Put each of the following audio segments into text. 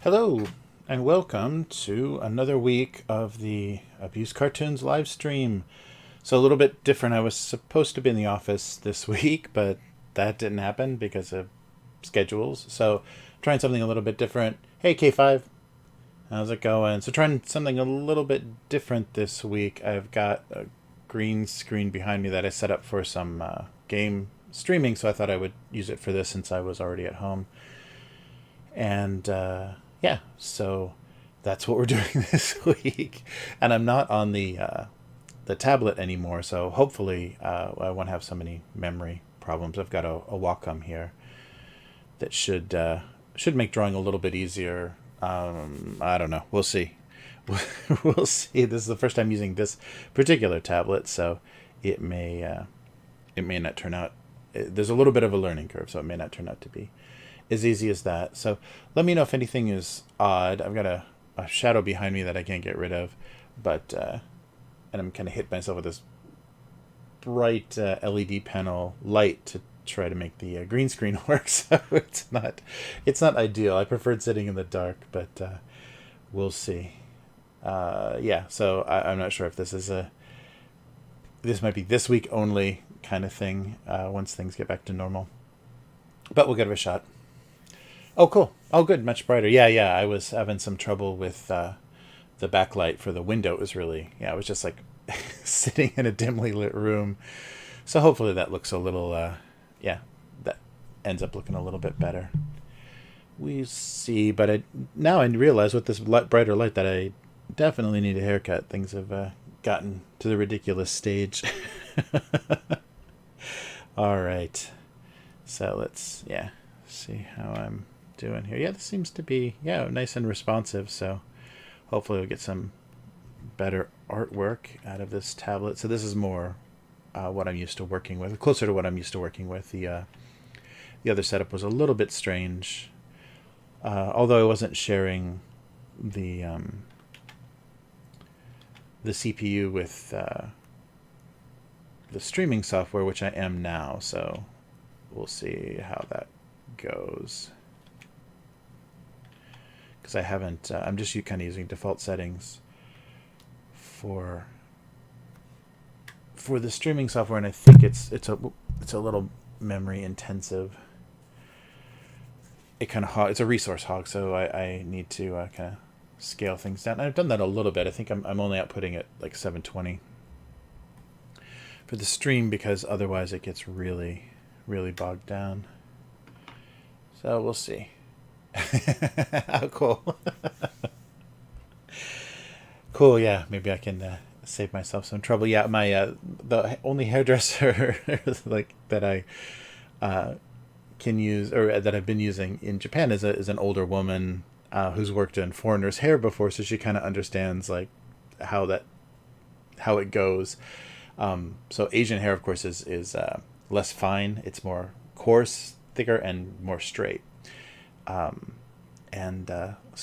Hello, and welcome to another week of the Abuse Cartoons live stream. So a little bit different. I was supposed to be in the office this week, but that didn't happen because of schedules. So trying something a little bit different. Hey, K5. How's it going? So trying something a little bit different this week. I've got a green screen behind me that I set up for some game streaming, so I thought I would use it for this since I was already at home. And yeah, so that's what we're doing this week. And I'm not on the tablet anymore, so hopefully I won't have so many memory problems. I've got a Wacom here that should make drawing a little bit easier. I don't know. We'll see. We'll see. This is the first time using this particular tablet, so it may not turn out. There's a little bit of a learning curve, so it may not turn out to be as easy as that. So let me know if anything is odd. I've got a shadow behind me that I can't get rid of, but and I'm kind of hit myself with this bright LED panel light to try to make the green screen work. So it's not ideal. I preferred sitting in the dark, but we'll see. Yeah, so I'm not sure if this might be this week only kind of thing once things get back to normal, but we'll give it a shot. Oh, cool. Oh, good. Much brighter. Yeah. I was having some trouble with the backlight for the window. It was really, I was just like sitting in a dimly lit room. So hopefully that looks a little, that ends up looking a little bit better. We see, but now I realize with this brighter light that I definitely need a haircut. Things have gotten to the ridiculous stage. All right. So let's, see how I'm doing here. Yeah, this seems to be nice and responsive, so hopefully we'll get some better artwork out of this tablet. So this is more what I'm used to working with, closer to what I'm used to working with. The other setup was a little bit strange, although I wasn't sharing the CPU with the streaming software, which I am now, so we'll see how that goes. Because I haven't, I'm just kind of using default settings for the streaming software, and I think it's a little memory intensive. It's a resource hog, so I need to kind of scale things down. I've done that a little bit. I think I'm only outputting it like 720 for the stream because otherwise it gets really, really bogged down. So we'll see. How cool. Cool, yeah. Maybe I can save myself some trouble. Yeah, my the only hairdresser like that I can use, or that I've been using in Japan, is an older woman who's worked in foreigners' hair before, so she kind of understands like how it goes. So Asian hair, of course, is less fine. It's more coarse, thicker, and more straight. So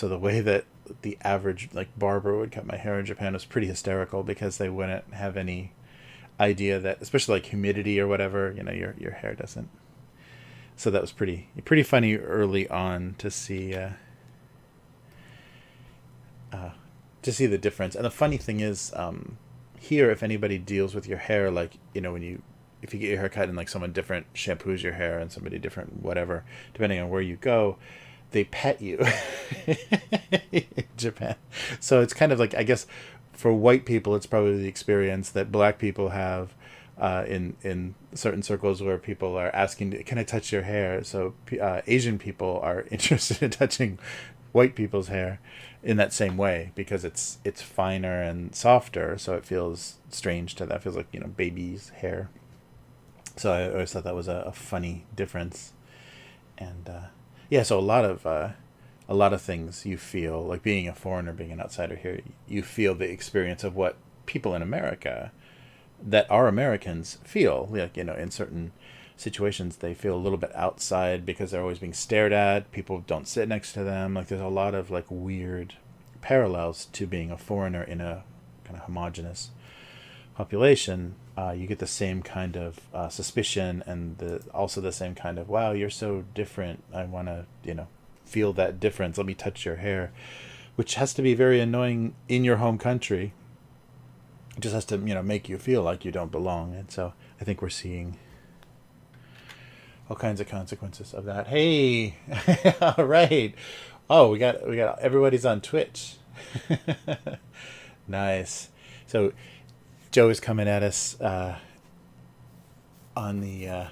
the way that the average like barber would cut my hair in Japan was pretty hysterical, because they wouldn't have any idea that, especially like humidity or whatever, your hair doesn't. So that was pretty funny early on to see the difference. And the funny thing is, here, if anybody deals with your hair, like if you get your hair cut and like someone different shampoos your hair and somebody different whatever, depending on where you go, they pet you in Japan. So it's kind of like, I guess for white people, it's probably the experience that black people have in certain circles where people are asking, can I touch your hair? So Asian people are interested in touching white people's hair in that same way, because it's finer and softer, so it feels strange to that. It feels like baby's hair. So I always thought that was a funny difference. And yeah, so a lot of things you feel, like being a foreigner, being an outsider here, you feel the experience of what people in America that are Americans feel. Like, in certain situations they feel a little bit outside because they're always being stared at. People don't sit next to them. Like, there's a lot of like weird parallels to being a foreigner in a kind of homogenous population. You get the same kind of suspicion, and also the same kind of, wow, you're so different. I want to, feel that difference. Let me touch your hair, which has to be very annoying in your home country. It just has to, make you feel like you don't belong. And so I think we're seeing all kinds of consequences of that. Hey, all right. Oh, we got everybody's on Twitch. Nice. So Joe is coming at us on the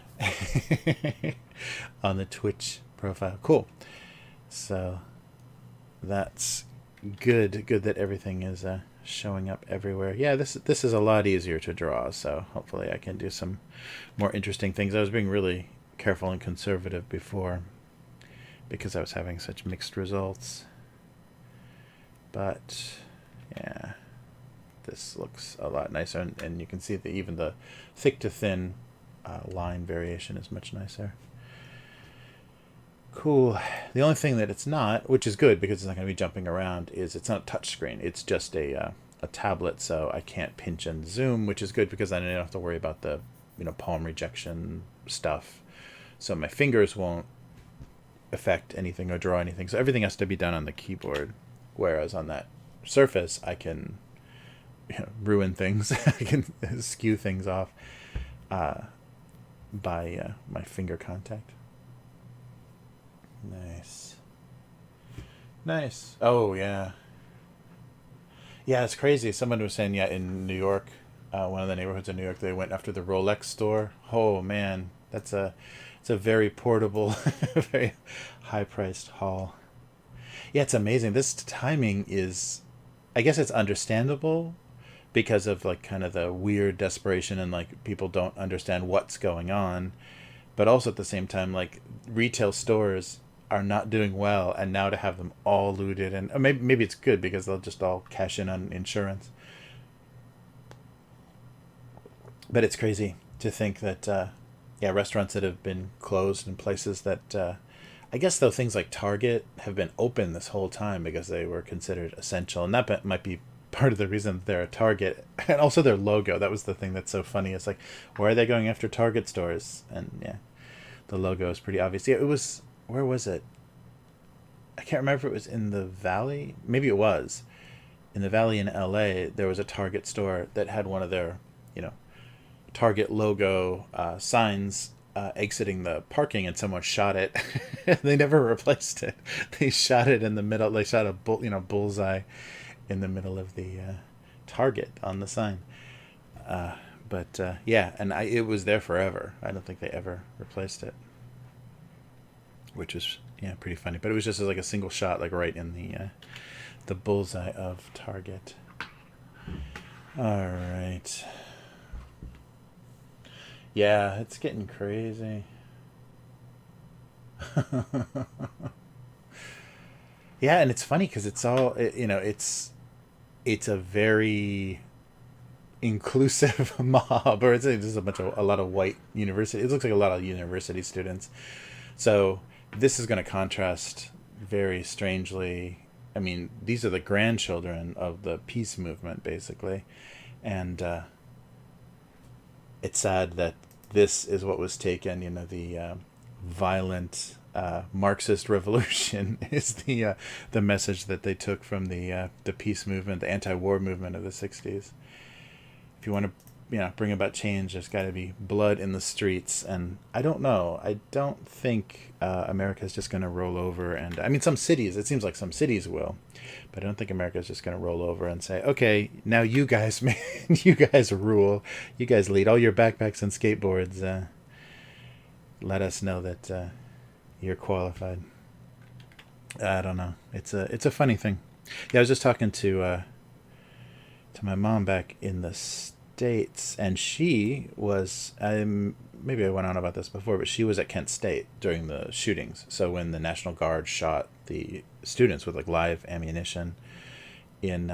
on the Twitch profile. Cool. So that's good. Good that everything is showing up everywhere. Yeah, this is a lot easier to draw. So hopefully I can do some more interesting things. I was being really careful and conservative before because I was having such mixed results. But yeah, this looks a lot nicer, and you can see that even the thick to thin line variation is much nicer. Cool. The only thing that it's not, which is good because it's not going to be jumping around, is it's not a touch screen. It's just a tablet, so I can't pinch and zoom, which is good because then I don't have to worry about the palm rejection stuff. So my fingers won't affect anything or draw anything. So everything has to be done on the keyboard, whereas on that Surface I can ruin things. I can skew things off by my finger contact. Nice. Oh yeah, it's crazy. Someone was saying, in New York, one of the neighborhoods in New York, they went after the Rolex store. Oh man, it's a very portable, very high priced haul. Yeah, it's amazing. This timing is, I guess it's understandable because of like kind of the weird desperation and like people don't understand what's going on. But also at the same time, like retail stores are not doing well, and now to have them all looted, and maybe it's good because they'll just all cash in on insurance. But it's crazy to think that, restaurants that have been closed and places that, I guess though things like Target have been open this whole time because they were considered essential, and that might be part of the reason that they're a Target, and also their logo. That was the thing that's so funny. It's like, why are they going after Target stores? And yeah, the logo is pretty obvious. Yeah, it was, where was it? I can't remember if it was in the Valley. Maybe it was. In the Valley in LA, there was a Target store that had one of their, Target logo signs exiting the parking, and someone shot it. They never replaced it. They shot it in the middle. They shot a bullseye in the middle of the target on the sign. But yeah, and it was there forever. I don't think they ever replaced it, which was pretty funny. But it was just like a single shot, like right in the bullseye of target. All right. Yeah, it's getting crazy. Yeah, and it's funny because it's all it's a very inclusive mob, or it's just a lot of white university. It looks like a lot of university students. So this is going to contrast very strangely. I mean, these are the grandchildren of the peace movement, basically, and it's sad that this is what was taken. The violent Marxist revolution is the message that they took from the peace movement, the anti-war movement of the '60s. If you want to bring about change, there's got to be blood in the streets. And I don't know. I don't think America is just going to roll over. And I mean, some cities, it seems like some cities will, but I don't think America is just going to roll over and say, okay, now you guys, you guys rule, you guys lead, all your backpacks and skateboards. Let us know that you're qualified. I don't know. It's a funny thing. Yeah, I was just talking to my mom back in the States, and she was maybe I went on about this before, but she was at Kent State during the shootings. So when the National Guard shot the students with like live ammunition in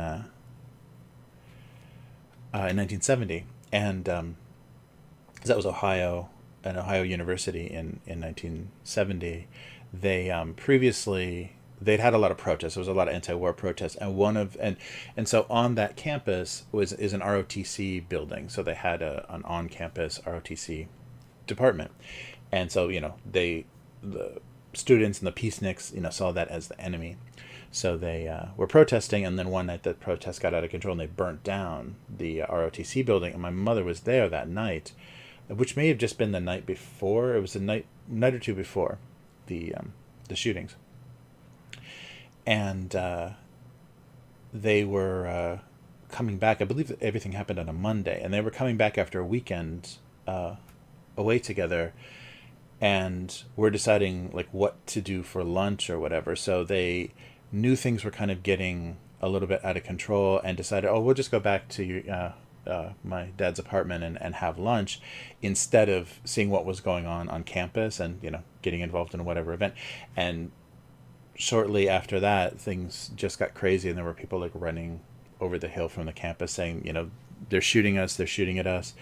1970, and that was Ohio University in 1970. They previously they'd had a lot of protests. There was a lot of anti-war protests, and so on that campus is an ROTC building. So they had an on-campus ROTC department, and so the students and the peaceniks saw that as the enemy. So they were protesting, and then one night the protest got out of control and they burnt down the ROTC building. And my mother was there that night, which may have just been the night before. It was a night or two before the shootings. And they were coming back. I believe that everything happened on a Monday, and they were coming back after a weekend away together, and we're deciding like what to do for lunch or whatever. So they knew things were kind of getting a little bit out of control and decided, oh, we'll just go back to my dad's apartment and have lunch, instead of seeing what was going on campus and getting involved in whatever event. And shortly after that, things just got crazy, and there were people like running over the hill from the campus saying, they're shooting us, they're shooting at us.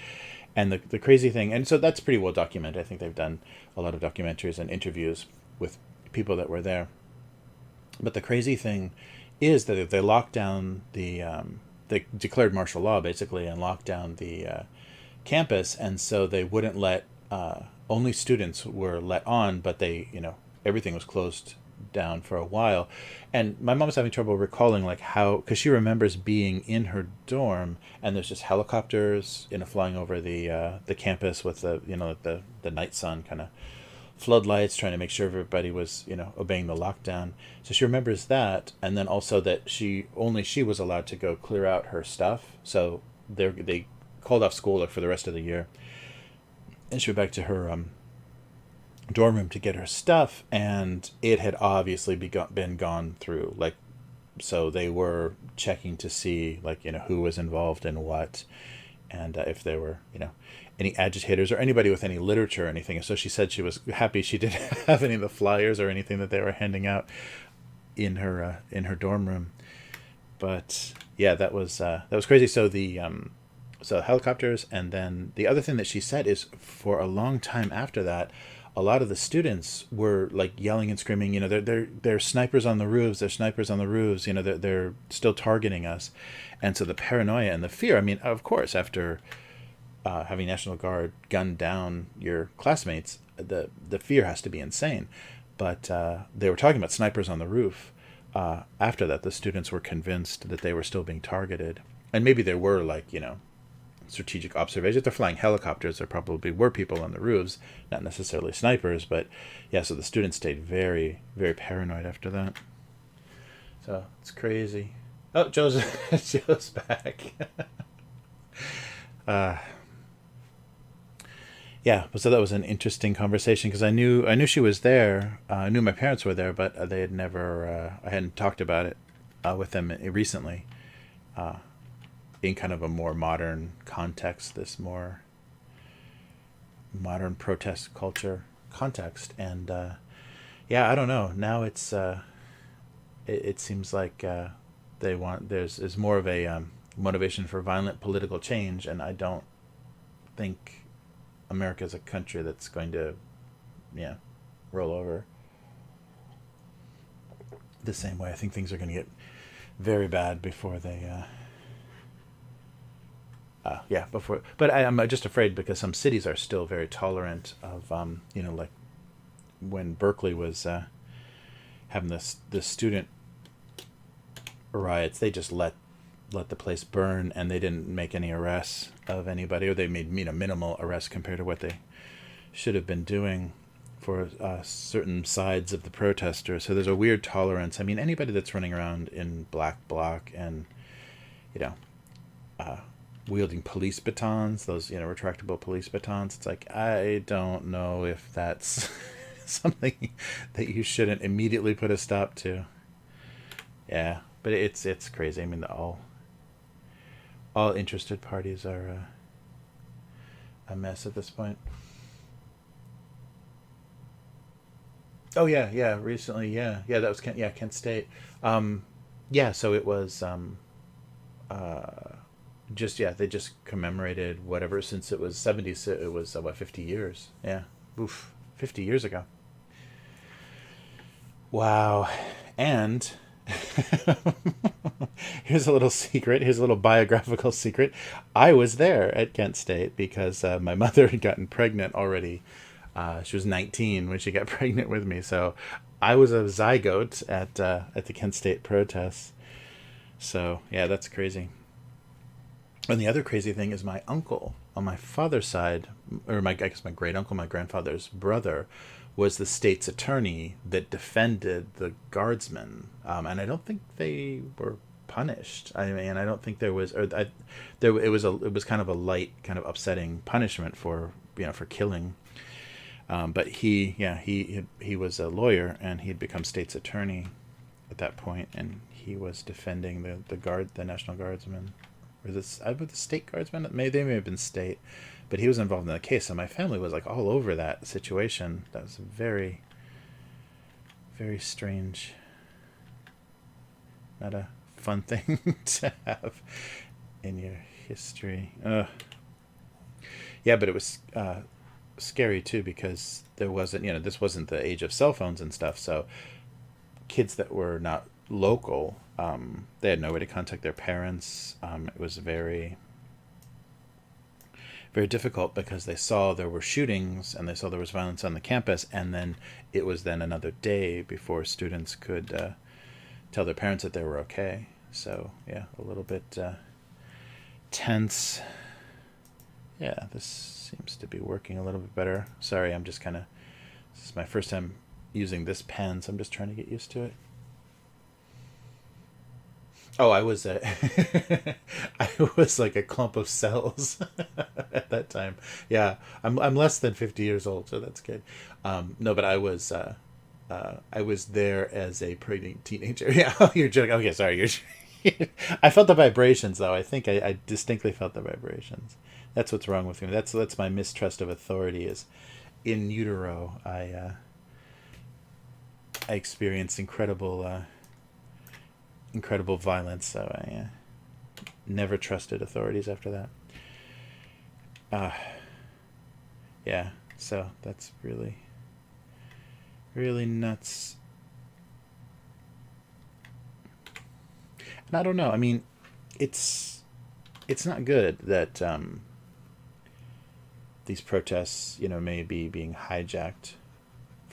And the crazy thing, and so that's pretty well documented. I think they've done a lot of documentaries and interviews with people that were there. But the crazy thing is that they locked down they declared martial law basically and locked down the campus, and so they wouldn't let only students were let on, but they everything was closed down for a while. And my mom's having trouble recalling like how, because she remembers being in her dorm and there's just helicopters flying over the campus with the night sun kind of floodlights, trying to make sure everybody was obeying the lockdown. So she remembers that, and then also that she was allowed to go clear out her stuff. So they called off school like for the rest of the year, and she went back to her dorm room to get her stuff, and it had obviously been gone through. Like, so they were checking to see like who was involved in what, and if there were any agitators or anybody with any literature or anything. So she said she was happy she didn't have any of the flyers or anything that they were handing out in her dorm room. But yeah, that was crazy. So so helicopters, and then the other thing that she said is for a long time after that, a lot of the students were like yelling and screaming, they're snipers on the roofs, they're snipers on the roofs, they're still targeting us. And so the paranoia and the fear, I mean, of course, after having National Guard gun down your classmates, the fear has to be insane. But they were talking about snipers on the roof. After that, the students were convinced that they were still being targeted. And maybe there were like, strategic observation. If they're flying helicopters, there probably were people on the roofs, not necessarily snipers, but yeah, so the students stayed very, very paranoid after that. So it's crazy. Oh, Joe's Joe's back. Yeah, so that was an interesting conversation because I knew she was there. I knew my parents were there, but they had never. I hadn't talked about it with them recently, in kind of a more modern context, this more modern protest culture context, and yeah, I don't know. Now it seems like they want there's more of a motivation for violent political change, and I don't think America is a country that's going to, yeah, roll over the same way. I think things are going to get very bad before they, yeah, before. But I'm just afraid because some cities are still very tolerant of, like when Berkeley was having the student riots, they just let the place burn, and they didn't make any arrests of anybody, or they made minimal arrests compared to what they should have been doing for certain sides of the protesters. So there's a weird tolerance. I mean, anybody that's running around in black bloc and wielding police batons, those retractable police batons, it's like, I don't know if that's something that you shouldn't immediately put a stop to. Yeah, but it's crazy. I mean, all interested parties are a mess at this point. Oh yeah, recently, yeah, that was Kent State. Yeah, so it was just they just commemorated whatever, since it was 70. So it was 50 years. Yeah, oof, 50 years ago. Wow, and here's a little secret. Here's a little biographical secret. I was there at Kent State because my mother had gotten pregnant already. She was 19 when she got pregnant with me, so I was a zygote at the Kent State protests. So yeah, that's crazy. And the other crazy thing is my uncle on my father's side, or I guess my great uncle, my grandfather's brother, was the state's attorney that defended the guardsmen, and I don't think they were punished. I mean, I don't think there was, it was kind of a light, kind of upsetting punishment for for killing. But he was a lawyer, and he had become state's attorney at that point, and he was defending the National Guardsmen, or the state guardsmen. They may have been state, but he was involved in the case. So my family was like all over that situation. That was very, very strange. Not a fun thing to have in your history. Yeah, but it was scary too, because there wasn't, this wasn't the age of cell phones and stuff. So kids that were not local, they had no way to contact their parents. It was very, very difficult because they saw there were shootings and they saw there was violence on the campus, and then it was then another day before students could tell their parents that they were okay. So yeah, a little bit tense. Yeah, this seems to be working a little bit better. Sorry, I'm just this is my first time using this pen, so I'm just trying to get used to it. Oh, I was I was like a clump of cells at that time. Yeah, I'm less than 50 years old, so that's good. No, but I was there as a pregnant teenager. Yeah, oh, you're joking. Okay, sorry. I felt the vibrations, though. I think I distinctly felt the vibrations. That's what's wrong with me. That's my mistrust of authority. Is in utero, I experienced incredible violence. So I never trusted authorities after that. Yeah. So that's really, really nuts. And I don't know. I mean, it's not good that these protests, may be being hijacked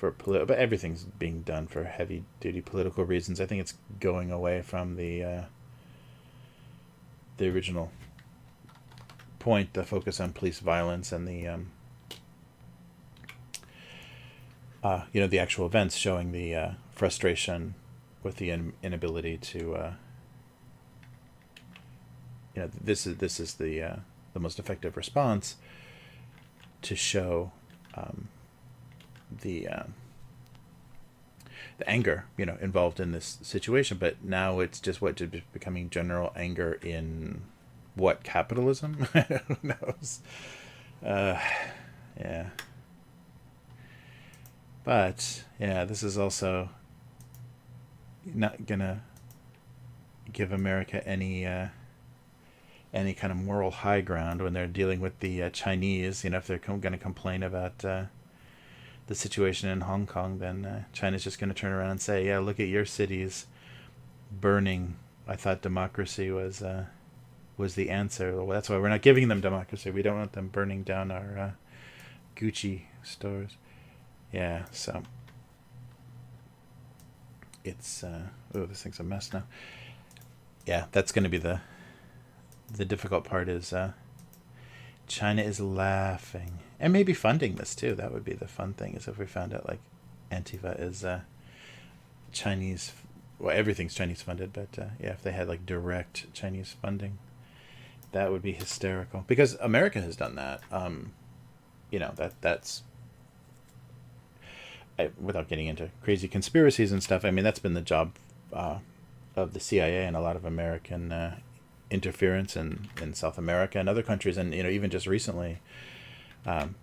but everything's being done for heavy duty political reasons. I think it's going away from the original point the focus on police violence and the the actual events showing the frustration with the inability to this is the most effective response to show the anger involved in this situation. But now it's just becoming general anger in what, capitalism? Who knows? Yeah. But yeah, this is also not gonna give America any kind of moral high ground when they're dealing with the Chinese. If they're going to complain about the situation in Hong Kong, then China's just going to turn around and say, yeah, look at your cities burning. I thought democracy was the answer. Well, that's why we're not giving them democracy. We don't want them burning down our Gucci stores. Yeah, so it's this thing's a mess now. Yeah, that's going to be the difficult part. Is China is laughing and maybe funding this too. That would be the fun thing, is if we found out like Antifa is Chinese. Well, everything's Chinese funded, but yeah, if they had like direct Chinese funding, that would be hysterical, because America has done that. That's without getting into crazy conspiracies and stuff. I mean, that's been the job of the CIA and a lot of American interference in South America and other countries. And even just recently,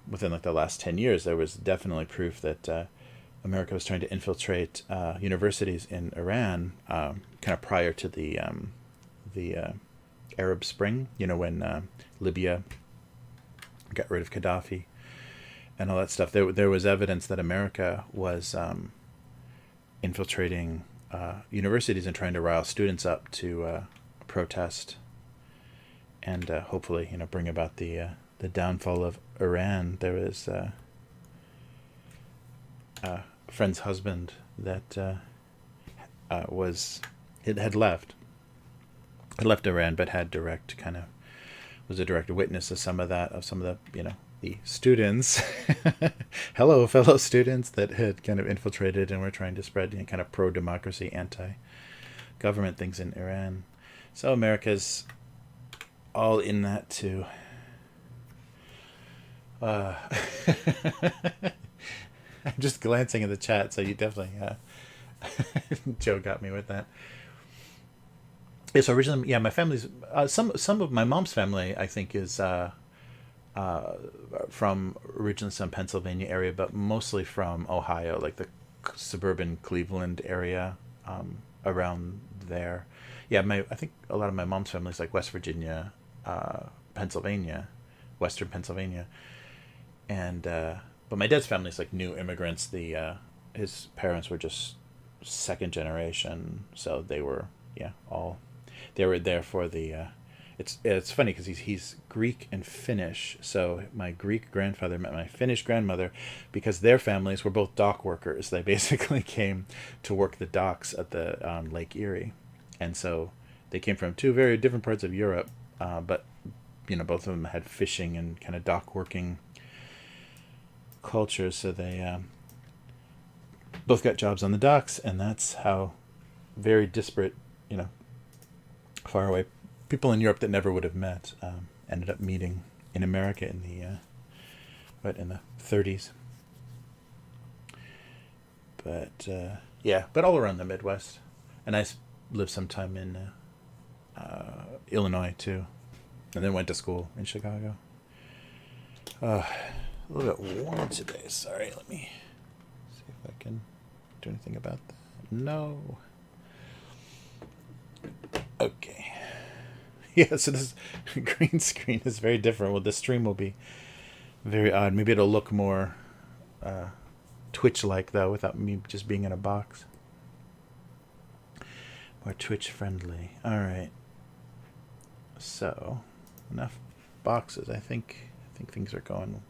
within like the last 10 years, there was definitely proof that America was trying to infiltrate universities in Iran, kind of prior to the Arab Spring, when Libya got rid of Gaddafi and all that stuff. There was evidence that America was infiltrating universities and trying to rile students up to protest and hopefully bring about the downfall of Iran. There was a friend's husband that had left Iran, but had was a direct witness of some of the the students, hello fellow students, that had kind of infiltrated and were trying to spread kind of pro-democracy, anti-government things in Iran. So America's all in that too. I'm just glancing at the chat, so you definitely Joe got me with that. Yeah, so originally, my family's some of my mom's family, I think, is from originally some Pennsylvania area, but mostly from Ohio, like the suburban Cleveland area, around there. Yeah, I think a lot of my mom's family is like West Virginia, Pennsylvania, Western Pennsylvania, and but my dad's family is like new immigrants. His parents were just second generation, so they were there for the. It's funny because he's Greek and Finnish, so my Greek grandfather met my Finnish grandmother because their families were both dock workers. They basically came to work the docks at the Lake Erie, and so they came from two very different parts of Europe, but both of them had fishing and kind of dock working cultures, so they both got jobs on the docks, and that's how very disparate, far away people in Europe that never would have met ended up meeting in America in the 30s. But but all around the Midwest, and I lived some time in Illinois too, and then went to school in Chicago. A little bit warm today. Sorry, let me see if I can do anything about that. No. Okay. Yeah, so this green screen is very different. Well, the stream will be very odd. Maybe it'll look more Twitch-like, though, without me just being in a box. More Twitch-friendly. All right. So, enough boxes. I think things are going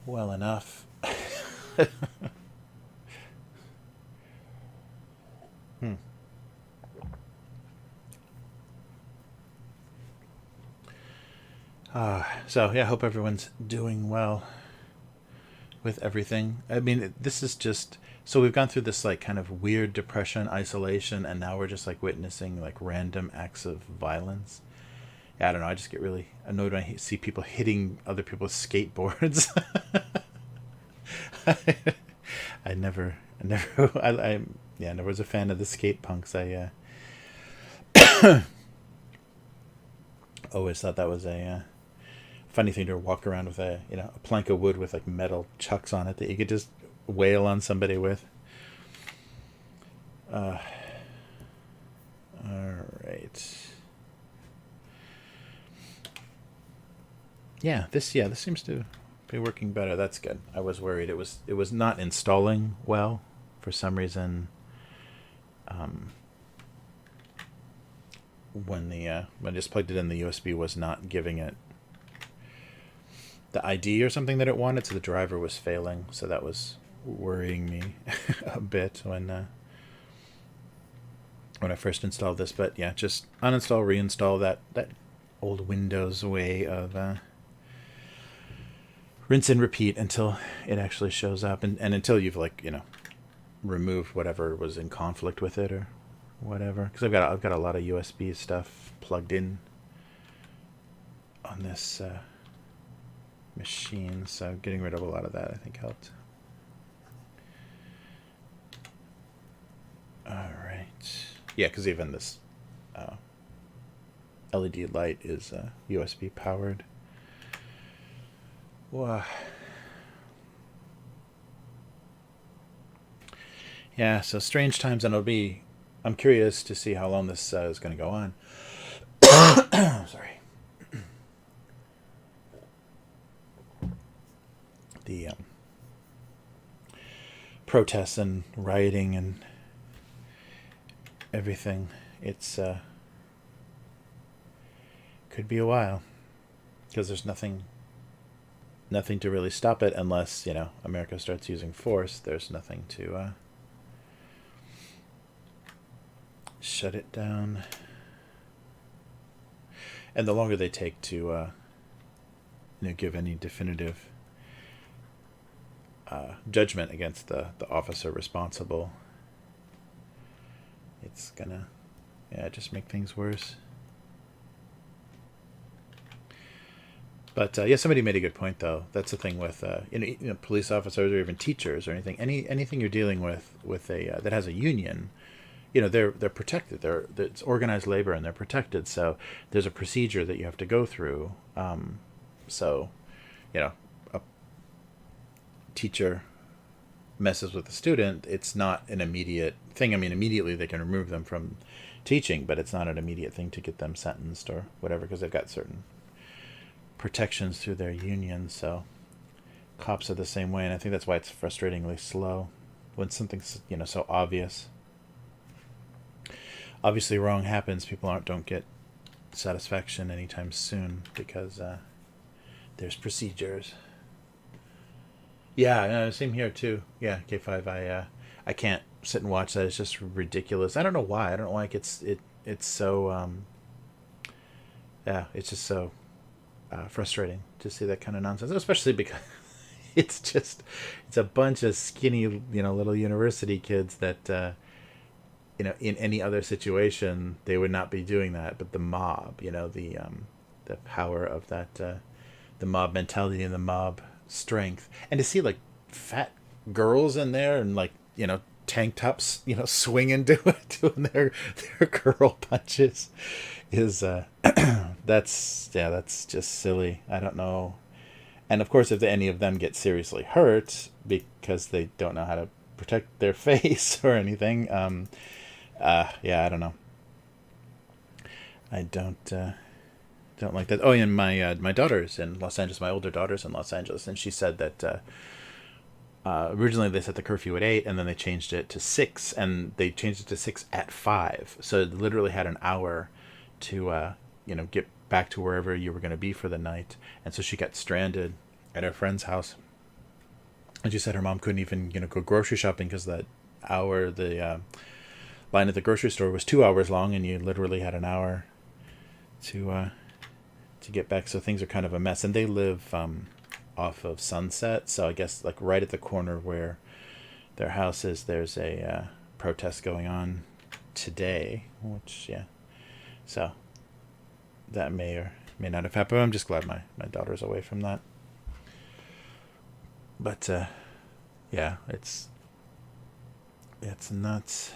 well enough. So yeah, I hope everyone's doing well with everything. I mean, this is just so we've gone through this like kind of weird depression, isolation, and now we're just like witnessing like random acts of violence. Yeah, I don't know. I just get really annoyed when I see people hitting other people's skateboards. I never was a fan of the skate punks. I always thought that was a funny thing to walk around with a plank of wood with like metal chucks on it that you could just wail on somebody with. All right. This seems to be working better. That's good. I was worried it was not installing well for some reason. When I just plugged it in, the USB was not giving it the ID or something that it wanted, so the driver was failing. So that was worrying me a bit when I first installed this. But yeah, just uninstall, reinstall that old Windows way of rinse and repeat until it actually shows up, and until you've removed whatever was in conflict with it or whatever. Because I've got a lot of USB stuff plugged in on this machine, so getting rid of a lot of that I think helped. All right. Yeah, because even this LED light is USB powered. Wow. Yeah, so strange times, and I'm curious to see how long this is going to go on. Sorry. The protests and rioting and everything, it's could be a while, because there's nothing to really stop it unless America starts using force. There's nothing to shut it down. And the longer they take to give any definitive judgment against the officer responsible, it's gonna just make things worse. But somebody made a good point, though. That's the thing with police officers or even teachers or anything you're dealing with a that has a union. They're protected. It's organized labor, and they're protected. So there's a procedure that you have to go through. So a teacher messes with a student, it's not an immediate thing. I mean, immediately they can remove them from teaching, but it's not an immediate thing to get them sentenced or whatever, because they've got certain protections through their union. So cops are the same way, and I think that's why it's frustratingly slow when something's so obviously wrong happens. People don't get satisfaction anytime soon because there's procedures. Yeah, same here too. Yeah, K5. I can't sit and watch that. It's just ridiculous. I don't know why. I don't know why it's so it's just so frustrating to see that kind of nonsense, especially because it's a bunch of skinny little university kids that in any other situation they would not be doing that, but the mob, the power of that, the mob mentality and the mob strength, and to see like fat girls in there and tank tops swinging doing their girl punches is that's just silly. I don't know. And of course, if any of them get seriously hurt because they don't know how to protect their face or anything, I don't know. I don't like that. Oh, and my daughter's in Los Angeles. My older daughter's in Los Angeles, and she said that originally they set the curfew at 8, and then they changed it to 6, and they changed it to 6 at 5. So it literally had an hour to get back to wherever you were going to be for the night. And so she got stranded at her friend's house, and she said her mom couldn't even go grocery shopping because that hour, the line at the grocery store was 2 hours long, and you literally had an hour to to get back. So things are kind of a mess. And they live off of Sunset. So I guess like right at the corner where their house is, there's a protest going on today, which, yeah. So that may or may not have happened. I'm just glad my daughter's away from that. But, yeah, it's nuts.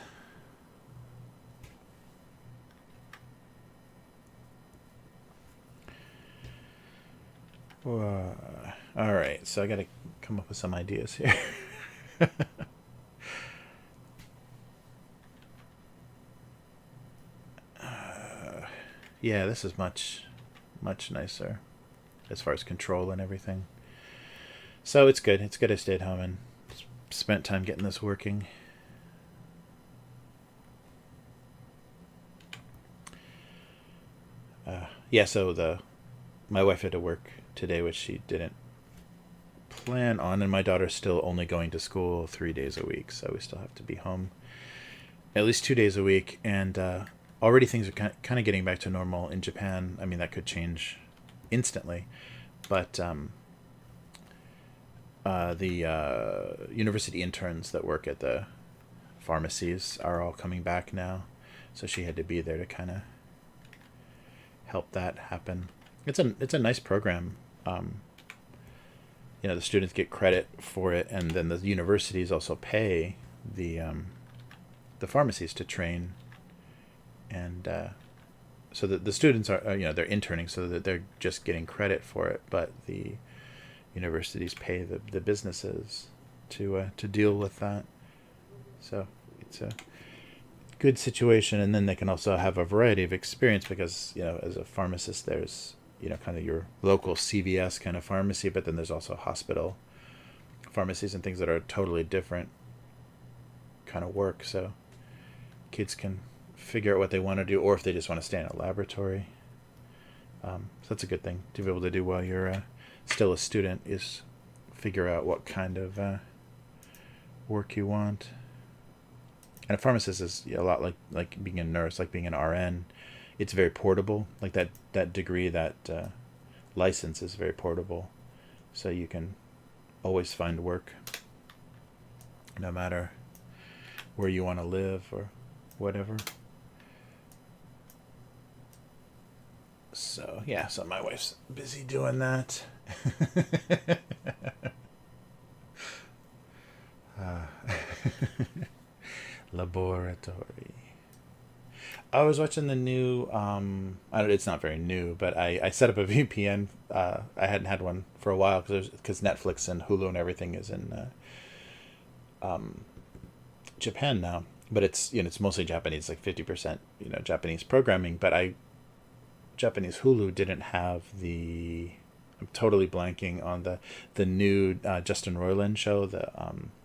All right, so I got to come up with some ideas here. Yeah, this is much nicer as far as control and everything. So it's good. It's good I stayed home and spent time getting this working. Yeah, so my wife had to work today, which she didn't plan on, and my daughter's still only going to school 3 days a week, so we still have to be home at least 2 days a week. And already things are kind of getting back to normal in Japan. I mean, that could change instantly, but the university interns that work at the pharmacies are all coming back now, so she had to be there to kind of help that happen. It's a nice program. The students get credit for it, and then the universities also pay the pharmacies to train, and so that the students are they're interning, so that they're just getting credit for it, but the universities pay the businesses to deal with that. So it's a good situation, and then they can also have a variety of experience because as a pharmacist there's kind of your local CVS kind of pharmacy, but then there's also hospital pharmacies and things that are totally different kind of work. So kids can figure out what they want to do, or if they just want to stay in a laboratory. So that's a good thing to be able to do while you're still a student, is figure out what kind of work you want. And a pharmacist is a lot like being a nurse, like being an RN. It's very portable. Like that degree, that license is very portable. So you can always find work no matter where you want to live or whatever. So, yeah, so my wife's busy doing that. Laboratory. I was watching the new, it's not very new, but I set up a VPN. I hadn't had one for a while because Netflix and Hulu and everything is in Japan now. But it's mostly Japanese, like 50% Japanese programming. But Japanese Hulu didn't have I'm totally blanking on the new Justin Roiland show, the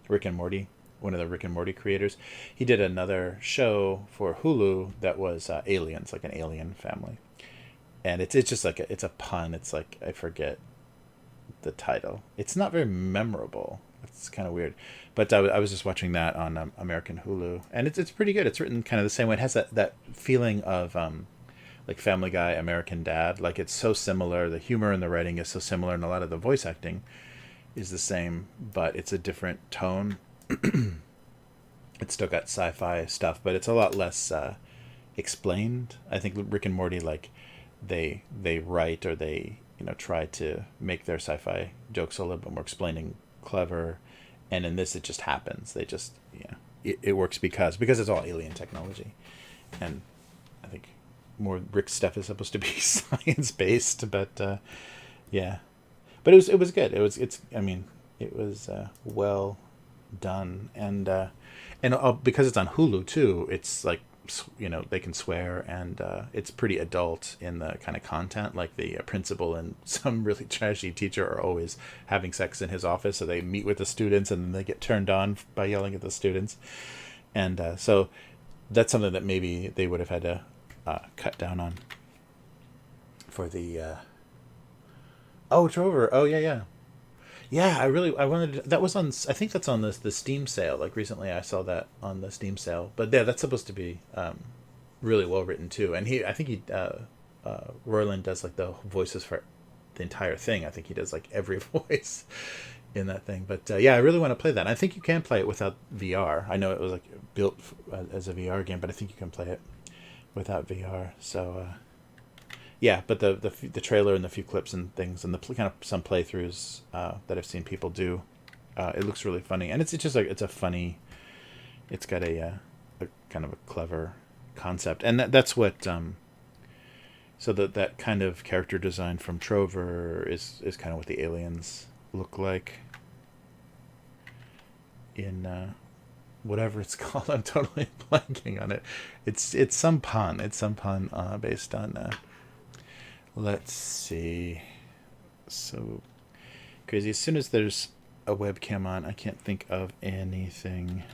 Rick and Morty. One of the Rick and Morty creators. He did another show for Hulu that was aliens, like an alien family, and it's just like it's a pun. It's like, I forget the title. It's not very memorable. It's kind of weird, but I was just watching that on American Hulu, and it's pretty good. It's written kind of the same way. It has that feeling of like Family Guy, American Dad. Like, it's so similar. The humor and the writing is so similar, and a lot of the voice acting is the same, but it's a different tone. It's still got sci-fi stuff, but it's a lot less explained. I think Rick and Morty, like, they write, or they try to make their sci-fi jokes a little bit more explaining, clever, and in this it just happens. They just it works because it's all alien technology, and I think more Rick's stuff is supposed to be science based, but yeah, but it was good. It was well done, and because it's on Hulu too, it's like they can swear, and it's pretty adult in the kind of content. Like, the principal and some really trashy teacher are always having sex in his office, so they meet with the students and then they get turned on by yelling at the students, and so that's something that maybe they would have had to cut down on for the Trover. Oh yeah. Yeah, I wanted that was on, I think that's on the Steam sale. Like, recently I saw that on the Steam sale. But yeah, that's supposed to be really well written too. And I think he Roiland does like the voices for the entire thing. I think he does like every voice in that thing. But yeah, I really want to play that. I think you can play it without VR. I know it was like built as a VR game, but I think you can play it without VR. So yeah, but the trailer and the few clips and things and the kind of some playthroughs that I've seen people do, it looks really funny, and it's just like it's a funny. It's got a kind of a clever concept, and that's what. So that kind of character design from Trover is kind of what the aliens look like in whatever it's called. I'm totally blanking on it. It's some pun. It's some pun based on. Let's see. So crazy. As soon as there's a webcam on, I can't think of anything.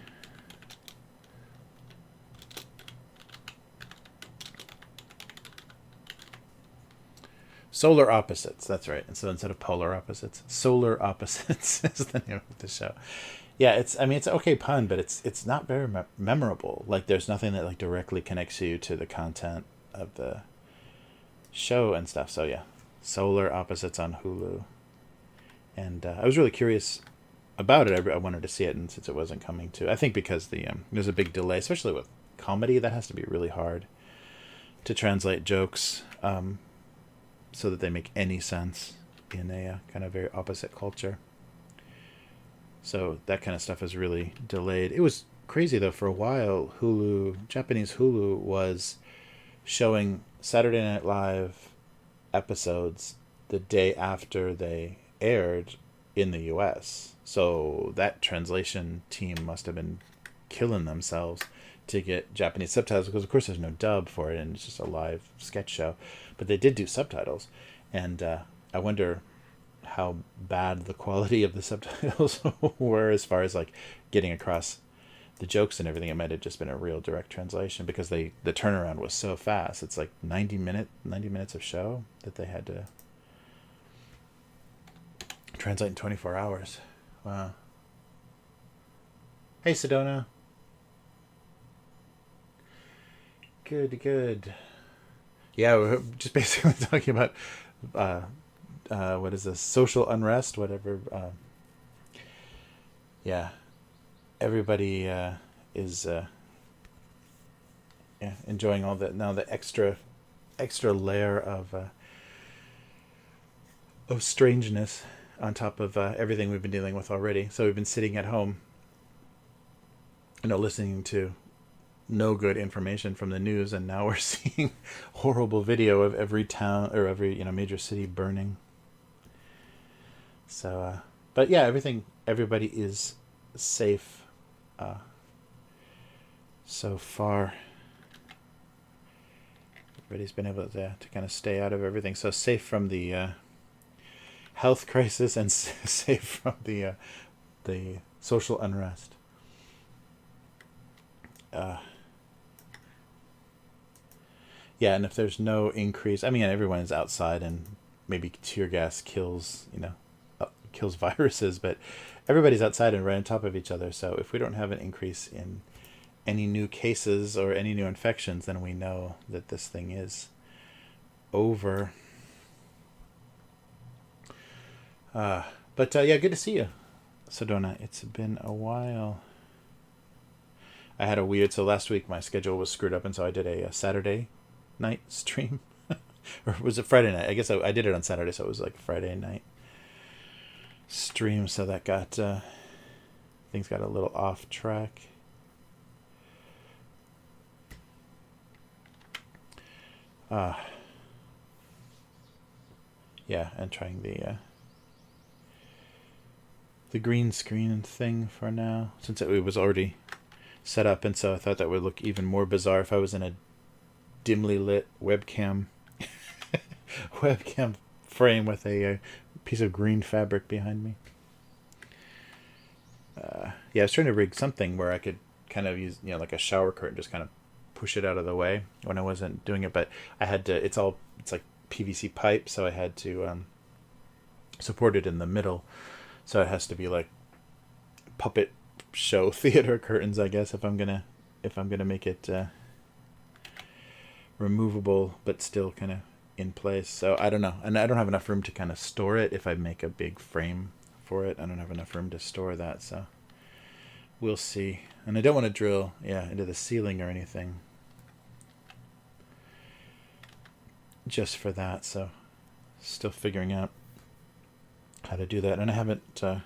Solar Opposites, that's right. And so instead of polar opposites, Solar Opposites is the name of the show. Yeah, it's an okay pun, but it's not very memorable. Like there's nothing that like directly connects you to the content of the show and stuff. So yeah, Solar Opposites on Hulu. And I was really curious about it. I wanted to see it, and since it wasn't coming to, I think because there's a big delay, especially with comedy, that has to be really hard to translate jokes. So that they make any sense in a kind of very opposite culture. So that kind of stuff is really delayed. It was crazy though. For a while, Japanese Hulu was showing Saturday Night Live episodes the day after they aired in the US. So that translation team must have been killing themselves to get Japanese subtitles, because of course there's no dub for it and it's just a live sketch show. But they did do subtitles, and I wonder how bad the quality of the subtitles were as far as like getting across the jokes and everything. It might have just been a real direct translation, because the turnaround was so fast. It's like 90 minutes of show that they had to translate in 24 hours. Wow. Hey, Sedona. Good. Yeah, we're just basically talking about what is this, social unrest, whatever. Yeah, everybody is enjoying all that now. The extra layer of strangeness on top of everything we've been dealing with already. So we've been sitting at home, listening to no good information from the news, and now we're seeing horrible video of every town or every major city burning. So but yeah, everybody is safe so far. Everybody's been able to kind of stay out of everything, so safe from the health crisis and safe from the social unrest. Yeah, and if there's no increase, everyone is outside, and maybe tear gas kills viruses, but everybody's outside and right on top of each other. So if we don't have an increase in any new cases or any new infections, then we know that this thing is over. But yeah, good to see you, Sedona. It's been a while. I had so last week my schedule was screwed up, and so I did a Saturday night stream. Or was it Friday night? I guess I did it on Saturday, so it was like Friday night stream, so that got things got a little off track. Yeah, and trying the green screen thing for now, since it was already set up, and so I thought that would look even more bizarre if I was in a dimly lit webcam frame with a piece of green fabric behind me. Yeah, I was trying to rig something where I could kind of use like a shower curtain, just kind of push it out of the way when I wasn't doing it, but I had to. It's like PVC pipe, so I had to support it in the middle, so it has to be like puppet show theater curtains, I guess, if I'm gonna make it removable but still kind of in place. So I don't know. And I don't have enough room to kind of store it. If I make a big frame for it, I don't have enough room to store that. So we'll see. And I don't want to drill, into the ceiling or anything just for that. So still figuring out how to do that. And I haven't, the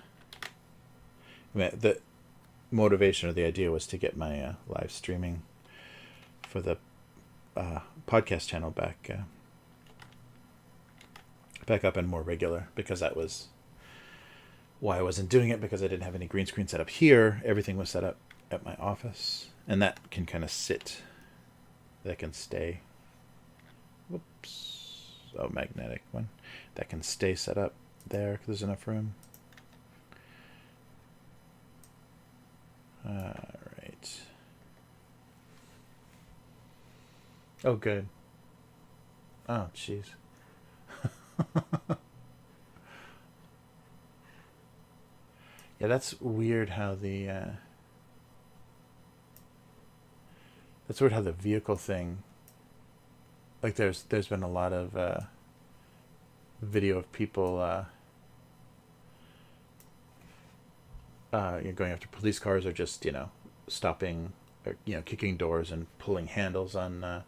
motivation or the idea was to get my live streaming for the podcast channel back up and more regular, because that was why I wasn't doing it, because I didn't have any green screen set up here. Everything was set up at my office, and that can kind of sit, that can stay, whoops, oh, magnetic one, that can stay set up there because there's enough room. All right. Oh, good. Oh, jeez. Yeah, that's weird how the vehicle thing, like there's been a lot of video of people going after police cars, or just stopping, or kicking doors and pulling handles on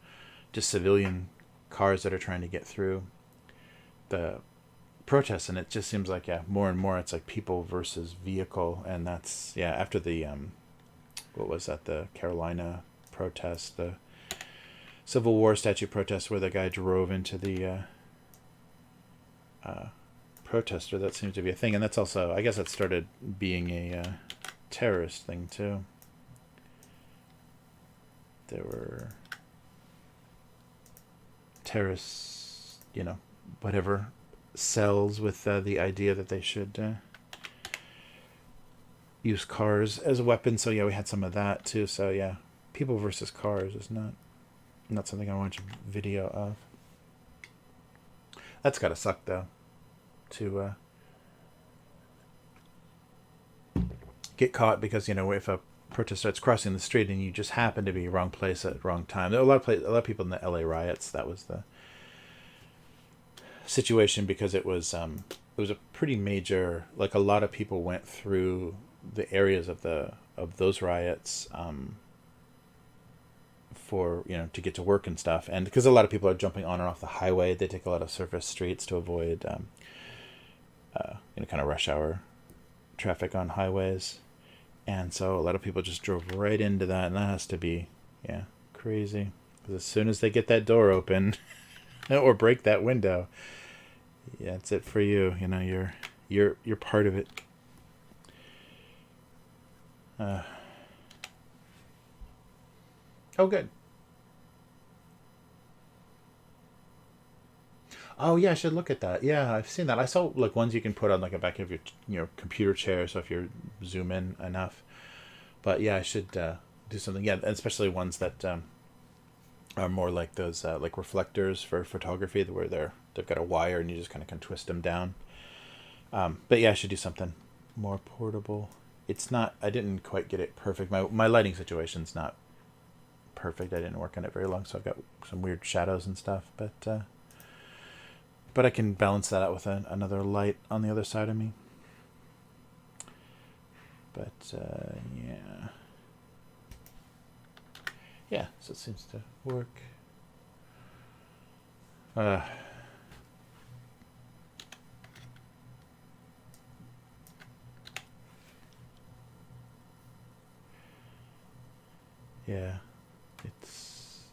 just civilian cars that are trying to get through the protests. And it just seems like more and more it's like people versus vehicle. And that's after the what was that, the Carolina protest, the Civil War statue protest, where the guy drove into the protester. That seems to be a thing. And that's also, I guess, that started being a terrorist thing too. There were terrorists, whatever, cells with the idea that they should use cars as a weapon. So we had some of that too. So people versus cars is not something I watch a video of. That's gotta suck though, to get caught because if a protest starts crossing the street and you just happen to be wrong place at wrong time. There were a lot of people in the LA riots. That was the situation, because it was a pretty major, like a lot of people went through the areas of those riots for to get to work and stuff, and because a lot of people are jumping on and off the highway, they take a lot of surface streets to avoid kind of rush hour traffic on highways. And so a lot of people just drove right into that, and that has to be crazy, because as soon as they get that door open or break that window, it's it for you. You're part of it. Oh, good. Oh yeah, I should look at that. Yeah, I've seen that. I saw like ones you can put on like a back of your computer chair, so if you zoom in enough. But I should do something. Yeah, especially ones that are more like those like reflectors for photography, where they've got a wire and you just kind of can twist them down. But I should do something more portable. It's not. I didn't quite get it perfect. My lighting situation's not perfect. I didn't work on it very long, so I've got some weird shadows and stuff. But I can balance that out with another light on the other side of me. But so it seems to work. It's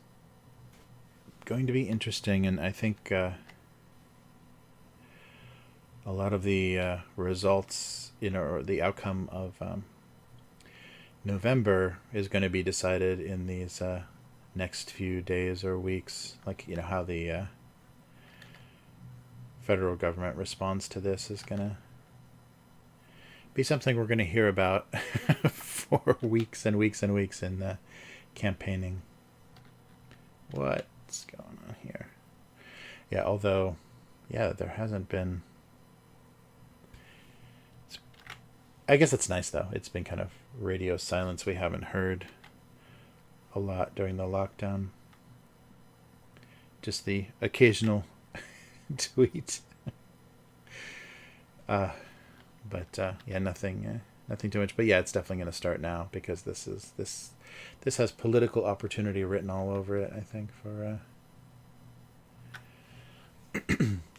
going to be interesting, and I think a lot of the results, or the outcome of November is going to be decided in these next few days or weeks. Like, how the federal government responds to this is going to be something we're going to hear about for weeks and weeks and weeks in the campaigning. What's going on here? Although, there hasn't been... I guess it's nice, though. It's been kind of radio silence. We haven't heard a lot during the lockdown. Just the occasional tweet. Yeah, nothing too much. But yeah, it's definitely going to start now because this has political opportunity written all over it. I think for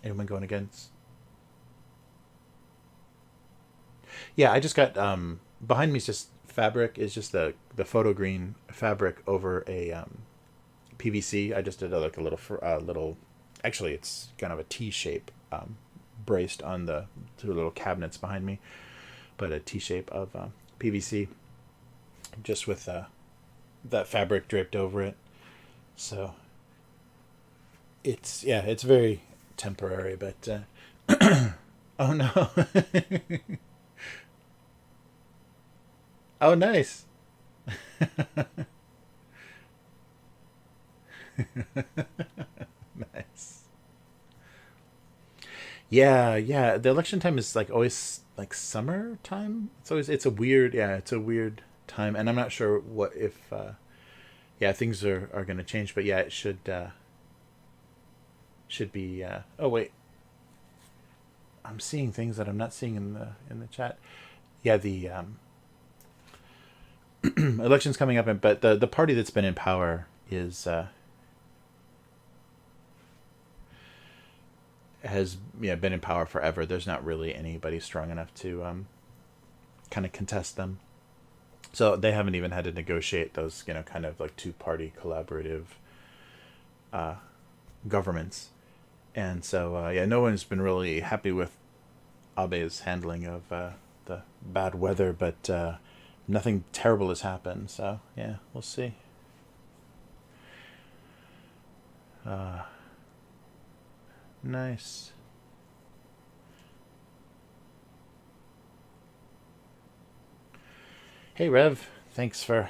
anyone going against. Yeah, I just got behind me is just fabric. Is just the photo green fabric over a PVC. I just did like a little. Actually, it's kind of a T shape braced on the two little cabinets behind me, but a T shape of PVC, just with that fabric draped over it. So it's very temporary, but oh no. Oh, nice. Nice. Yeah. The election time is like always like summertime. It's a weird time, and I'm not sure what if yeah, things are going to change, but yeah, it should be oh wait, I'm seeing things that I'm not seeing in the chat. Yeah, the elections coming up, but the party that's been in power is has been in power forever. There's not really anybody strong enough to kind of contest them. So they haven't even had to negotiate those kind of like two-party collaborative governments. And so yeah, no one's been really happy with Abe's handling of the bad weather, but nothing terrible has happened. So yeah, we'll see. Nice. Hey Rev, thanks for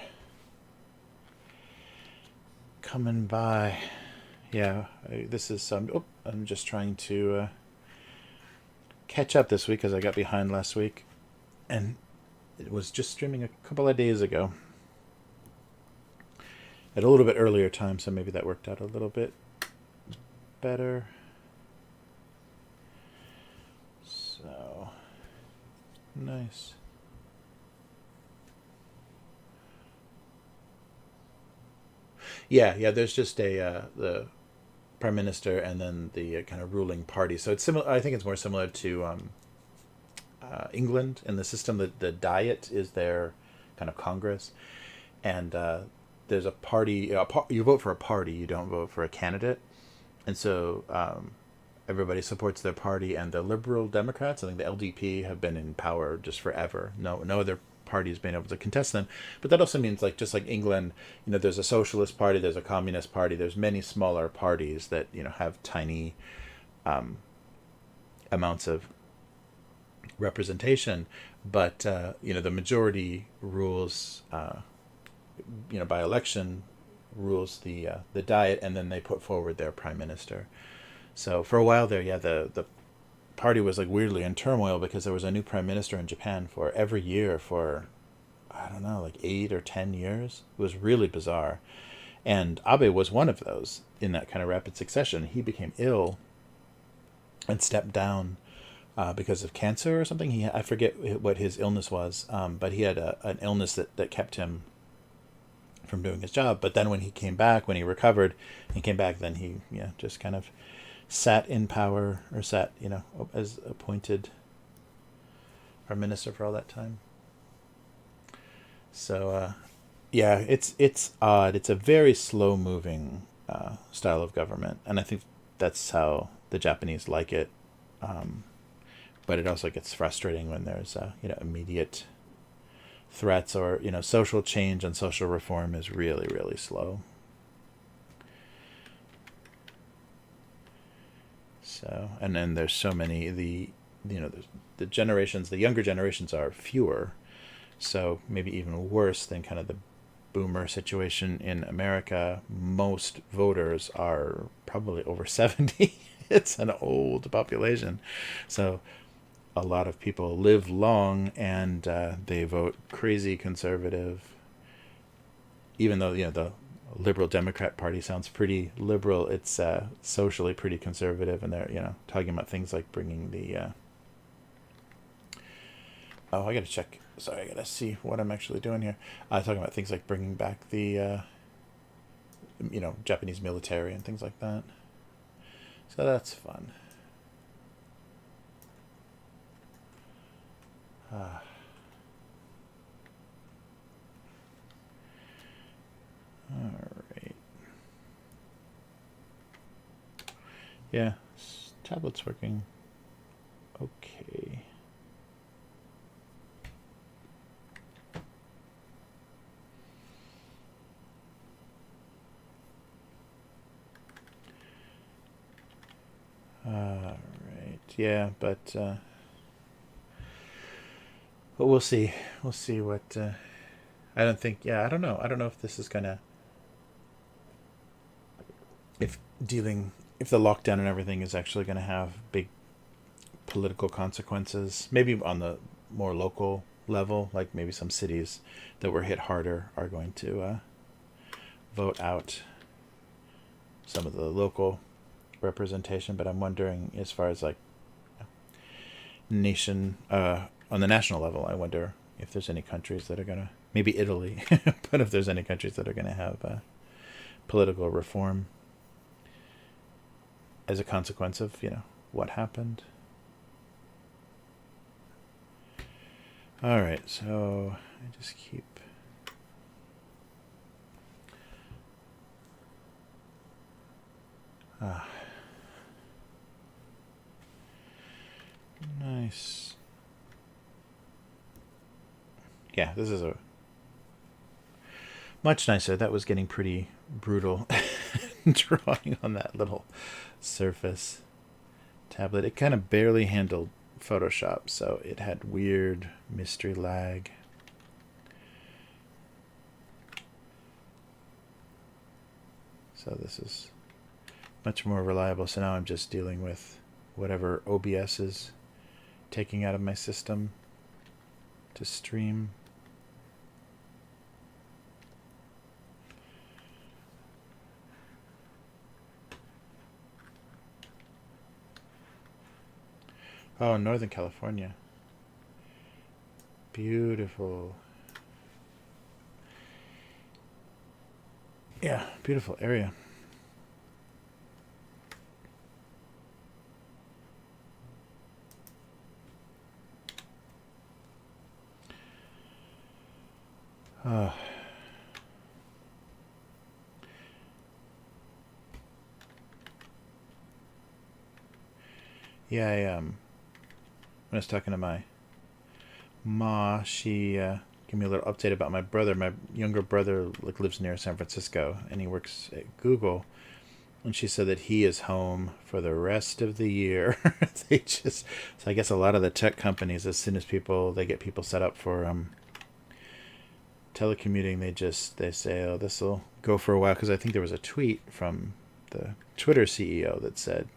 coming by. Yeah, this is I'm just trying to catch up this week because I got behind last week, and it was just streaming a couple of days ago at a little bit earlier time, so maybe that worked out a little bit better. So nice. Yeah. There's just the prime minister and then the kind of ruling party. So it's similar. I think it's more similar to England in the system. That the Diet is their kind of Congress, and there's a party. You vote for a party. You don't vote for a candidate, and so everybody supports their party. And the Liberal Democrats, I think the LDP, have been in power just forever. No other parties been able to contest them. But that also means, like, just like England, there's a socialist party, there's a communist party, there's many smaller parties that have tiny amounts of representation, but the majority rules by election, rules the Diet, and then they put forward their prime minister. So for a while there, yeah, the party was like weirdly in turmoil because there was a new prime minister in Japan for every year for, I don't know, like 8 or 10 years. It was really bizarre. And Abe was one of those in that kind of rapid succession. He became ill and stepped down because of cancer or something. I forget what his illness was, but he had an illness that kept him from doing his job. But then when he came back, when he recovered and came back, then he just kind of sat in power, or sat as appointed prime minister for all that time. So yeah, it's odd. It's a very slow moving style of government, and I think that's how the Japanese like it. But it also gets frustrating when there's immediate threats, or social change and social reform is really, really slow. So, and then there's so many, the younger generations are fewer, so maybe even worse than kind of the boomer situation in America. Most voters are probably over 70. It's an old population, so a lot of people live long, and they vote crazy conservative, even though a Liberal Democrat Party sounds pretty liberal. It's socially pretty conservative, and they're talking about things like bringing the. Oh, I gotta check. Sorry, I gotta see what I'm actually doing here. Talking about things like bringing back the Japanese military and things like that. So that's fun. All right. Yeah, tablet's working okay. All right. Yeah, but we'll see. We'll see what. I don't think. Yeah, I don't know. I don't know if this is gonna. If the lockdown and everything is actually going to have big political consequences, maybe on the more local level, like maybe some cities that were hit harder are going to vote out some of the local representation. But I'm wondering, as far as like nation on the national level, I wonder if there's any countries that are going to, maybe Italy, but if there's any countries that are going to have political reform as a consequence of what happened. All right, so I just keep nice. Yeah, this is a much nicer. That was getting pretty brutal drawing on that little Surface tablet. It kind of barely handled Photoshop, so it had weird mystery lag. So this is much more reliable. So now I'm just dealing with whatever OBS is taking out of my system to stream. Oh, Northern California. Beautiful. Yeah, beautiful area. Yeah, when I was talking to my ma, she gave me a little update about my brother. My younger brother lives near San Francisco, and he works at Google. And she said that he is home for the rest of the year. So I guess a lot of the tech companies, as soon as they get people set up for telecommuting, they say, oh, this will go for a while. Because I think there was a tweet from the Twitter CEO that said,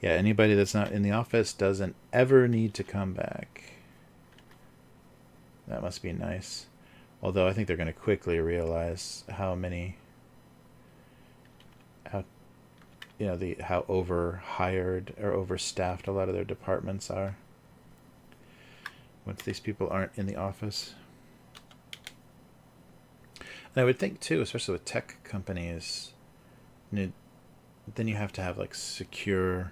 yeah, anybody that's not in the office doesn't ever need to come back. That must be nice. Although I think they're going to quickly realize how overhired or overstaffed a lot of their departments are once these people aren't in the office. And I would think too, especially with tech companies, then you have to have like secure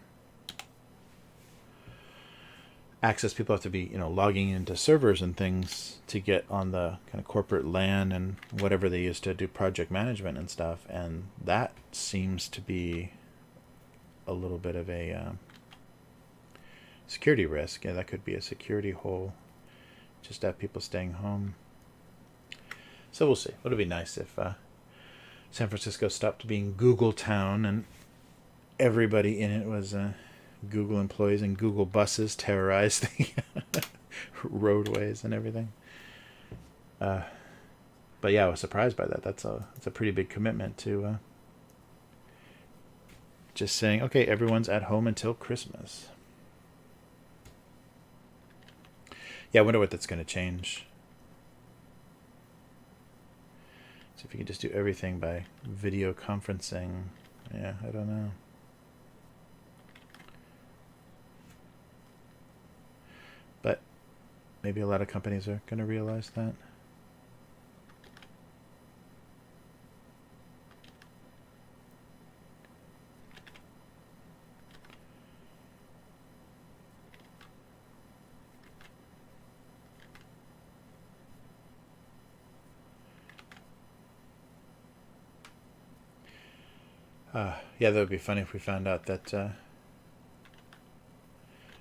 access. People have to be logging into servers and things to get on the kind of corporate LAN and whatever they use to do project management and stuff, and that seems to be a little bit of a security risk. Yeah, that could be a security hole, just to have people staying home. So we'll see. It would be nice if San Francisco stopped being Google Town and everybody in it was Google employees, and Google buses terrorized the roadways and everything. But yeah, I was surprised by that. That's a pretty big commitment to just saying, okay, everyone's at home until Christmas. Yeah, I wonder what that's going to change. So if you can just do everything by video conferencing, yeah, I don't know. But maybe a lot of companies are going to realize that. Yeah, that would be funny if we found out that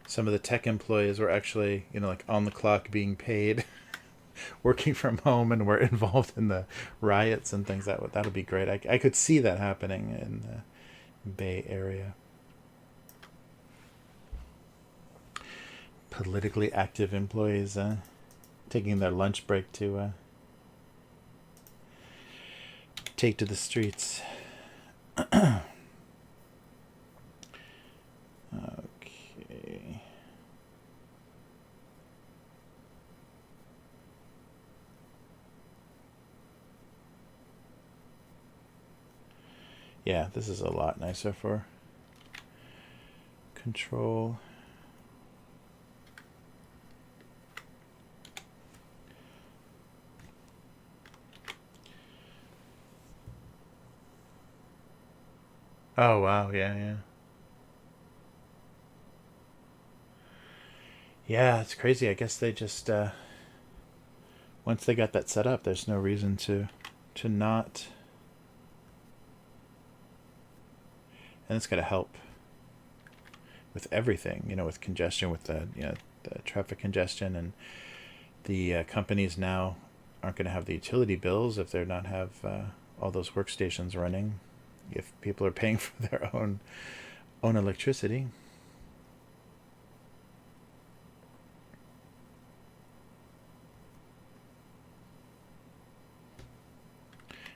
some of the tech employees were actually, like on the clock being paid, working from home, and were involved in the riots and things. That would be great. I could see that happening in the Bay Area. Politically active employees taking their lunch break to take to the streets. Okay. Yeah, this is a lot nicer for control. Oh, wow. Yeah, yeah. Yeah, it's crazy. I guess they just, once they got that set up, there's no reason to not. And it's going to help with everything, with congestion, with the traffic congestion, and the companies now aren't going to have the utility bills if they're not have all those workstations running. If people are paying for their own electricity.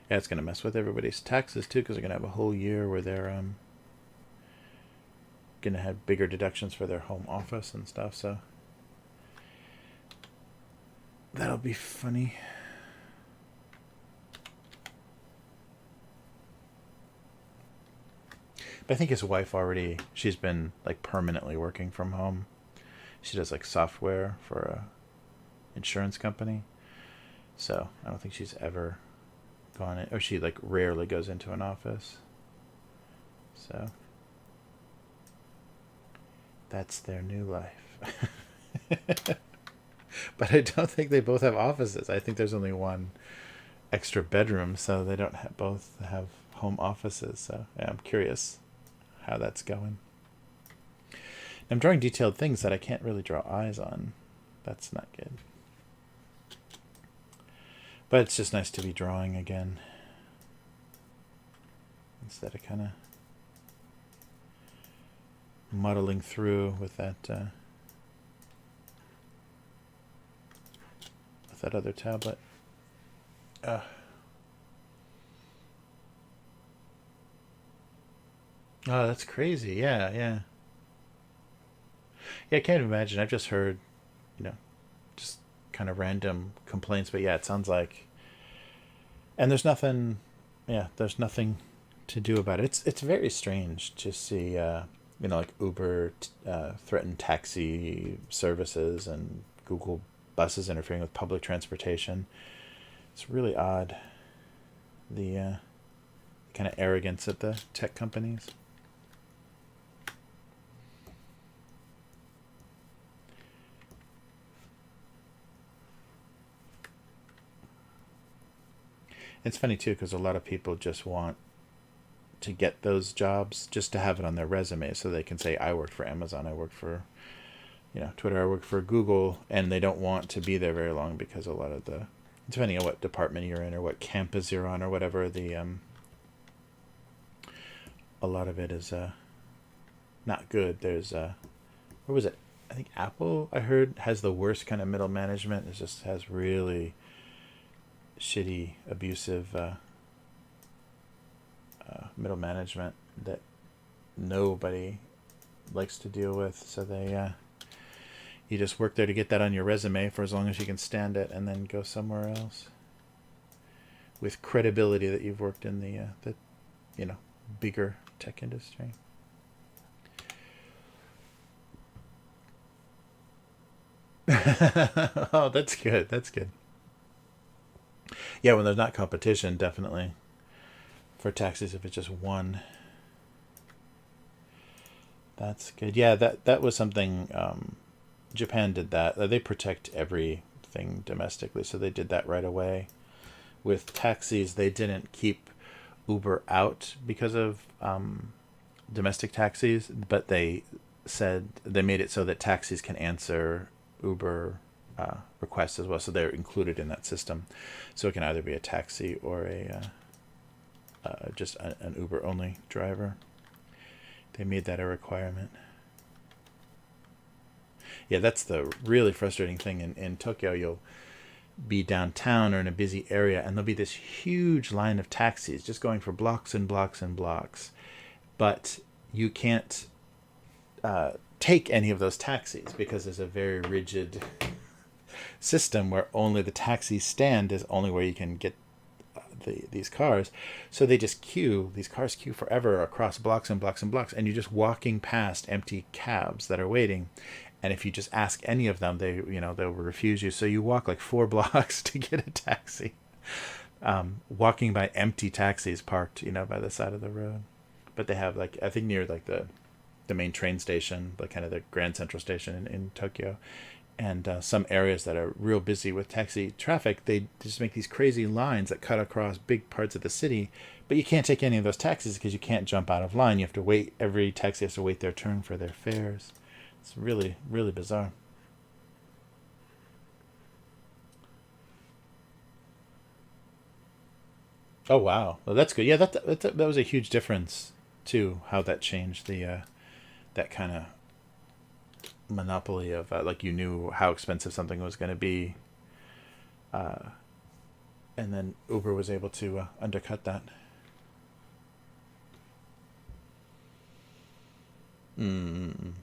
Yeah, it's going to mess with everybody's taxes too, because they're going to have a whole year where they're going to have bigger deductions for their home office and stuff. So that'll be funny. But I think his wife she's been like permanently working from home. She does like software for a insurance company. So I don't think she's ever gone in, or she like rarely goes into an office. So that's their new life. But I don't think they both have offices. I think there's only one extra bedroom, so they don't both have home offices. So yeah, I'm curious how that's going. I'm drawing detailed things that I can't really draw eyes on. That's not good. But it's just nice to be drawing again, instead of kind of muddling through with that other tablet. Oh, that's crazy. Yeah, yeah. Yeah, I can't imagine. I've just heard, just kind of random complaints, but yeah, it sounds like, and there's nothing to do about it. It's very strange to see, like Uber threaten taxi services and Google buses interfering with public transportation. It's really odd, the kind of arrogance of the tech companies. It's funny too, because a lot of people just want to get those jobs just to have it on their resume, so they can say, I worked for Amazon, I worked for Twitter, I worked for Google, and they don't want to be there very long, because a lot of the, depending on what department you're in or what campus you're on or whatever, the a lot of it is not good. There's what was it? I think Apple, I heard, has the worst kind of middle management. It just has really shitty, abusive middle management that nobody likes to deal with. So they you just work there to get that on your resume for as long as you can stand it, and then go somewhere else. with credibility that you've worked in the bigger tech industry. Oh, that's good. That's good. Yeah, when there's not competition, definitely for taxis. If it's just one, that's good. Yeah, that was something. Japan did that. They protect everything domestically, so they did that right away. With taxis, they didn't keep Uber out because of domestic taxis, but they said they made it so that taxis can answer Uber requests as well, so they're included in that system. So it can either be a taxi or just an Uber only driver. They made that a requirement. Yeah, that's the really frustrating thing in Tokyo. You'll be downtown or in a busy area, and there'll be this huge line of taxis just going for blocks and blocks and blocks, but you can't take any of those taxis because there's a very rigid system where only the taxi stand is only where you can get these cars. So they just these cars queue forever across blocks and blocks and blocks, and you're just walking past empty cabs that are waiting. And if you just ask any of them, they'll refuse you. So you walk like 4 blocks to get a taxi, walking by empty taxis parked, by the side of the road. But they have I think near the main train station, kind of the Grand Central Station in Tokyo, and some areas that are real busy with taxi traffic, they just make these crazy lines that cut across big parts of the city. But you can't take any of those taxis because you can't jump out of line. You have to wait. Every taxi has to wait their turn for their fares. It's really, really bizarre. Oh wow, well that's good. Yeah, that was a huge difference too. How that changed that kind of monopoly of you knew how expensive something was going to be, and then Uber was able to undercut that. Mm.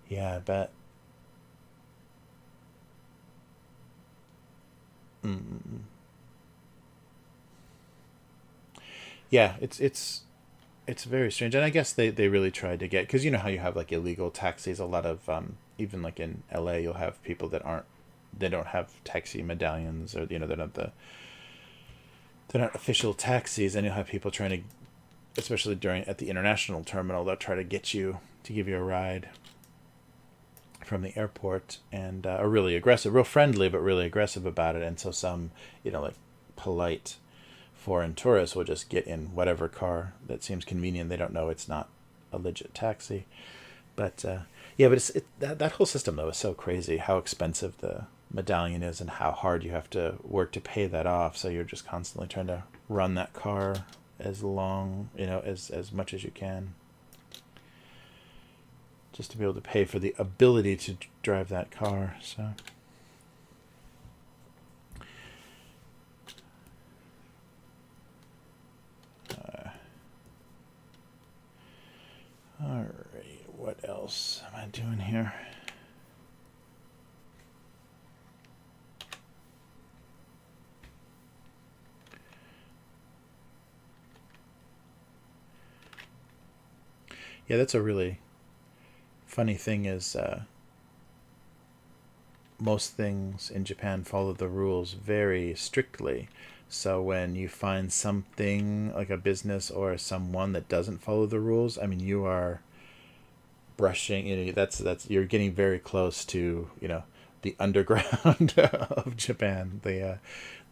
Yeah, I bet. Mm. Yeah, it's very strange, and I guess they really tried to get, because you know how you have illegal taxis. A lot of even in LA, you'll have people that aren't, they don't have taxi medallions, or they're not official taxis, and you'll have people trying to, especially at the international terminal, they'll try to get you to give you a ride from the airport, and are really aggressive, real friendly, but really aggressive about it. And so some, polite foreign tourists will just get in whatever car that seems convenient. They don't know it's not a legit taxi. But yeah, but that whole system though is so crazy. How expensive the medallion is, and how hard you have to work to pay that off. So you're just constantly trying to run that car as long, as much as you can, just to be able to pay for the ability to drive that car. So. Alright, what else am I doing here? Yeah, that's a really funny thing is most things in Japan follow the rules very strictly. So when you find something like a business or someone that doesn't follow the rules, I mean, you are brushing, that's you're getting very close to, the underground of Japan, the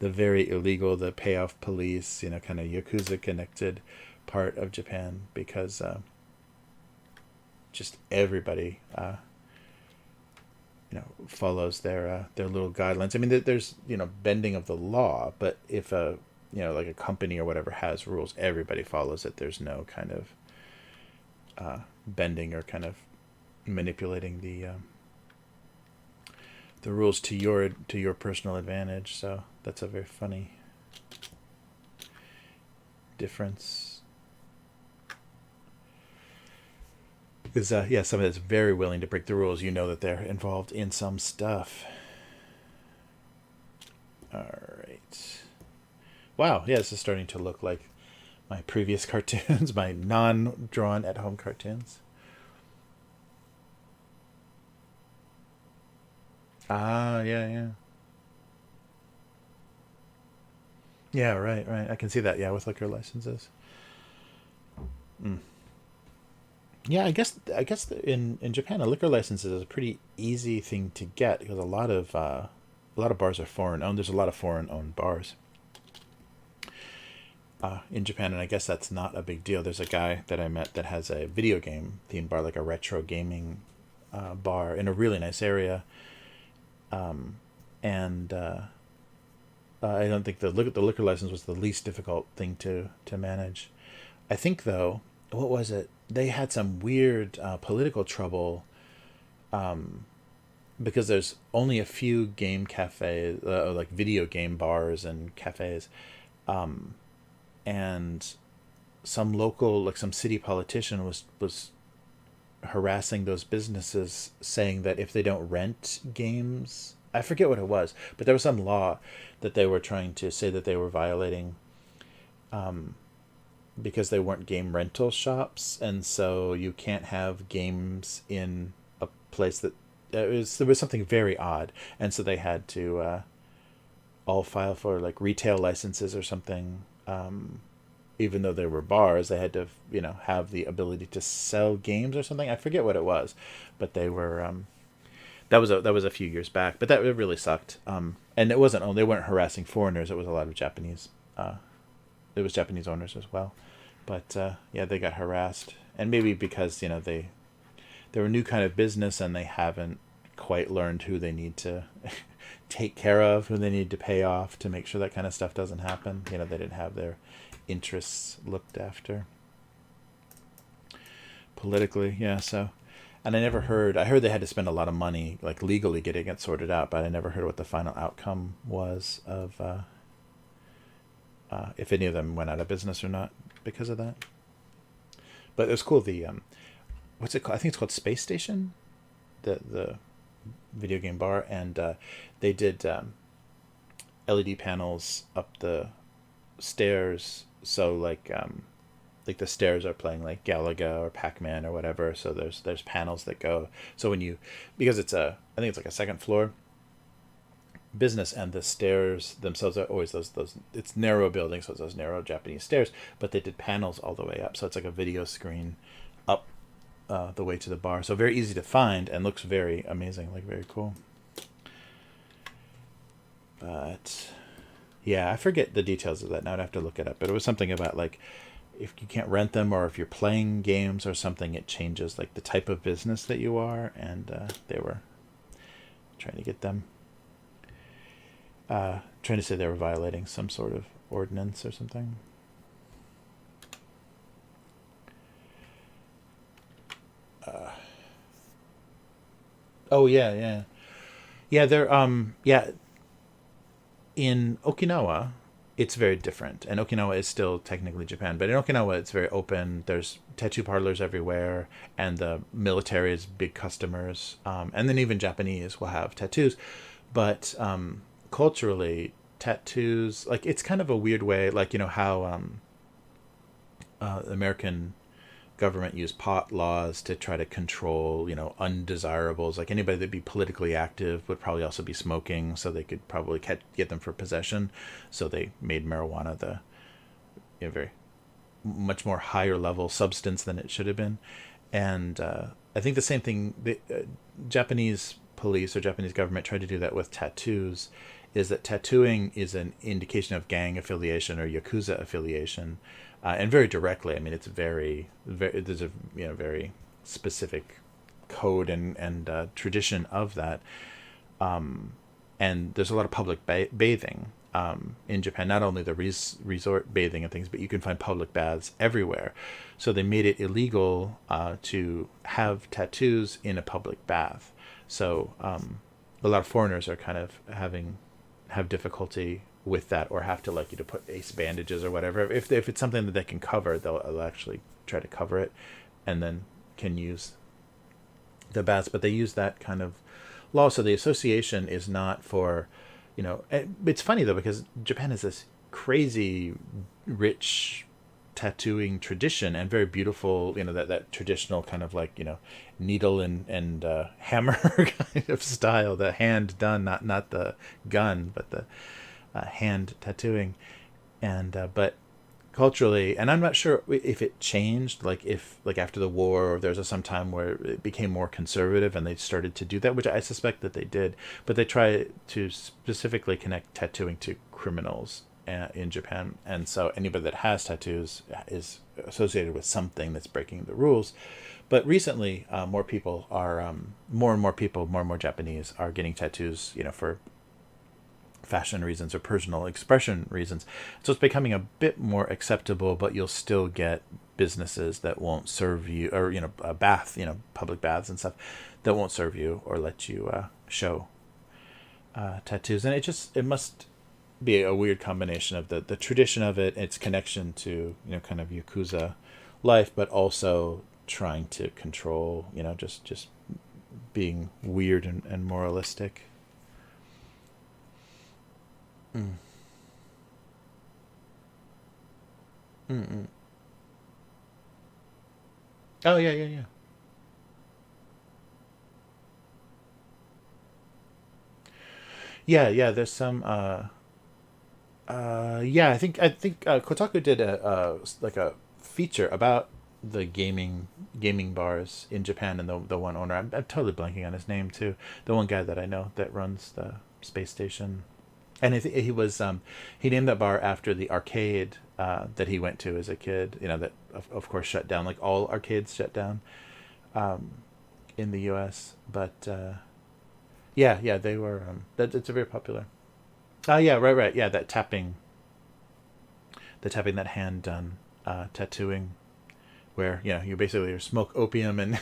very illegal, the payoff police, kind of Yakuza connected part of Japan, because just everybody follows their little guidelines. I mean, there's bending of the law, but if a a company or whatever has rules, everybody follows it. There's no kind of bending or kind of manipulating the rules to your personal advantage. So that's a very funny difference. Because yeah, somebody that's very willing to break the rules, that they're involved in some stuff. All right. Wow, yeah, this is starting to look like my previous cartoons, my non-drawn at-home cartoons. Ah, yeah, yeah. Yeah, right, right. I can see that, yeah, with liquor licenses. Mm. Yeah, I guess in Japan a liquor license is a pretty easy thing to get because a lot of bars are foreign owned. There's a lot of foreign owned bars in Japan, and I guess that's not a big deal. There's a guy that I met that has a video game themed bar, like a retro gaming bar in a really nice area, and I don't think the liquor license was the least difficult thing to manage. I think though, what was it? They had some weird political trouble because there's only a few game cafes, like video game bars and cafes, and some city politician was harassing those businesses, saying that if they don't rent games, I forget what it was, but there was some law that they were trying to say that they were violating because they weren't game rental shops, and so you can't have games in a place that there was something very odd, and so they had to all file for like retail licenses or something. Even though they were bars, they had to have the ability to sell games or something. I forget what it was, but they were that was a few years back. But that really sucked. And it wasn't they weren't harassing foreigners. It was a lot of Japanese. It was Japanese owners as well. But yeah, they got harassed, and maybe because they're a new kind of business and they haven't quite learned who they need to take care of, who they need to pay off to make sure that kind of stuff doesn't happen. They didn't have their interests looked after politically. Yeah, so, and I heard they had to spend a lot of money like legally getting it sorted out, but I never heard what the final outcome was of if any of them went out of business or not because of that. But it was cool. The what's it called? I think it's called Space Station, the video game bar, and they did LED panels up the stairs, so like the stairs are playing like Galaga or Pac-Man or whatever. So there's panels that go. So because I think it's like a second floor business, and the stairs themselves are always those it's narrow buildings, so it's those narrow Japanese stairs, but they did panels all the way up, so it's like a video screen up the way to the bar, so very easy to find and looks very amazing, like very cool. But yeah, I forget the details of that now. I'd have to look it up, but it was something about like if you can't rent them or if you're playing games or something, it changes like the type of business that you are, and they were trying to get them trying to say they were violating some sort of ordinance or something. Oh yeah, yeah, yeah. They're yeah. In Okinawa, it's very different, and Okinawa is still technically Japan, but in Okinawa it's very open. There's tattoo parlors everywhere, and the military is big customers, and then even Japanese will have tattoos, but culturally tattoos, like, it's kind of a weird way, like how the American government use pot laws to try to control undesirables. Like anybody that'd be politically active would probably also be smoking, so they could probably get them for possession. So they made marijuana the very much more higher level substance than it should have been. And I think the same thing, the Japanese police or Japanese government tried to do that with tattoos, is that tattooing is an indication of gang affiliation or Yakuza affiliation, and very directly. I mean, it's very, very, there's a very specific code and tradition of that, and there's a lot of public bathing in Japan. Not only the resort bathing and things, but you can find public baths everywhere. So they made it illegal to have tattoos in a public bath. So a lot of foreigners are kind of have difficulty with that, or have to like you to put ace bandages or whatever. If it's something that they can cover, they'll actually try to cover it, and then can use the baths. But they use that kind of law. So the association is not for It's funny though, because Japan has this crazy rich tattooing tradition, and very beautiful, that traditional kind of like, needle and hammer kind of style, the hand done, not the gun, but the hand tattooing. And but culturally, and I'm not sure if it changed, like if like after the war, or there's some time where it became more conservative and they started to do that, which I suspect that they did, but they try to specifically connect tattooing to criminals in Japan, and so anybody that has tattoos is associated with something that's breaking the rules. But recently, more people are more and more people, more and more Japanese are getting tattoos, for fashion reasons or personal expression reasons. So it's becoming a bit more acceptable, but you'll still get businesses that won't serve you, or a bath, public baths and stuff, that won't serve you or let you show tattoos. And it must be a weird combination of the tradition of it, its connection to kind of Yakuza life, but also trying to control, just being weird and moralistic. Mm. Mm-mm. Oh yeah, yeah, yeah. Yeah, yeah. There's some. Yeah. I think Kotaku did like a feature about the gaming bars in Japan, and the one owner. I'm totally blanking on his name too. The one guy that I know that runs the space station. And he was he named that bar after the arcade that he went to as a kid. That of course shut down, like all arcades shut down um, in the U.S. But yeah, yeah, they were. That it's a very popular. Oh yeah, right, right. Yeah, the tapping, that hand done tattooing, where you basically smoke opium and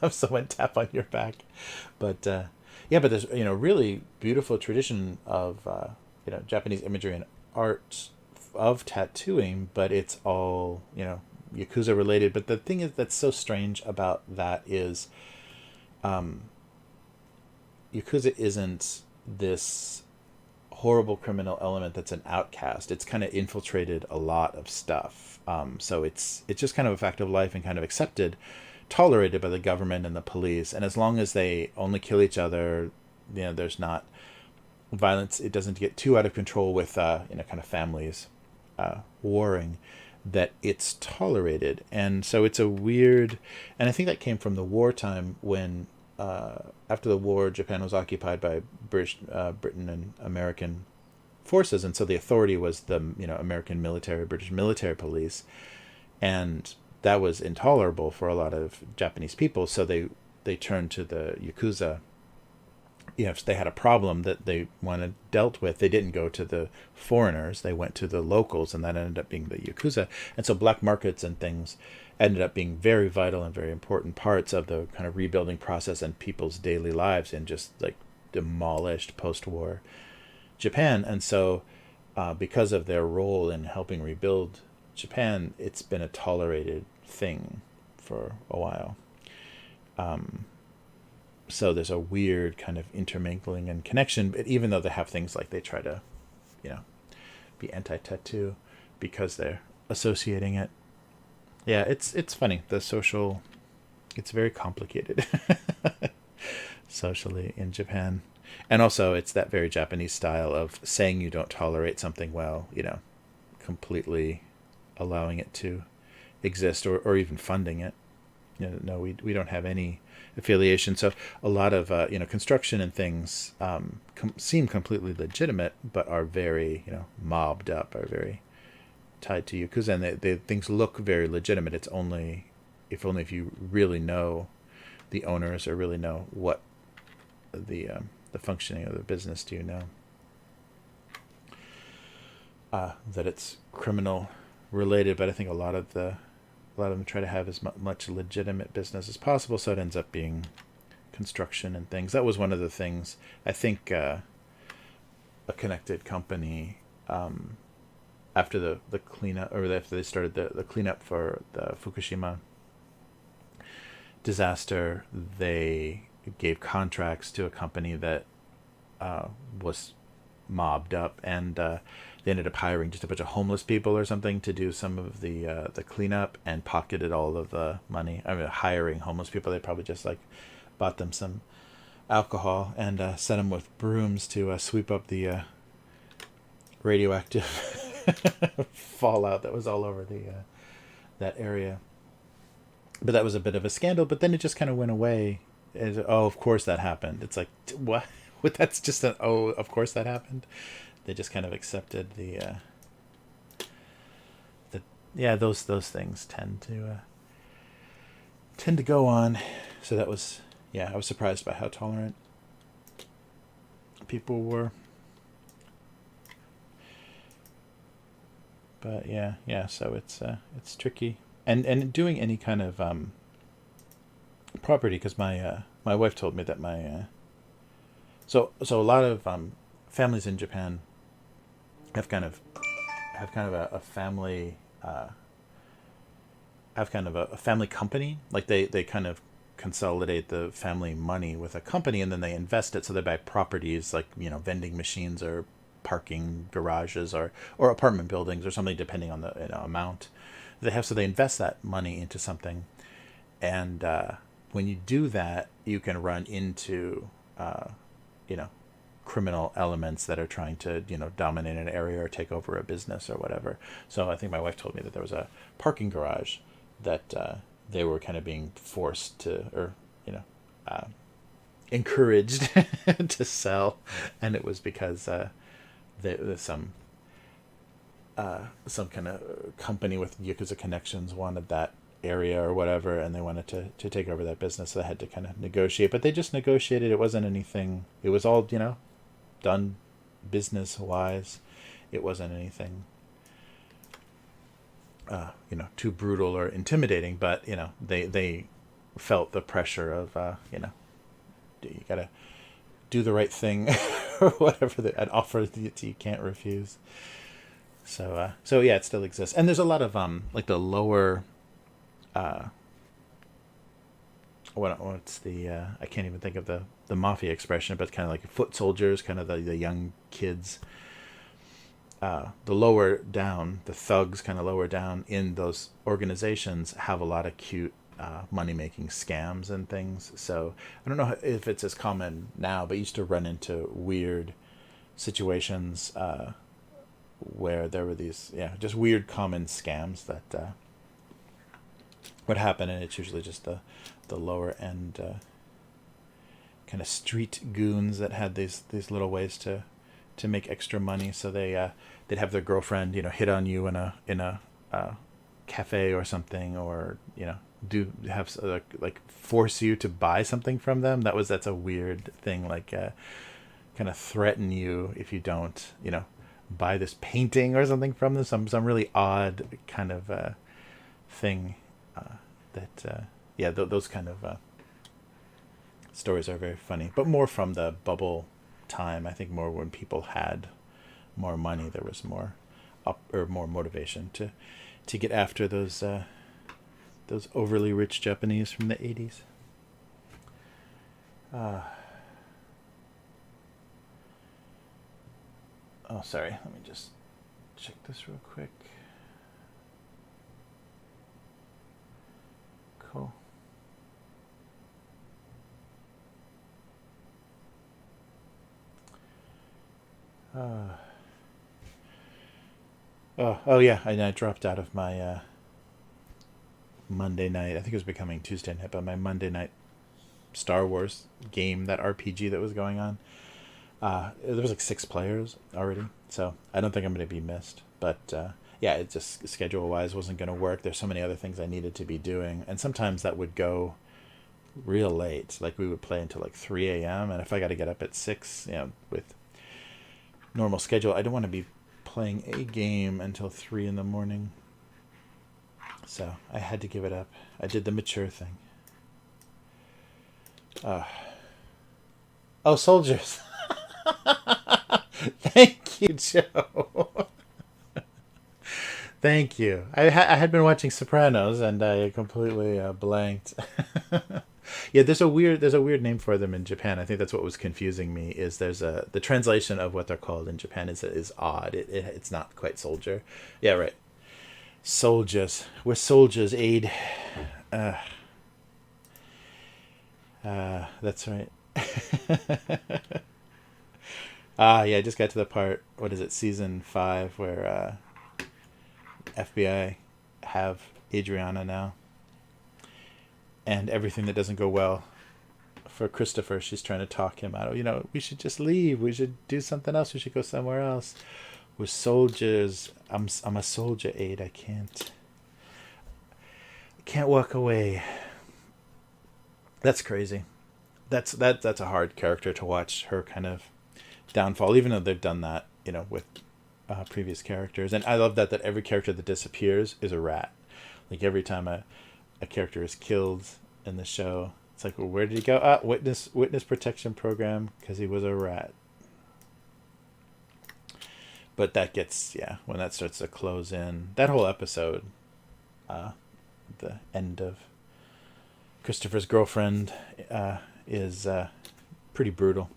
have someone tap on your back. But yeah, but there's really beautiful tradition of Japanese imagery and art of tattooing, but it's all Yakuza related. But the thing is that's so strange about that is um, Yakuza isn't this horrible criminal element that's an outcast. It's kind of infiltrated a lot of stuff. So it's just kind of a fact of life and kind of accepted, tolerated by the government and the police. And as long as they only kill each other, there's not violence. It doesn't get too out of control with kind of families warring. That it's tolerated, and so it's a weird. And I think that came from the wartime when. After the war, Japan was occupied by Britain and American forces, and so the authority was the American military, British military police, and that was intolerable for a lot of Japanese people. So they turned to the Yakuza. If they had a problem that they wanted dealt with, they didn't go to the foreigners, they went to the locals, and that ended up being the Yakuza. And so black markets and things ended up being very vital and very important parts of the kind of rebuilding process and people's daily lives in just like demolished post-war Japan. And so because of their role in helping rebuild Japan, it's been a tolerated thing for a while. So there's a weird kind of intermingling and connection, but even though they have things like they try to, you know, be anti-tattoo because they're associating it. Yeah, it's funny. It's very complicated socially in Japan. And also it's that very Japanese style of saying you don't tolerate something well, completely allowing it to exist, or even funding it. No, we don't have any affiliation. So a lot of construction and things seem completely legitimate, but are very mobbed up, are very tied to Yakuza, and things look very legitimate. It's only if you really know the owners or really know what the functioning of the business, do you know that it's criminal related. But I think a lot of them try to have as much legitimate business as possible, so it ends up being construction and things. That was one of the things I think a connected company after the cleanup, or after they started the cleanup for the Fukushima disaster, they gave contracts to a company that was mobbed up, and they ended up hiring just a bunch of homeless people or something to do some of the cleanup, and pocketed all of the money. I mean, hiring homeless people, they probably just like bought them some alcohol and sent them with brooms to sweep up the radioactive fallout that was all over the that area. But that was a bit of a scandal. But then it just kind of went away. Oh, of course that happened. It's like, what? That's just an, oh, of course that happened. They just kind of accepted the yeah, those things tend to go on. So that was, yeah, I was surprised by how tolerant people were. But yeah. So it's tricky, and doing any kind of property, because my wife told me that my so a lot of families in Japan have kind of a family have kind of a family company. Like they kind of consolidate the family money with a company, and then they invest it. So they buy properties like, vending machines or parking garages or apartment buildings or something, depending on the amount they have. So they invest that money into something, and when you do that, you can run into criminal elements that are trying to dominate an area or take over a business or whatever. So I think my wife told me that there was a parking garage that they were kind of being forced to, or encouraged to sell, and it was because there's some kind of company with Yakuza connections wanted that area or whatever, and they wanted to take over that business, so they had to kind of negotiate. But they just negotiated. It wasn't anything. It was all done business wise. It wasn't anything too brutal or intimidating. But they felt the pressure of you gotta do the right thing or whatever, an offer that you can't refuse. So yeah, it still exists, and there's a lot of like the lower what's the I can't even think of the mafia expression, but kind of like foot soldiers, kind of the young kids, the lower down, the thugs kind of lower down in those organizations have a lot of cute money-making scams and things. So I don't know if it's as common now, but I used to run into weird situations where there were these just weird common scams that would happen, and it's usually just the lower end kind of street goons that had these little ways to make extra money. So they'd have their girlfriend hit on you in a cafe or something, or do have like force you to buy something from them. That's a weird thing, like kind of threaten you if you don't buy this painting or something from them, some really odd kind of thing those kind of stories are very funny, but more from the bubble time. I think more when people had more money, there was more more motivation to get after those overly rich Japanese from the 80s. Oh, sorry. Let me just check this real quick. Cool. Oh yeah, I dropped out of my Monday night. I think it was becoming Tuesday night, but my Monday night Star Wars game, that RPG that was going on. There was like 6 players already, so I don't think I'm going to be missed. But it just schedule-wise wasn't going to work. There's so many other things I needed to be doing, and sometimes that would go real late. Like we would play until like 3 a.m., and if I got to get up at 6, with normal schedule, I don't want to be playing a game until 3 in the morning. So I had to give it up. I did the mature thing. Oh, soldiers. Thank you, Joe. Thank you. I had been watching Sopranos and I completely blanked. Yeah, there's a weird name for them in Japan. I think that's what was confusing me. Is there's a the translation of what they're called in Japan is odd. It's not quite soldier. Yeah, right. Soldiers. We're soldiers. Aid. Uh, that's right. Yeah. I just got to the part. What is it? Season 5, where FBI have Adriana now, and everything that doesn't go well for Christopher, she's trying to talk him out. We should just leave. We should do something else. We should go somewhere else. We're soldiers. I'm a soldier, Aid. I can't walk away. That's crazy. That's a hard character to watch her kind of downfall, even though they've done that, with previous characters. And I love that every character that disappears is a rat. Like every time a character is killed in the show, it's like, well, where did he go? Witness protection program, because he was a rat. But that gets, when that starts to close in, that whole episode, the end of Christopher's girlfriend is pretty brutal.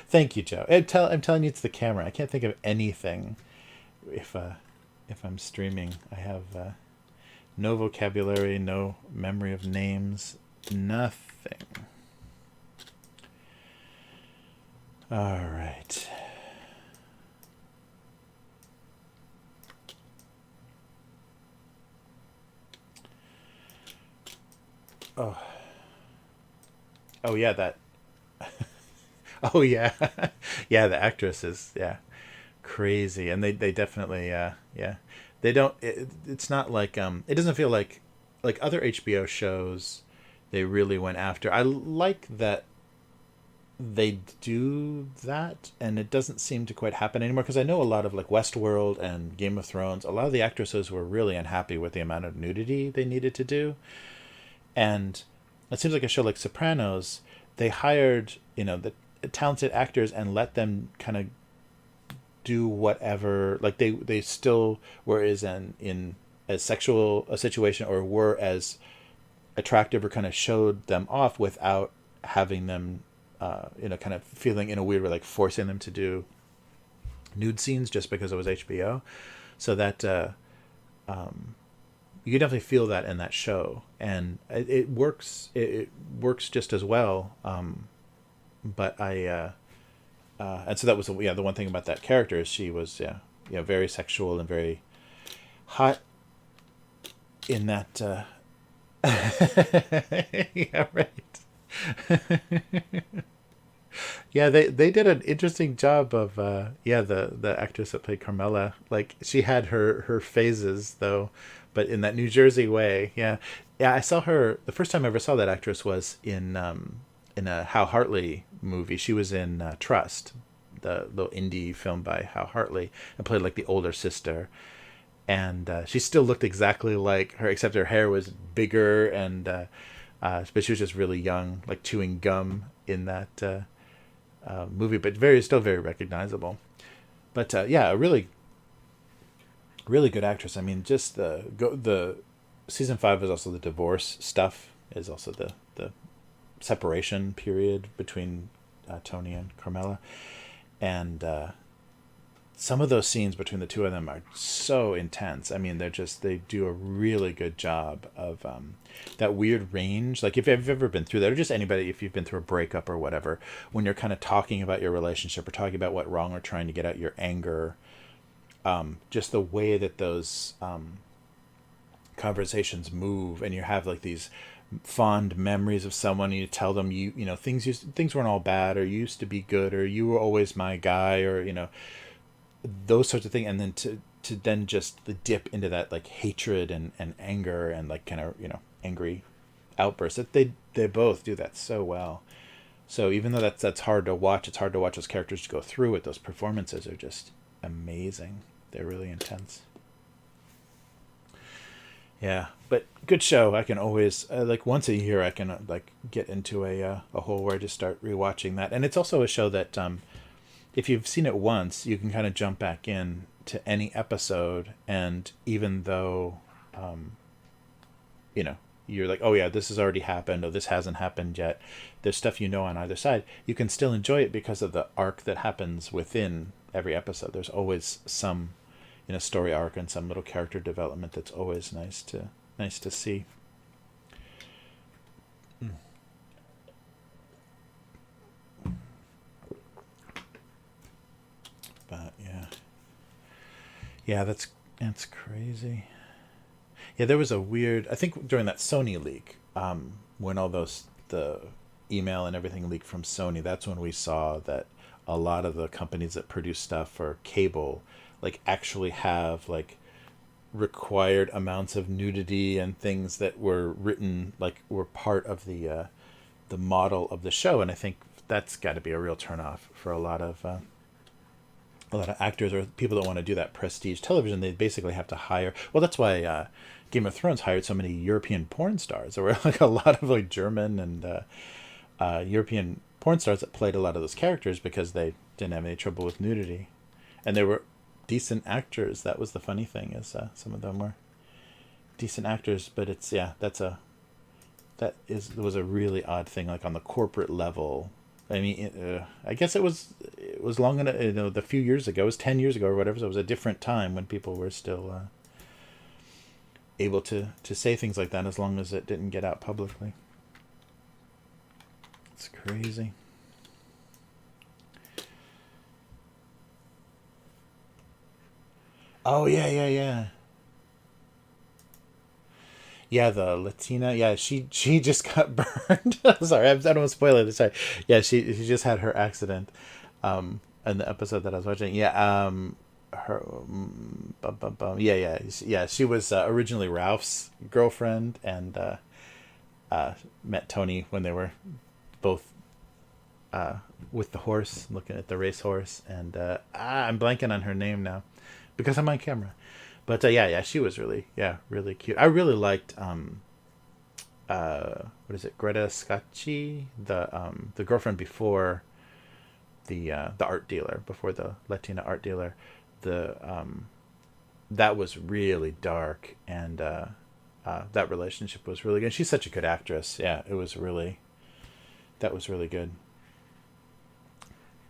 Thank you, Joe. I'm telling you, it's the camera. I can't think of anything if I'm streaming. I have no vocabulary, no memory of names, nothing. All right. Oh. Oh yeah, that. Oh yeah, yeah. The actress is crazy, and they definitely yeah. They don't. It's not like It doesn't feel like other HBO shows. They really went after. I like that they do that, and it doesn't seem to quite happen anymore, because I know a lot of like Westworld and Game of Thrones, a lot of the actresses were really unhappy with the amount of nudity they needed to do. And it seems like a show like Sopranos, they hired the talented actors and let them kind of do whatever. Like they still were in as sexual a situation, or were as attractive, or kind of showed them off without having them kind of feeling in a weird way, like forcing them to do nude scenes just because it was HBO. So that you can definitely feel that in that show, and it works. It works just as well. But and so that was the one thing about that character is she was very sexual and very hot in that. Yeah, right. Yeah, they did an interesting job of the actress that played Carmela. Like, she had her phases though, but in that New Jersey way. Yeah, yeah. I saw her the first time I ever saw that actress was in a Hal Hartley movie. She was in Trust, the little indie film by Hal Hartley, and played like the older sister. And she still looked exactly like her, except her hair was bigger, and but she was just really young, like chewing gum in that movie, but still very recognizable. But a really, really good actress. I mean, just the season 5 is also the divorce stuff, is also the separation period between Tony and Carmela, and some of those scenes between the two of them are so intense. I mean, they do a really good job of that weird range. Like, if you've ever been through that, or just anybody, if you've been through a breakup or whatever, when you're kind of talking about your relationship or talking about what wrong, or trying to get out your anger, just the way that those conversations move, and you have like these fond memories of someone, and you tell them things weren't all bad, or you used to be good, or you were always my guy, or those sorts of things, and then to then just the dip into that like hatred and anger, and like kind of angry outbursts, that they both do that so well. So even though that's hard to watch, it's hard to watch those characters go through it. Those performances are just amazing. They're really intense. Yeah, but good show. I can always like once a year I can like get into a hole where I just start rewatching that. And it's also a show that if you've seen it once, you can kind of jump back in to any episode, and even though, you know, you're like, oh yeah, this has already happened, or this hasn't happened yet, there's stuff you know on either side, you can still enjoy it because of the arc that happens within every episode. There's always some, story arc and some little character development that's always nice to see. But yeah, that's crazy. Yeah, there was a weird. I think during that Sony leak, when all the email and everything leaked from Sony, that's when we saw that a lot of the companies that produce stuff for cable, like, actually have like required amounts of nudity and things that were written, like, were part of the model of the show. And I think that's got to be a real turnoff for a lot of actors or people that want to do that prestige television. They basically have to hire. Well, that's why Game of Thrones hired so many European porn stars. There were like a lot of like German and European porn stars that played a lot of those characters because they didn't have any trouble with nudity, and they were decent actors. That was the funny thing, is some of them were decent actors. But it's was a really odd thing, like on the corporate level. I mean, I guess it was long enough. The few years ago, it was 10 years ago or whatever. So it was a different time when people were still able to say things like that, as long as it didn't get out publicly. It's crazy. Oh yeah. Yeah, the Latina. Yeah, she just got burned. Sorry, I don't want to spoil it. Sorry. Yeah, she just had her accident. In the episode that I was watching. Yeah. Her. Yeah. She was originally Ralph's girlfriend, and met Tony when they were both with the horse, looking at the racehorse. And I'm blanking on her name now because I'm on camera. But yeah, she was really cute. I really liked what is it, Greta Scacchi, the girlfriend before the art dealer, before the Latina art dealer. The That was really dark, and that relationship was really good. She's such a good actress. Yeah, that was really good.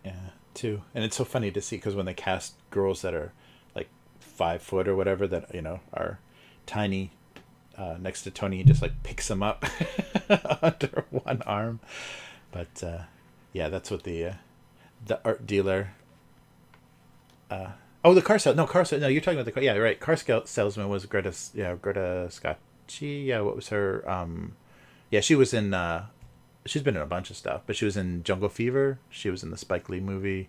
Yeah, too. And it's so funny to see, because when they cast girls that are like 5 foot or whatever, that are tiny, next to Tony, he just like picks them up under one arm. But yeah, that's what the art dealer. Oh, the car sale. No, car sale. No, you're talking about the car. Yeah, right. Salesman was Greta. Yeah, Greta Scacchi. Yeah, what was her? Yeah, she was in. She's been in a bunch of stuff, but she was in Jungle Fever. She was in the Spike Lee movie.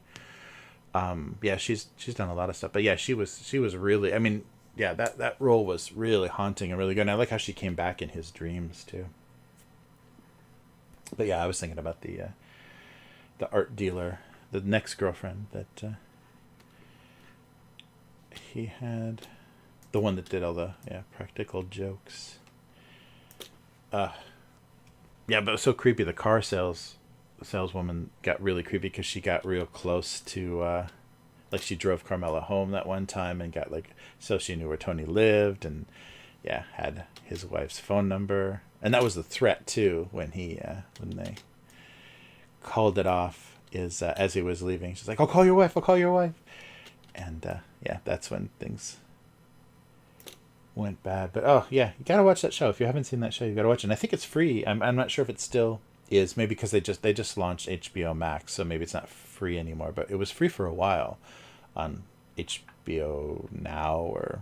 Yeah, she's done a lot of stuff. But yeah, she was really. I mean, yeah, that role was really haunting and really good. And I like how she came back in his dreams too. But yeah, I was thinking about the art dealer, the next girlfriend that he had, the one that did all the practical jokes. Yeah, but it was so creepy. The car saleswoman got really creepy because she got real close to, like, she drove Carmela home that one time and got like, so she knew where Tony lived, and yeah, had his wife's phone number. And that was the threat too, when they called it off, is as he was leaving, she's like, I'll call your wife. And yeah, that's when things went bad. But oh yeah, you gotta watch that show. If you haven't seen that show, you gotta watch it. And I think it's free. I'm not sure if it still is, maybe because they just launched HBO Max, so maybe it's not free anymore. But it was free for a while on HBO Now or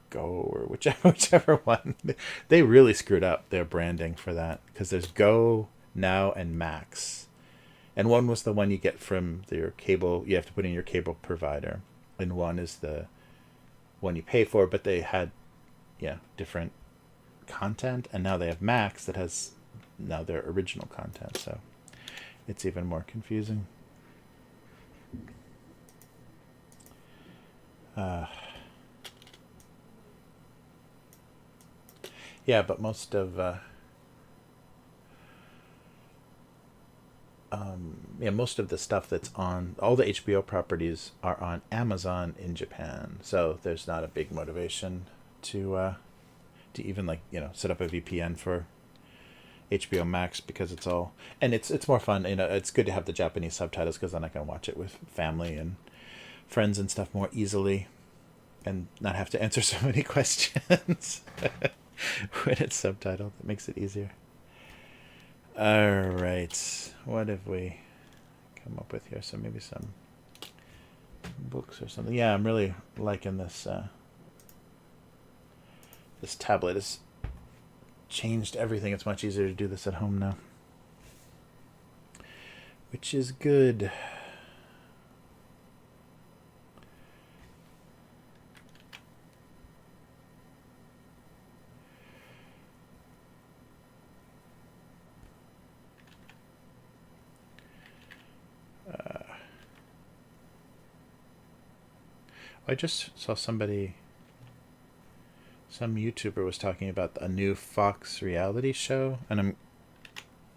Go, or whichever one. They really screwed up their branding for that, because there's Go, Now, and Max. And one was the one you get from your cable. You have to put in your cable provider, and one is the one you pay for. But they had, different content, and now they have Max that has now their original content. So it's even more confusing. Yeah, but most of yeah, most of the stuff that's on all the HBO properties are on Amazon in Japan. So there's not a big motivation to even like set up a VPN for HBO Max because it's all and it's more fun. It's good to have the Japanese subtitles because then I can watch it with family and friends and stuff more easily, and not have to answer so many questions when it's subtitled. It makes it easier. All right, what have we come up with here? So maybe some books or something. Yeah, I'm really liking this. This tablet has changed everything. It's much easier to do this at home now, which is good. I just saw some YouTuber was talking about a new Fox reality show, and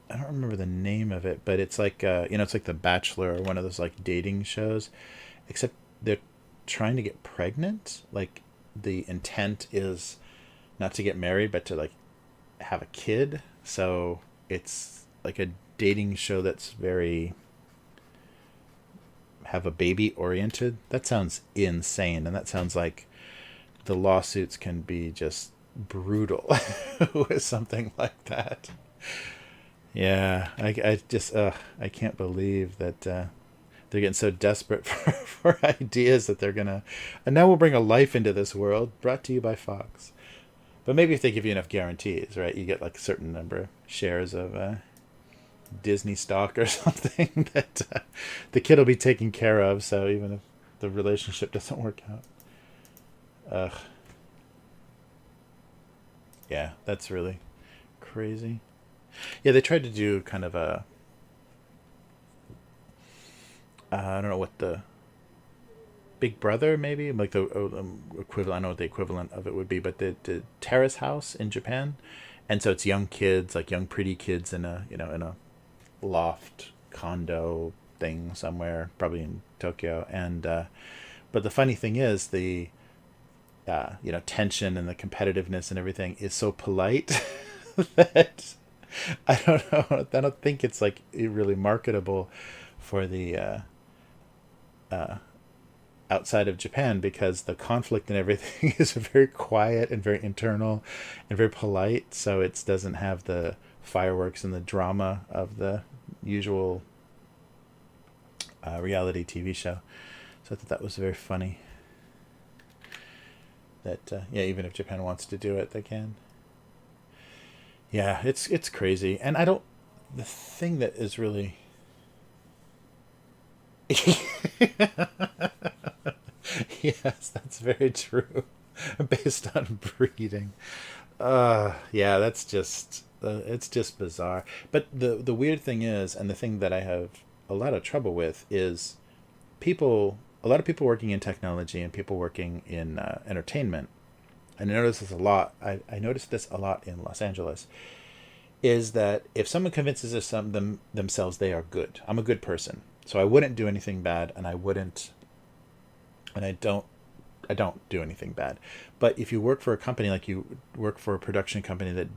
I don't remember the name of it, but it's like it's like The Bachelor or one of those like dating shows, except they're trying to get pregnant. Like the intent is not to get married, but to like have a kid. So it's like a dating show that's very have a baby oriented. That sounds insane, and that sounds like the lawsuits can be just brutal with something like that. Yeah, I just I can't believe that they're getting so desperate for ideas that they're gonna, and now we'll bring a life into this world. Brought to you by Fox. But maybe if they give you enough guarantees, right? You get like a certain number of shares of Disney stock or something that the kid will be taken care of. So even if the relationship doesn't work out. Yeah, that's really crazy. Yeah, they tried to do kind of a I don't know what the Big Brother maybe like the equivalent. I don't know what the equivalent of it would be, but the Terrace House in Japan, and so it's young kids, like young pretty kids in a in a loft condo thing somewhere, probably in Tokyo, and but the funny thing is the tension and the competitiveness and everything is so polite that I don't know. I don't think it's like really marketable for the outside of Japan, because the conflict and everything is very quiet and very internal and very polite. So it doesn't have the fireworks and the drama of the usual reality TV show. So I thought that was very funny. That yeah, even if Japan wants to do it, they can. Yeah, it's crazy, and I don't. The thing that is really. Yes, that's very true. Based on breeding, yeah, that's just it's just bizarre. But the weird thing is, and the thing that I have a lot of trouble with is a lot of people working in technology and people working in entertainment. And I notice this a lot. I noticed this a lot in Los Angeles. Is that if someone convinces themselves they are good, I'm a good person, so I wouldn't do anything bad, and I don't do anything bad. But if you work for a company, like you work for a production company that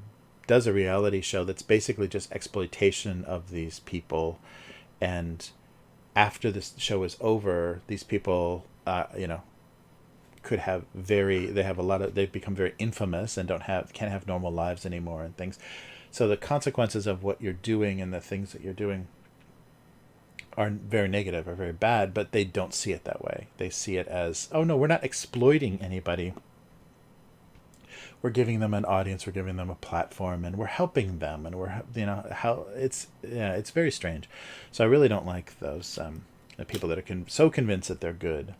does a reality show that's basically just exploitation of these people, and after this show is over, these people, could have they've become very infamous and can't have normal lives anymore and things. So the consequences of what you're doing and the things that you're doing are very negative, are very bad, but they don't see it that way. They see it as, oh no, we're not exploiting anybody. We're giving them an audience, we're giving them a platform, and we're helping them, and it's very strange. So I really don't like those the people that are so convinced that they're good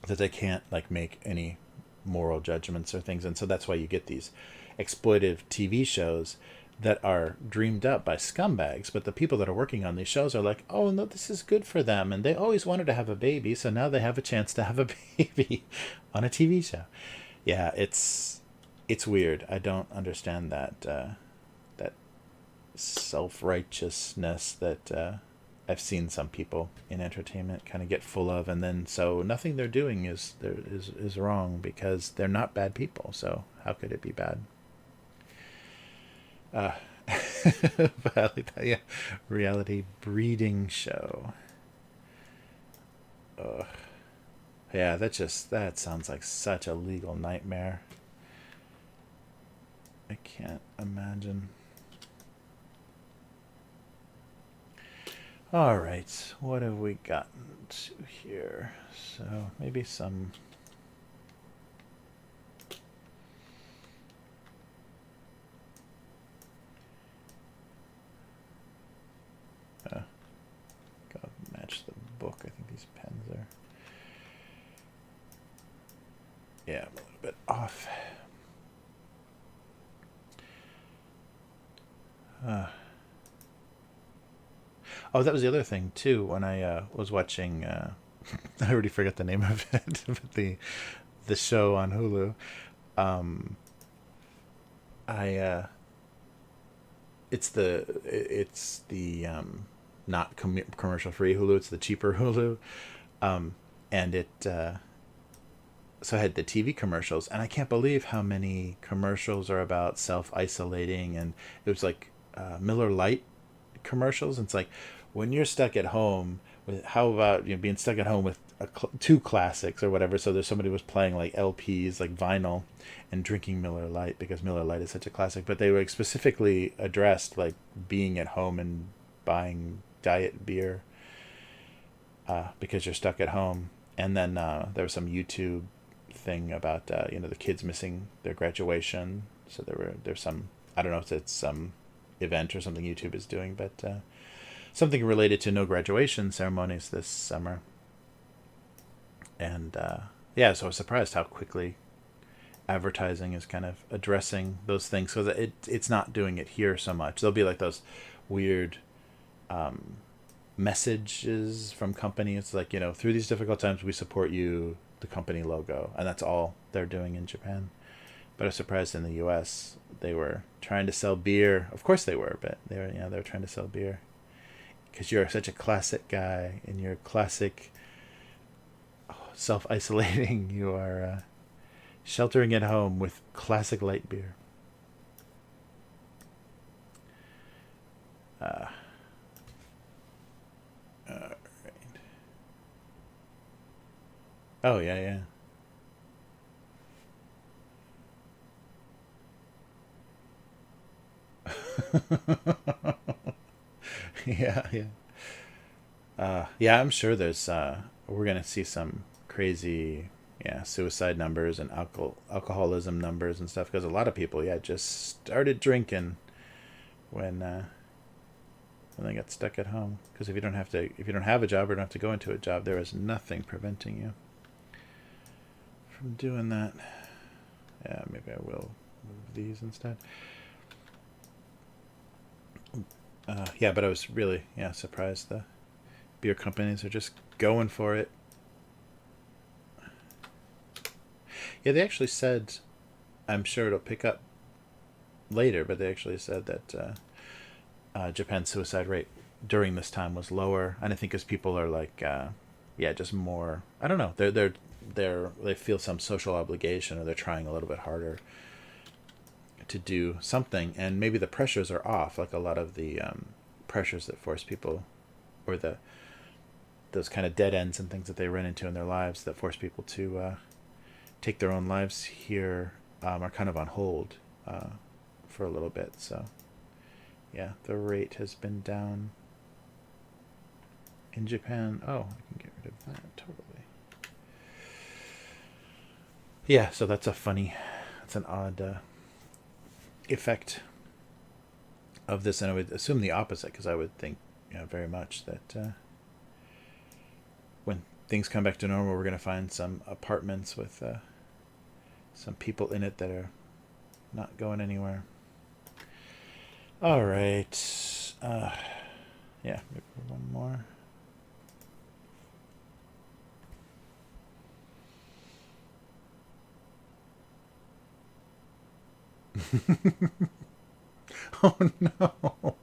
that they can't like make any moral judgments or things, and so that's why you get these exploitive TV shows that are dreamed up by scumbags, but the people that are working on these shows are like, oh no, this is good for them, and they always wanted to have a baby, so now they have a chance to have a baby on a TV show. Yeah, it's weird. I don't understand that self-righteousness that I've seen some people in entertainment kind of get full of, and then so nothing they're doing is wrong because they're not bad people. So how could it be bad? Yeah, reality breeding show. Ugh. Yeah, that sounds like such a legal nightmare. I can't imagine. All right, what have we gotten to here? So maybe some. Gotta match the book. I think these pens are. Yeah, I'm a little bit off. Oh, that was the other thing too. When I was watching, I already forgot the name of it, but the show on Hulu. Um, I it's the not commercial free Hulu. It's the cheaper Hulu, and it so I had the TV commercials, and I can't believe how many commercials are about self isolating, and it was like Miller Lite commercials. And it's like when you're stuck at home with how about being stuck at home with two classics or whatever. So there's somebody was playing like LPs, like vinyl, and drinking Miller Lite because Miller Lite is such a classic. But they were specifically addressed like being at home and buying diet beer because you're stuck at home. And then there was some YouTube thing about the kids missing their graduation. So there's some, I don't know if it's some event or something YouTube is doing, but something related to no graduation ceremonies this summer. And yeah, so I was surprised how quickly advertising is kind of addressing those things, because it's not doing it here so much. There'll be like those weird messages from companies like, through these difficult times we support you, the company logo, and that's all they're doing in Japan. But I was surprised in the US they were trying to sell beer. Of course they were, but they were trying to sell beer because you're such a classic guy and you're classic self-isolating. You are sheltering at home with classic light beer. All right. Oh yeah. Yeah. Yeah, I'm sure there's we're gonna see some crazy suicide numbers and alcoholism numbers and stuff, because a lot of people just started drinking when they got stuck at home. Because if you don't have a job or don't have to go into a job, there is nothing preventing you from doing that. Yeah, maybe I will move these instead. Yeah, but I was really surprised the beer companies are just going for it. Yeah, they actually said, I'm sure it'll pick up later, but they actually said that Japan's suicide rate during this time was lower, and I think because people are like, just more. I don't know. They feel some social obligation, or they're trying a little bit harder to do something, and maybe the pressures are off. Like a lot of the pressures that force people, or those kind of dead ends and things that they run into in their lives that force people to take their own lives here, are kind of on hold for a little bit. So yeah, the rate has been down in Japan. Oh, I can get rid of that totally. Yeah, so that's an odd effect of this, and I would assume the opposite, because I would think very much that when things come back to normal, we're going to find some apartments with some people in it that are not going anywhere. All right. Yeah, maybe one more. Oh no.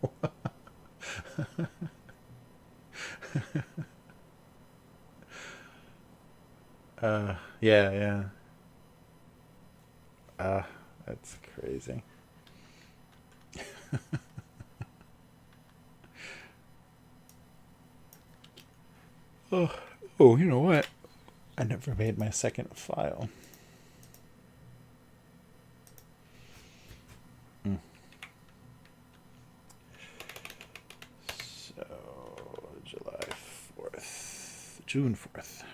Yeah, yeah. Uh, that's crazy. Oh, oh, you know what? I never made my second file. Mm. So, July 4th, June 4th.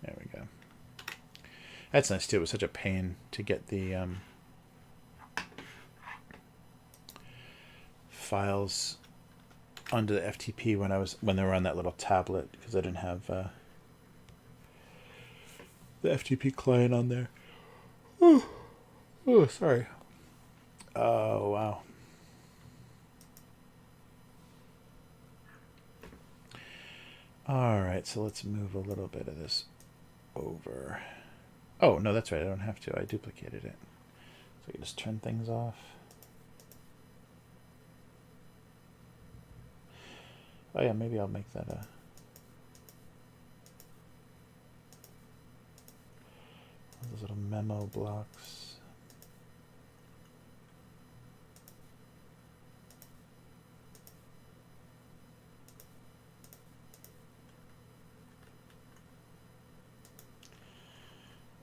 There we go. That's nice too. It was such a pain to get the files onto the FTP when they were on that little tablet, because I didn't have the FTP client on there. Oh, sorry. Oh, wow. All right, so let's move a little bit of this over. Oh, no, that's right. I don't have to. I duplicated it. So I can just turn things off. Oh, yeah, maybe I'll make that those little memo blocks.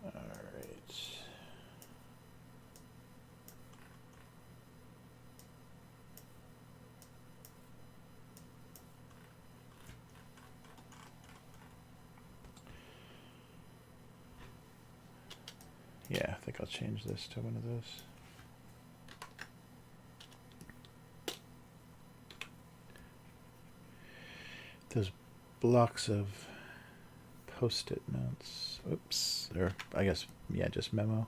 All right. Yeah, I think I'll change this to one of those. Those blocks of post-it notes. Oops. Or I guess, yeah, just memo.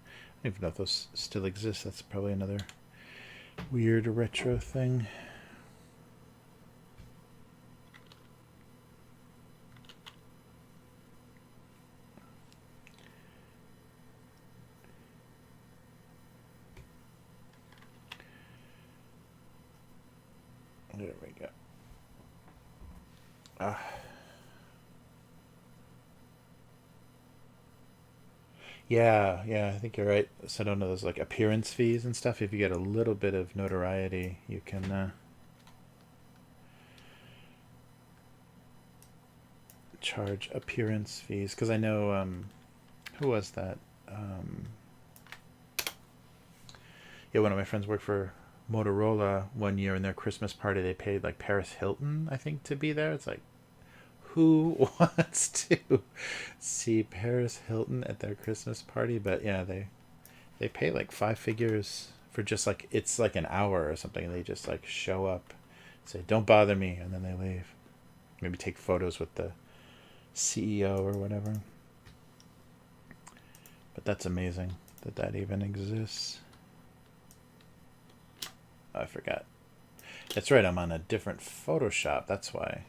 I don't even know if those still exist. That's probably another weird retro thing. There we go. Yeah, yeah, I think you're right. So I don't know those like appearance fees and stuff. If you get a little bit of notoriety, you can charge appearance fees. Because I know, who was that? Yeah, one of my friends worked for Motorola one year in their Christmas party. They paid like Paris Hilton, I think, to be there. It's like, who wants to see Paris Hilton at their Christmas party? But yeah, they pay like five figures for just like, it's like an hour or something. And they just like show up, say, don't bother me, and then they leave. Maybe take photos with the CEO or whatever. But that's amazing that that even exists. Oh, I forgot. That's right, I'm on a different Photoshop. That's why.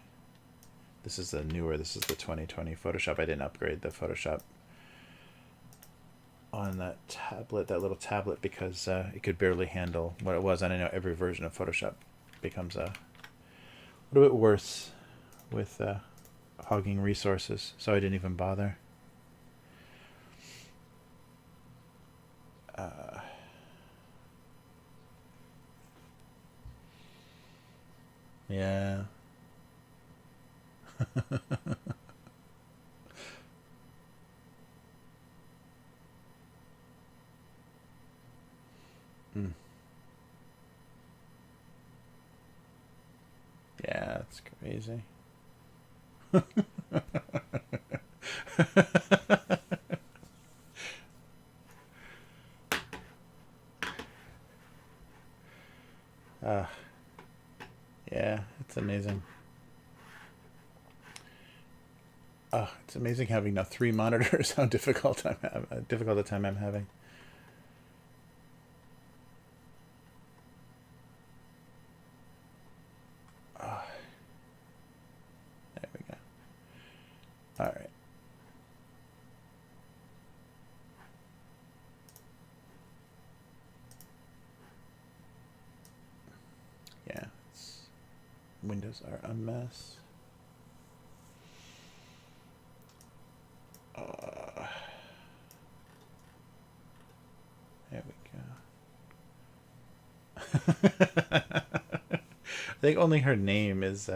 This is the the 2020 Photoshop. I didn't upgrade the Photoshop on that tablet, that little tablet, because it could barely handle what it was. And I know every version of Photoshop becomes a little bit worse with hogging resources, so I didn't even bother. Yeah. Mm. Yeah, it's crazy. Yeah, it's amazing. It's amazing having now three monitors. How difficult difficult a time I'm having. There we go. All right. Windows are a mess. There we go. I think only her name is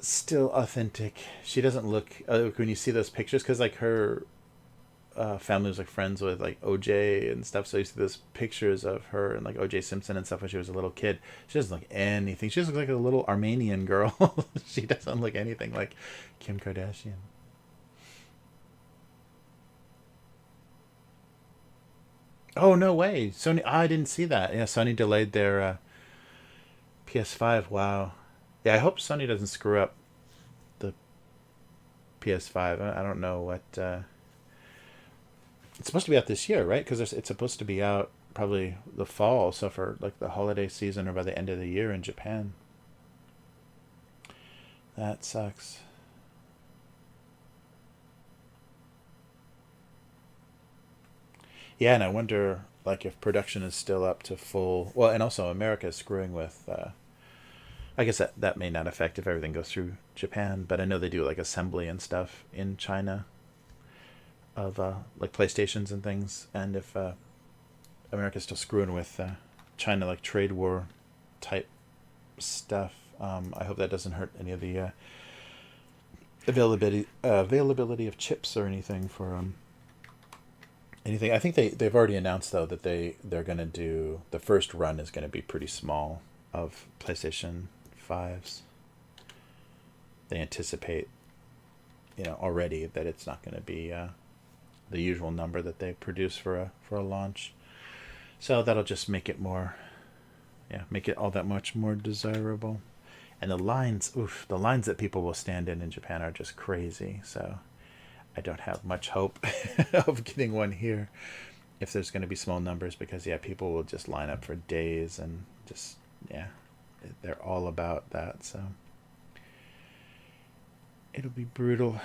still authentic. She doesn't look when you see those pictures, because like her family was like friends with like OJ and stuff. So you see those pictures of her and like OJ Simpson and stuff when she was a little kid. She doesn't look anything. She just looks like a little Armenian girl. She doesn't look anything like Kim Kardashian. Oh no way! Sony. Oh, I didn't see that. Yeah, Sony delayed their PS5. Wow. Yeah, I hope Sony doesn't screw up the PS5. I don't know what. It's supposed to be out this year, right? Because it's supposed to be out probably the fall, so for like the holiday season or by the end of the year in Japan. That sucks. Yeah, and I wonder like if production is still up to full. Well, and also America is screwing with. I guess that may not affect if everything goes through Japan, but I know they do like assembly and stuff in China of like PlayStations and things, and if America's still screwing with China like trade war type stuff, I hope that doesn't hurt any of the availability of chips or anything for anything. I think they've already announced though that they're gonna do the first run is gonna be pretty small of PlayStation 5s. They anticipate, already that it's not gonna be the usual number that they produce for a launch. So that'll just make it more, make it all that much more desirable. And the lines that people will stand in Japan are just crazy. So I don't have much hope of getting one here if there's going to be small numbers, because people will just line up for days and just they're all about that. So it'll be brutal.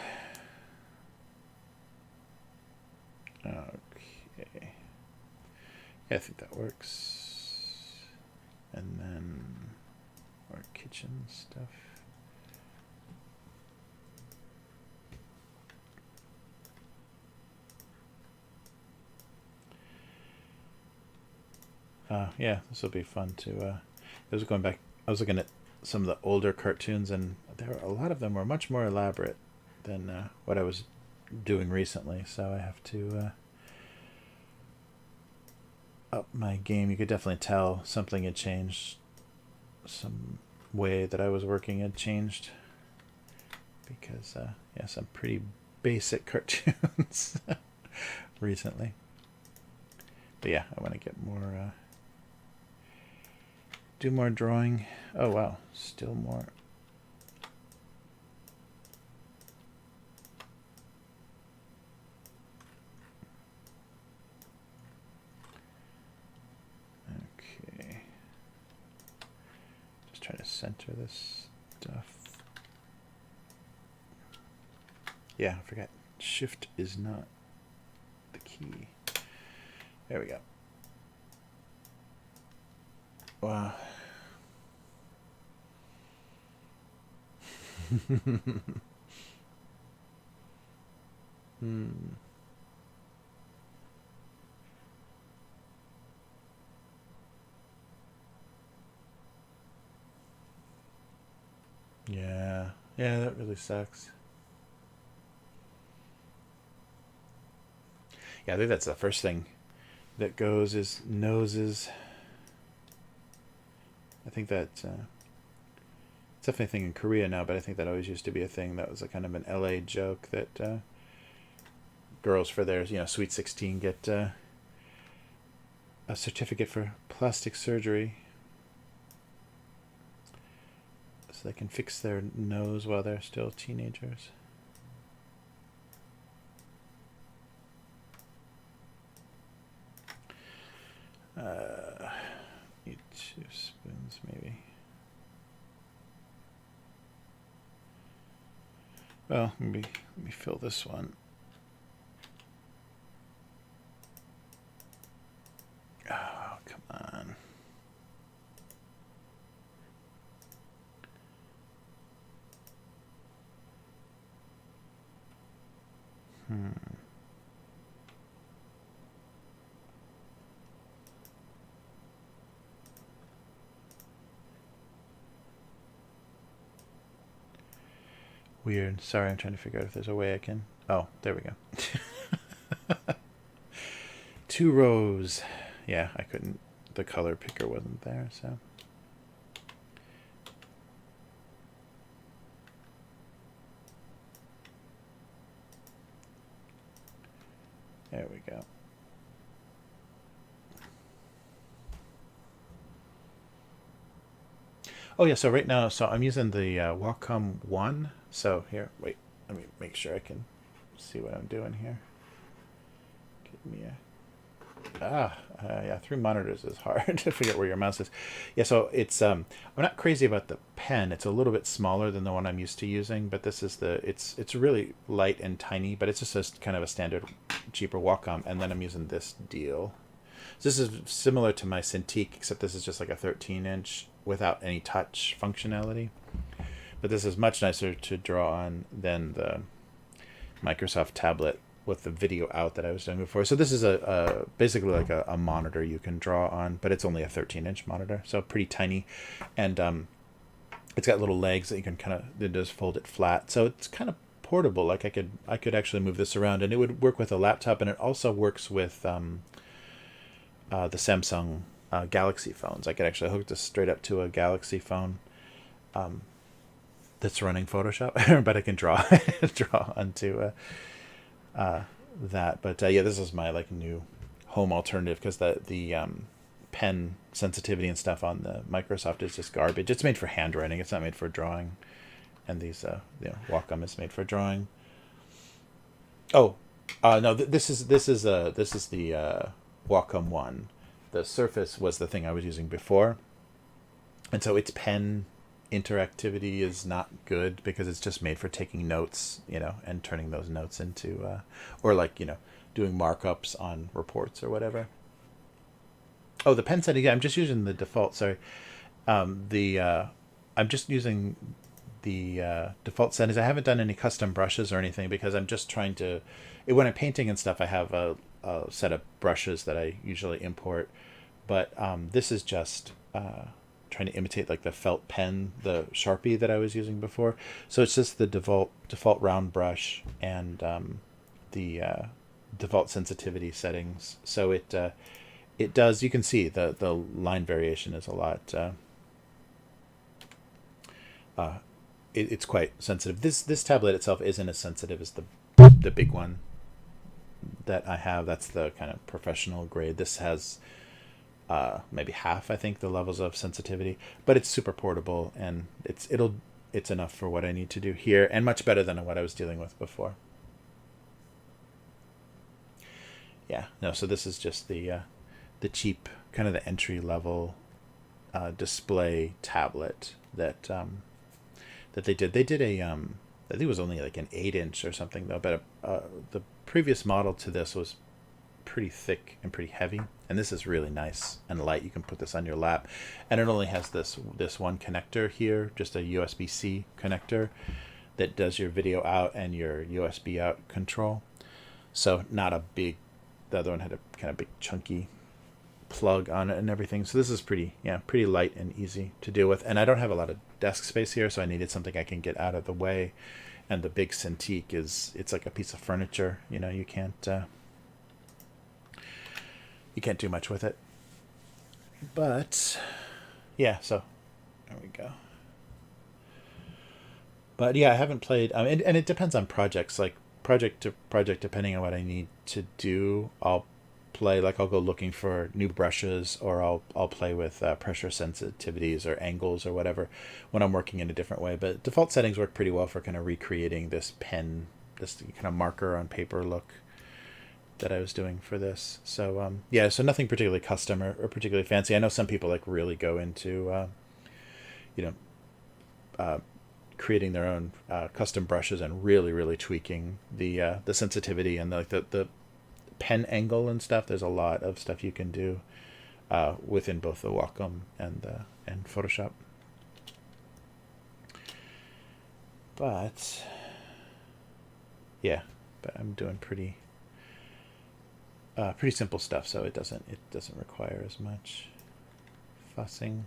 Okay. Yeah, I think that works. And then our kitchen stuff. Yeah, this will be fun to. I was going back. I was looking at some of the older cartoons, and a lot of them were much more elaborate than what I was doing recently. So I have to up my game. You could definitely tell something had changed. Some way that I was working had changed, because some pretty basic cartoons recently. But yeah, I want to get more. Do more drawing. Oh wow, still more. Okay. Just try to center this stuff. Yeah, I forgot. Shift is not the key. There we go. Wow. Yeah. Yeah, that really sucks. Yeah, I think that's the first thing that goes is noses. I think that it's definitely a thing in Korea now, but I think that always used to be a thing that was a kind of an LA joke that girls for their Sweet 16 get a certificate for plastic surgery so they can fix their nose while they're still teenagers. Need 2 spoons maybe. Well, maybe let me fill this one. Oh, come on. weird. Sorry, I'm trying to figure out if there's a way I can... Oh, there we go. 2 rows. Yeah, I couldn't... The color picker wasn't there, so... There we go. Oh yeah, so right now, so I'm using the Wacom 1. So here, wait, let me make sure I can see what I'm doing here. Give me a... yeah, 3 monitors is hard to figure out where your mouse is. Yeah, so it's I'm not crazy about the pen. It's a little bit smaller than the one I'm used to using, but this is the it's really light and tiny, but it's just kind of a standard cheaper Wacom, and then I'm using this deal. So this is similar to my Cintiq, except this is just like a 13-inch without any touch functionality. But this is much nicer to draw on than the Microsoft tablet with the video out that I was doing before. So this is a basically like a monitor you can draw on, but it's only a 13-inch monitor, so pretty tiny. And it's got little legs that you can kind of, it does fold it flat. So it's kind of portable. Like I could actually move this around, and it would work with a laptop, and it also works with the Samsung Galaxy phones. I could actually hook this straight up to a Galaxy phone that's running Photoshop, but I can draw onto that. But yeah, this is my like new home alternative, because the pen sensitivity and stuff on the Microsoft is just garbage. It's made for handwriting. It's not made for drawing. And these Wacom is made for drawing. Oh, no, this is the Wacom 1. The Surface was the thing I was using before, and so its pen interactivity is not good because it's just made for taking notes, and turning those notes into, or like, doing markups on reports or whatever. Oh, the pen setting. Yeah, I'm just using the default. Sorry, I'm just using the default settings. I haven't done any custom brushes or anything because I'm just trying to. When I'm painting and stuff, I have a set of brushes that I usually import, but this is just trying to imitate like the felt pen, the Sharpie that I was using before. So it's just the default round brush and the default sensitivity settings. So it does. You can see the line variation is a lot. It's quite sensitive. This tablet itself isn't as sensitive as the big one that I have. That's the kind of professional grade. This has maybe half, I think, the levels of sensitivity, but it's super portable, and it's enough for what I need to do here, and much better than what I was dealing with before. Yeah, no. So this is just the cheap, kind of the entry level display tablet that they did. They did a I think it was only like an 8-inch or something though, but the previous model to this was pretty thick and pretty heavy, and this is really nice and light. You can put this on your lap, and it only has this one connector here, just a USB-C connector that does your video out and your USB out control. So not a big. The other one had a kind of big chunky plug on it and everything. So this is pretty light and easy to deal with. And I don't have a lot of desk space here, so I needed something I can get out of the way. And the big Cintiq it's like a piece of furniture. You can't do much with it. But yeah, so there we go. But yeah, I haven't played, and it depends on projects. Like project to project, depending on what I need to do, I'll play. Like I'll go looking for new brushes, or I'll play with pressure sensitivities or angles or whatever when I'm working in a different way. But default settings work pretty well for kind of recreating this pen, this kind of marker on paper look that I was doing for this. So yeah, so nothing particularly custom or particularly fancy. I know some people like really go into creating their own custom brushes and really tweaking the sensitivity and the pen angle and stuff. There's a lot of stuff you can do within both the Wacom and Photoshop. But yeah, but I'm doing pretty simple stuff, so it doesn't require as much fussing.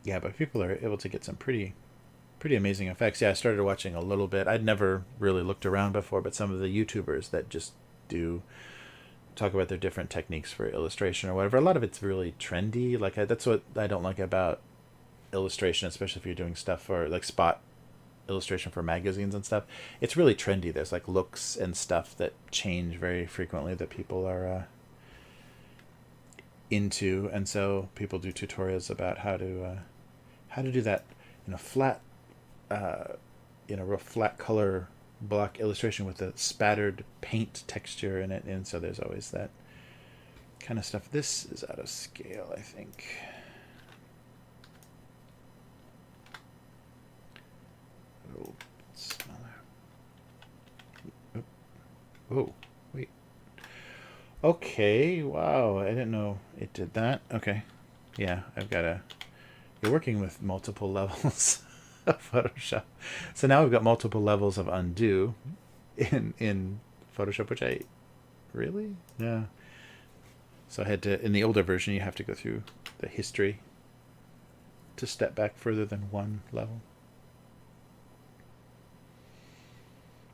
Yeah, but people are able to get some pretty amazing effects. Yeah, I started watching a little bit. I'd never really looked around before, but some of the YouTubers that just do talk about their different techniques for illustration or whatever. A lot of it's really trendy. Like that's what I don't like about illustration, especially if you're doing stuff for like spot illustration for magazines and stuff. It's really trendy. There's like looks and stuff that change very frequently that people are into, and so people do tutorials about how to do that in a flat, real flat color block illustration with a spattered paint texture in it, and so there's always that kind of stuff. This is out of scale, I think. A little smaller. Oh, wait. Okay, wow, I didn't know it did that. Okay, yeah, you're working with multiple levels of Photoshop. So now we've got multiple levels of undo in Photoshop, which really? Yeah. So I had to, in the older version, you have to go through the history to step back further than one level.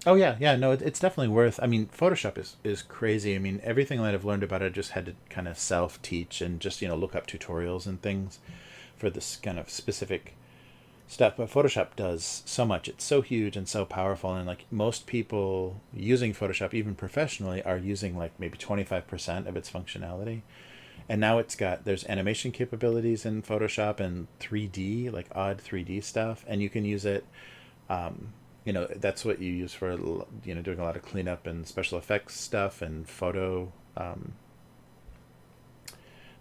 Oh yeah, no, it's definitely worth. I mean, Photoshop is crazy. I mean, everything that I've learned about it, I just had to kind of self teach and just look up tutorials and things for this kind of specific stuff. But Photoshop does so much. It's so huge and so powerful, and like most people using Photoshop, even professionally, are using like maybe 25% of its functionality. And now there's animation capabilities in Photoshop and 3D, like odd 3D stuff, and you can use it. That's what you use for doing a lot of cleanup and special effects stuff and photo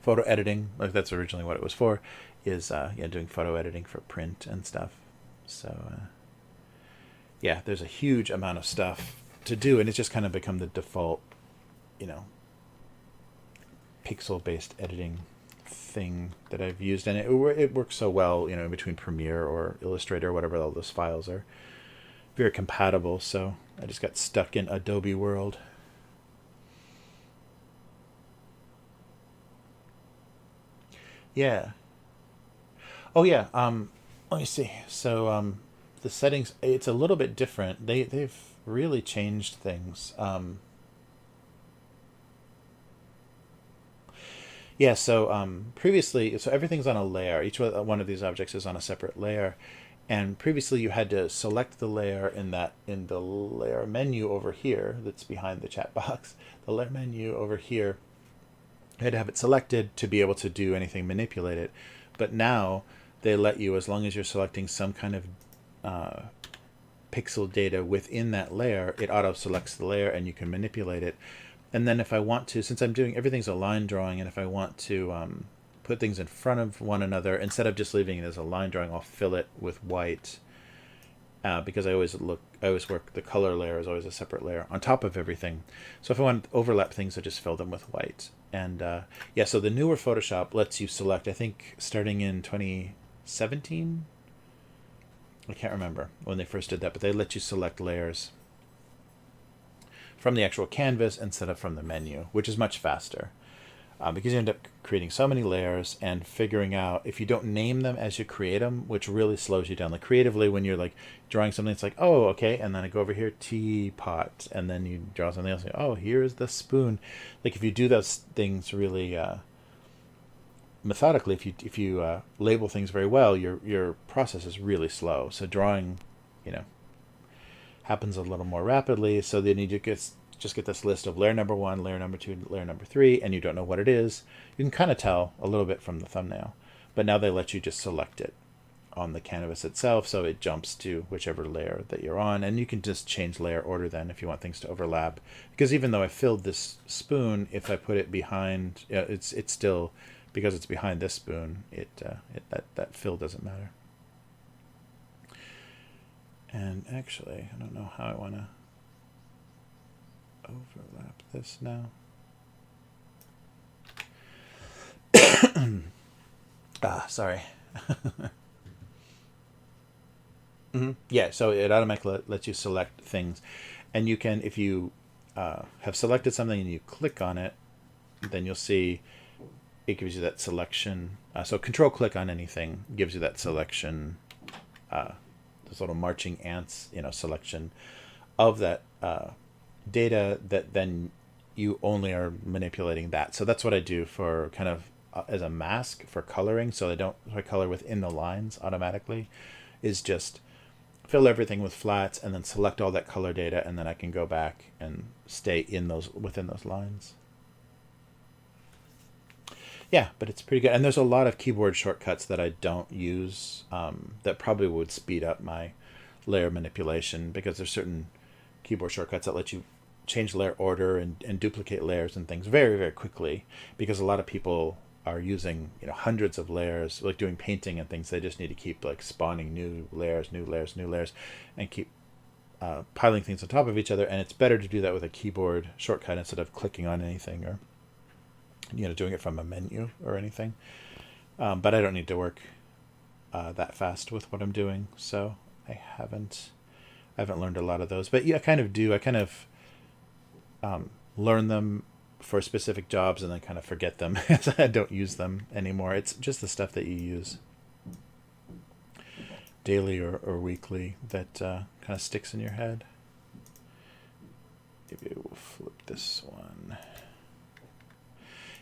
editing. Like that's originally what it was for, is doing photo editing for print and stuff. So yeah, there's a huge amount of stuff to do, and it's just kind of become the default pixel based editing thing that I've used, and it works so well in between Premiere or Illustrator or whatever. All those files are very compatible, so I just got stuck in Adobe world. Yeah. Oh yeah. Let me see. So the settings, it's a little bit different. They've really changed things. Yeah. So previously, so everything's on a layer. Each one of these objects is on a separate layer, and previously you had to select the layer in the layer menu over here that's behind the chat box. The layer menu over here, you had to have it selected to be able to do anything, manipulate it. But now they let you, as long as you're selecting some kind of pixel data within that layer, it auto selects the layer and you can manipulate it. And then if I want to, since I'm doing everything's a line drawing, and if I want to put things in front of one another, instead of just leaving it as a line drawing, I'll fill it with white, because I always work, the color layer is always a separate layer on top of everything. So if I want to overlap things, I just fill them with white. And yeah, so the newer Photoshop lets you select, I think starting in 2017, I can't remember when they first did that, but they let you select layers from the actual canvas instead of from the menu, which is much faster. Because you end up creating so many layers and figuring out, if you don't name them as you create them, which really slows you down. Like creatively, when you're like drawing something, it's like, oh, okay, and then I go over here, teapot, and then you draw something else. Like, oh, here's the spoon. Like if you do those things really methodically, if you label things very well, your process is really slow. So drawing, happens a little more rapidly. So then you just get this list of layer number 1, layer number 2, layer number 3, and you don't know what it is. You can kind of tell a little bit from the thumbnail, but now they let you just select it on the canvas itself, so it jumps to whichever layer that you're on, and you can just change layer order then if you want things to overlap. Because even though I filled this spoon, if I put it behind, it's still, because it's behind this spoon, that fill doesn't matter. And actually, I don't know how I want to overlap this now. Sorry. Yeah, so it automatically lets you select things, and you can, if you have selected something and you click on it, then you'll see it gives you that selection. So control click on anything gives you that selection, those little marching ants, selection of that data that then you only are manipulating that. So that's what I do for kind of as a mask for coloring. So I color within the lines automatically, is just fill everything with flats and then select all that color data, and then I can go back and stay within those lines. Yeah, but it's pretty good. And there's a lot of keyboard shortcuts that I don't use that probably would speed up my layer manipulation, because there's certain keyboard shortcuts that let you change layer order and duplicate layers and things very, very quickly, because a lot of people are using hundreds of layers, like doing painting and things. They just need to keep like spawning new layers, and keep piling things on top of each other. And it's better to do that with a keyboard shortcut instead of clicking on anything or doing it from a menu or anything. But I don't need to work that fast with what I'm doing, so I haven't learned a lot of those. But yeah, I kind of do. I kind of learn them for specific jobs and then kind of forget them as I don't use them anymore. It's just the stuff that you use daily or weekly that kind of sticks in your head. Maybe we'll flip this one.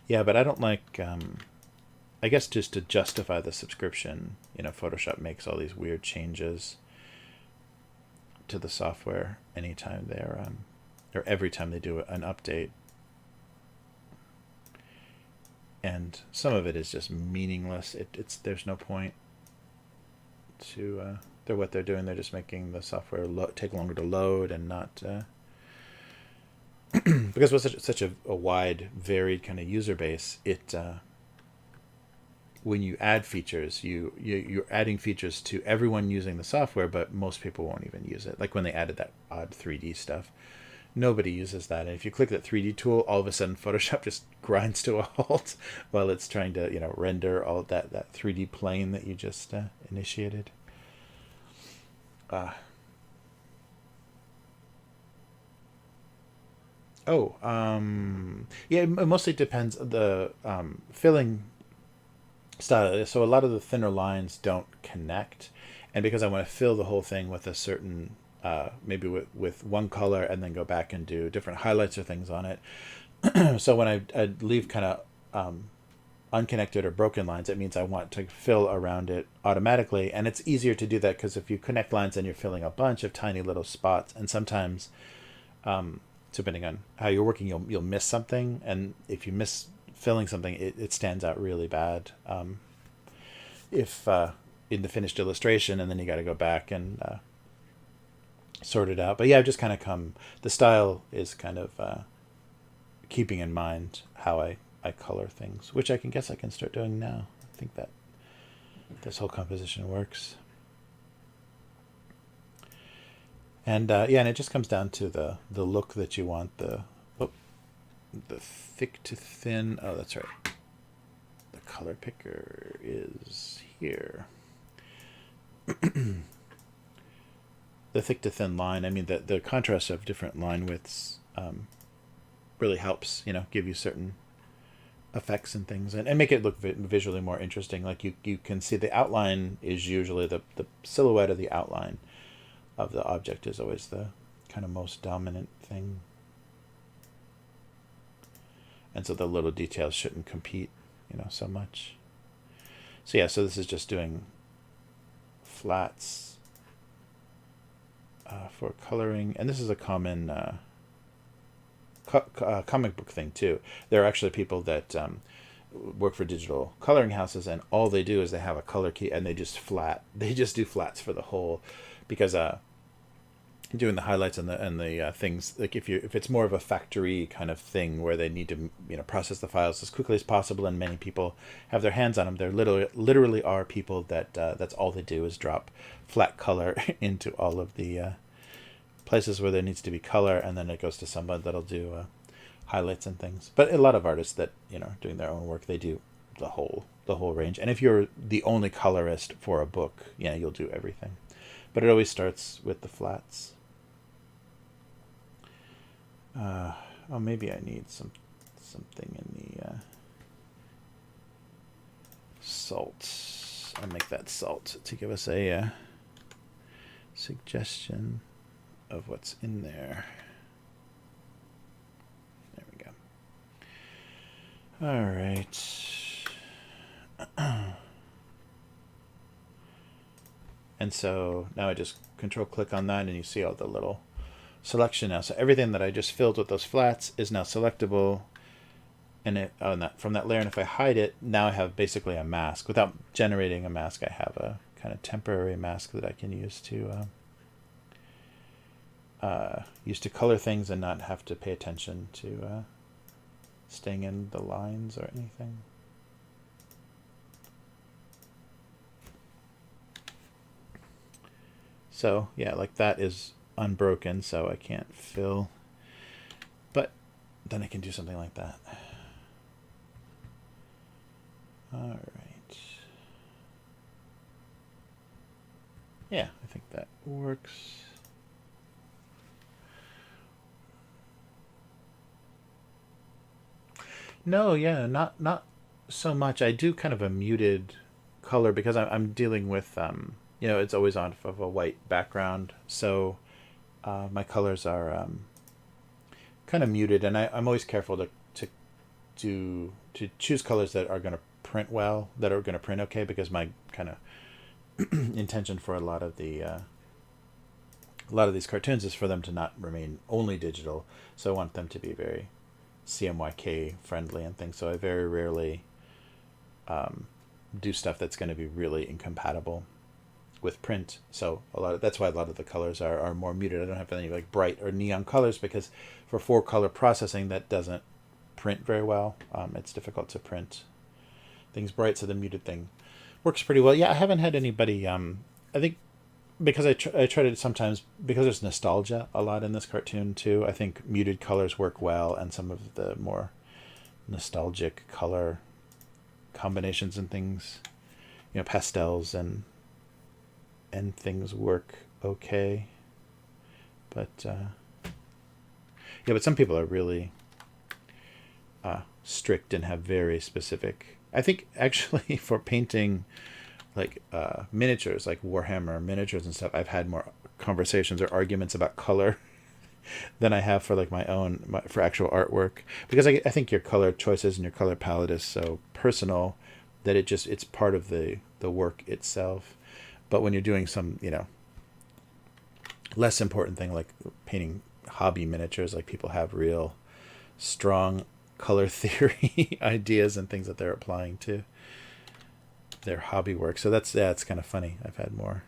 Yeah, but I don't like, I guess just to justify the subscription, Photoshop makes all these weird changes to the software anytime they're, or every time they do an update. And some of it is just meaningless. There's no point to what they're doing. They're just making the software take longer to load and not because with such a wide, varied kind of user base, when you add features, you're adding features to everyone using the software, but most people won't even use it. Like when they added that odd 3D stuff. Nobody uses that. And if you click that 3D tool, all of a sudden Photoshop just grinds to a halt while it's trying to, render all that 3D plane that you just initiated. Yeah, it mostly depends the filling style. So a lot of the thinner lines don't connect, and because I want to fill the whole thing with a certain maybe with one color and then go back and do different highlights or things on it. So when I leave kind of unconnected or broken lines, it means I want to fill around it automatically. And it's easier to do that because if you connect lines, then you're filling a bunch of tiny little spots. And sometimes, depending on how you're working, you'll miss something. And if you miss filling something, it stands out really bad. If in the finished illustration, and then you got to go back and sort it out. But yeah, I've just kind of the style is kind of keeping in mind how I color things, which I guess I can start doing now. I think that this whole composition works. And and it just comes down to the look that you want, the thick to thin. Oh, that's right. The color picker is here. The thick to thin line, I mean, the contrast of different line widths really helps, give you certain effects and things, and make it look visually more interesting. Like you can see the outline is usually the silhouette of the outline of the object is always the kind of most dominant thing. And so the little details shouldn't compete, so much. So yeah, so this is just doing flats for coloring, and this is a common comic book thing too. There are actually people that work for digital coloring houses, and all they do is they have a color key and they just do flats for the whole, because doing the highlights and the things, like if it's more of a factory kind of thing where they need to process the files as quickly as possible, and many people have their hands on them, there literally are people that that's all they do is drop flat color into all of the places where there needs to be color, and then it goes to someone that'll do highlights and things. But a lot of artists that doing their own work, they do the whole range. And if you're the only colorist for a book, you'll do everything. But it always starts with the flats. Maybe I need something in the salt. I'll make that salt to give us a suggestion of what's in there. There we go. All right. And so now I just control click on that and you see all the little selection now. So everything that I just filled with those flats is now selectable. And from that layer, and if I hide it, now I have basically a mask. Without generating a mask, I have a kind of temporary mask that I can use to color things and not have to pay attention to staying in the lines or anything. So yeah, like that is unbroken, so I can't fill. But then I can do something like that. All right. Yeah, I think that works. No, yeah, not so much. I do kind of a muted color because I'm dealing with it's always on of a white background, so my colors are kind of muted, and I'm always careful to choose colors that are going to print well, that are going to print okay, because my kind of intention for a lot of these cartoons is for them to not remain only digital, so I want them to be very CMYK friendly and things. So I very rarely do stuff that's going to be really incompatible with print. So that's why a lot of the colors are more muted. I don't have any like bright or neon colors, because for 4-color processing that doesn't print very well. It's difficult to print things bright, so the muted thing works pretty well. Yeah, I haven't had anybody. I think because I try to sometimes, because there's nostalgia a lot in this cartoon too. I think muted colors work well, and some of the more nostalgic color combinations and things, pastels and things work okay. But but some people are really strict and have very specific. I think actually for painting like miniatures, like Warhammer miniatures and stuff, I've had more conversations or arguments about color than I have for like for actual artwork, because I think your color choices and your color palette is so personal that it's part of the work itself. But when you're doing some less important thing like painting hobby miniatures, like people have real strong color theory ideas and things that they're applying to their hobby work. So it's kind of funny. I've had more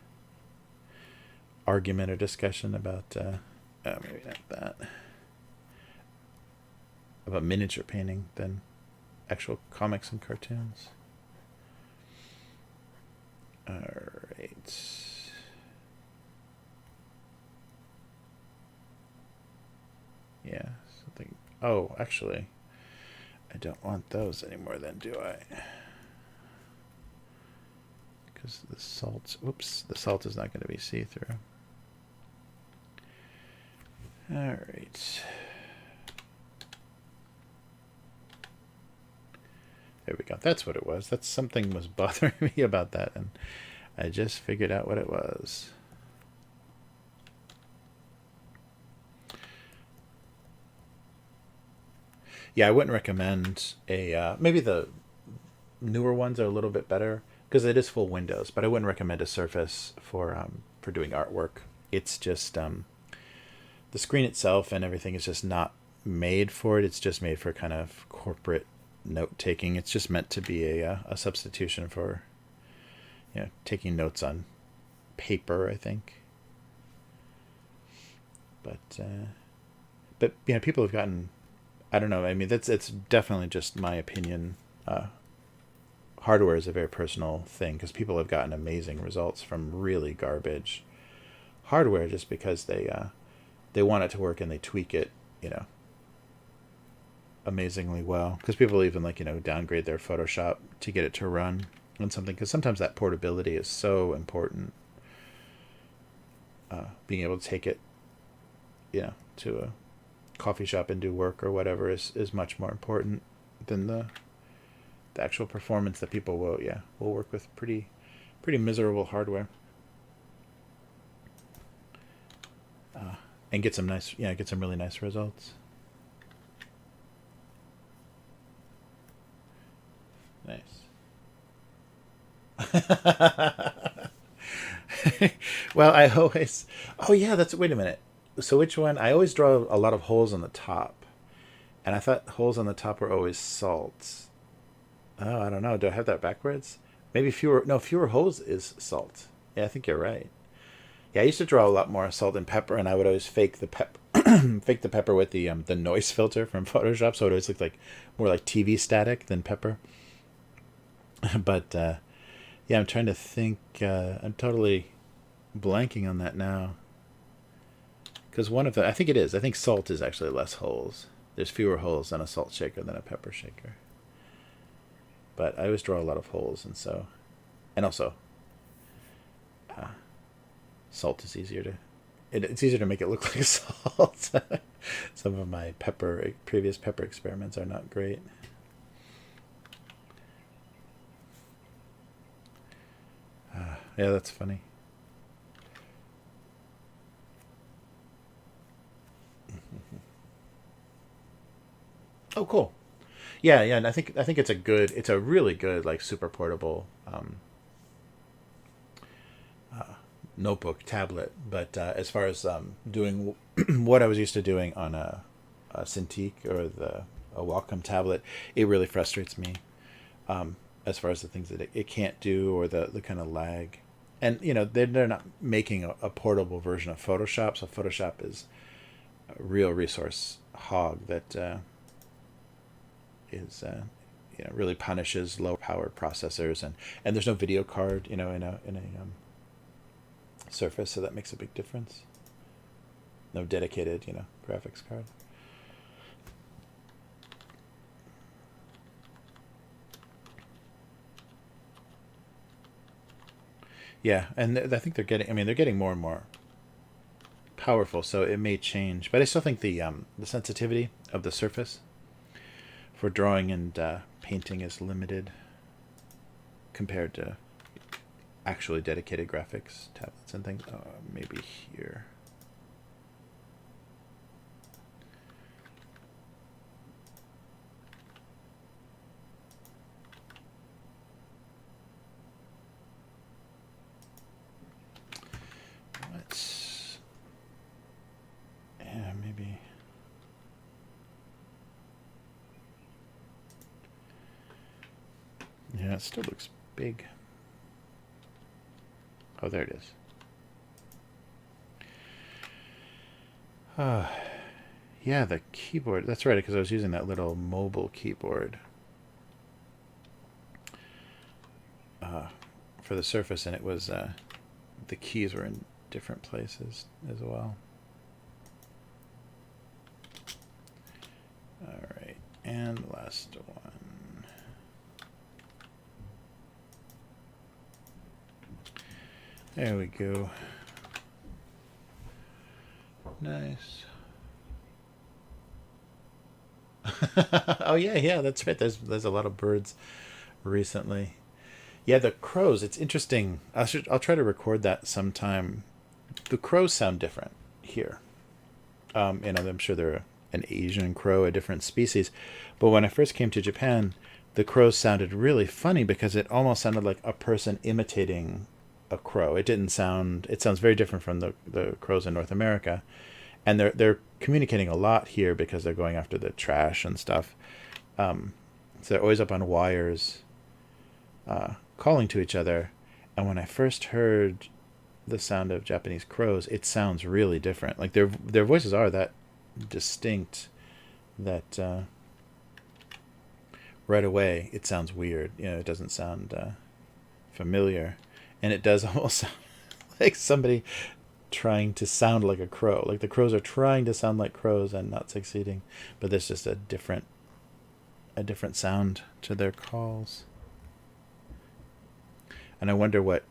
argument or discussion about maybe not that, about miniature painting than actual comics and cartoons. All right. Yeah, something. Oh, actually, I don't want those anymore then, do I? Because the salt, the salt is not going to be see-through. All right. There we go. That's what it was. That's something was bothering me about that, and I just figured out what it was. Yeah, I wouldn't recommend maybe the newer ones are a little bit better because it is full windows, but I wouldn't recommend a Surface for doing artwork. It's just the screen itself and everything is just not made for it. It's just made for kind of corporate note taking. It's just meant to be a substitution for taking notes on paper, I think. But people have gotten, I don't know, I mean it's definitely just my opinion. Hardware is a very personal thing because people have gotten amazing results from really garbage hardware just because they want it to work and they tweak it, amazingly well. Because people even downgrade their Photoshop to get it to run on something, because sometimes that portability is so important. Being able to take it, to a coffee shop and do work or whatever is much more important than the the actual performance that people will work with pretty miserable hardware. And get some really nice results. Nice. Well, I always. Oh yeah, that's. Wait a minute. So which one? I always draw a lot of holes on the top, and I thought holes on the top were always salts. Oh, I don't know. Do I have that backwards? Maybe fewer. No, fewer holes is salt. Yeah, I think you're right. Yeah, I used to draw a lot more salt and pepper, and I would always fake the fake the pepper with the noise filter from Photoshop, so it always looked like more like TV static than pepper. But yeah, I'm trying to think. I'm totally blanking on that now. Because one of the, I think it is. I think salt is actually less holes. There's fewer holes on a salt shaker than a pepper shaker. But I always draw a lot of holes, and also, salt is easier to. It's easier to make it look like salt. Some of my previous pepper experiments are not great. Yeah, that's funny. Oh, cool. Yeah, and I think it's a really good like super portable notebook tablet. But as far as doing what I was used to doing on a Cintiq or a Wacom tablet, it really frustrates me. As far as the things that it can't do, or the kind of lag. And they're not making a portable version of Photoshop, so Photoshop is a real resource hog that is really punishes low powered processors, and there's no video card in a Surface, so that makes a big difference. No dedicated graphics card. Yeah, and I think they're getting more and more powerful, so it may change. But I still think the sensitivity of the Surface for drawing and painting is limited compared to actually dedicated graphics tablets and things. Maybe here. Maybe. Yeah, it still looks big. Oh, there it is. Yeah, the keyboard. That's right, because I was using that little mobile keyboard for the Surface, and it was the keys were in different places as well. All right, and last one. There we go. Nice. Oh yeah, that's right. There's a lot of birds recently. Yeah, the crows. It's interesting. I'll try to record that sometime. The crows sound different here. I'm sure they're an Asian crow, a different species. But when I first came to Japan, the crows sounded really funny because it almost sounded like a person imitating a crow. It didn't sound. It sounds very different from the crows in North America, and they're communicating a lot here because they're going after the trash and stuff. So they're always up on wires, calling to each other. And when I first heard the sound of Japanese crows, it sounds really different. Like their voices are that distinct that right away it sounds weird. It doesn't sound familiar, and it does almost sound like somebody trying to sound like a crow. Like the crows are trying to sound like crows and not succeeding, but there's just a different sound to their calls. And I wonder what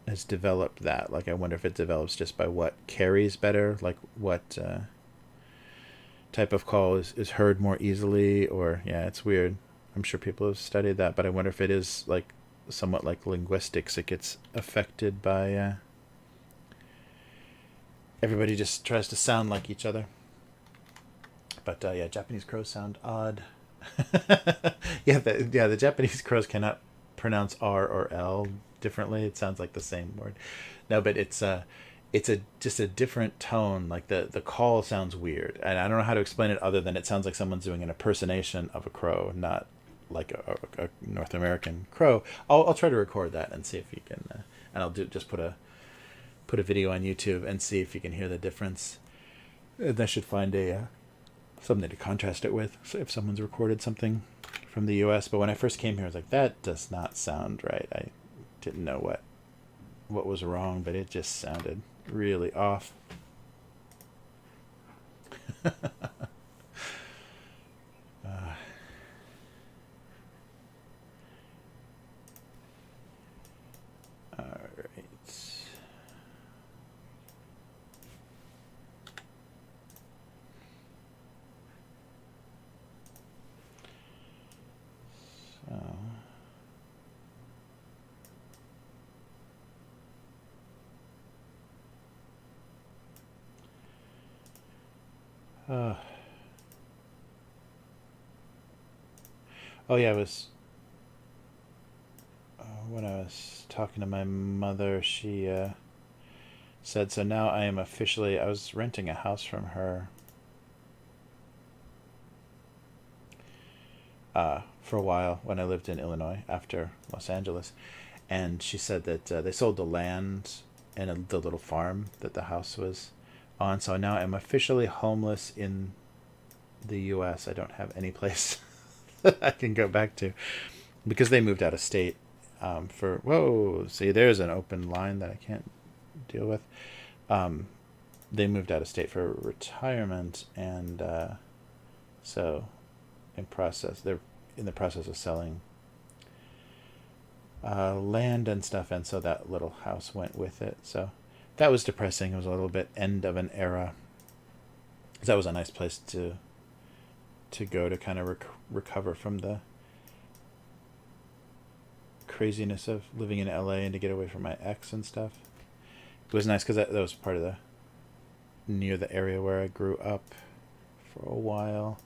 has developed that. Like I wonder if it develops just by what carries better, like what type of call is heard more easily, or yeah, it's weird. I'm sure people have studied that, but I wonder if it is like somewhat like linguistics. It gets affected by everybody just tries to sound like each other. But yeah, Japanese crows sound odd. The Japanese crows cannot pronounce R or L differently. It sounds like the same word. No, but it's a just a different tone. Like the call sounds weird, and I don't know how to explain it other than it sounds like someone's doing an impersonation of a crow, not like a North American crow. I'll try to record that and see if you can, and I'll just put a video on YouTube and see if you can hear the difference. And I should find a something to contrast it with. So if someone's recorded something from the U.S., but when I first came here, I was like, that does not sound right. I didn't know what was wrong, but it just sounded really off. All right. Oh yeah, I was when I was talking to my mother, she said, so now I am officially, I was renting a house from her for a while when I lived in Illinois after Los Angeles. And she said that they sold the land and the little farm that the house was on. So now I'm officially homeless in the U.S. I don't have any place that I can go back to because they moved out of state whoa, see, there's an open line that I can't deal with. They moved out of state for retirement, and so they're in the process of selling land and stuff, and so that little house went with it. So that was depressing. It was a little bit end of an era. That was a nice place to go to kind of recover from the craziness of living in LA and to get away from my ex and stuff. It was nice because that was part of near the area where I grew up for a while.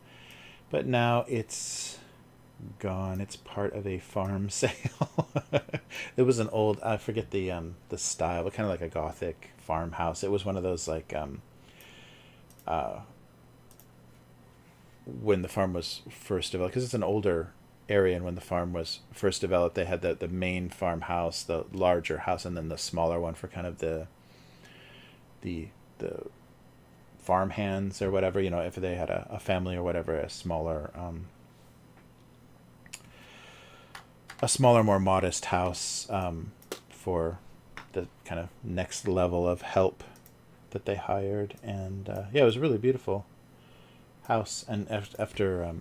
But now it's gone. It's part of a farm sale. It was an old, I forget the style, but kind of like a Gothic farmhouse. It was one of those like when the farm was first developed, because it's an older area, and when the farm was first developed, they had the main farmhouse, the larger house, and then the smaller one for kind of the farm hands or whatever, if they had a family or whatever, a smaller more modest house for the kind of next level of help that they hired. And yeah, it was a really beautiful house. And after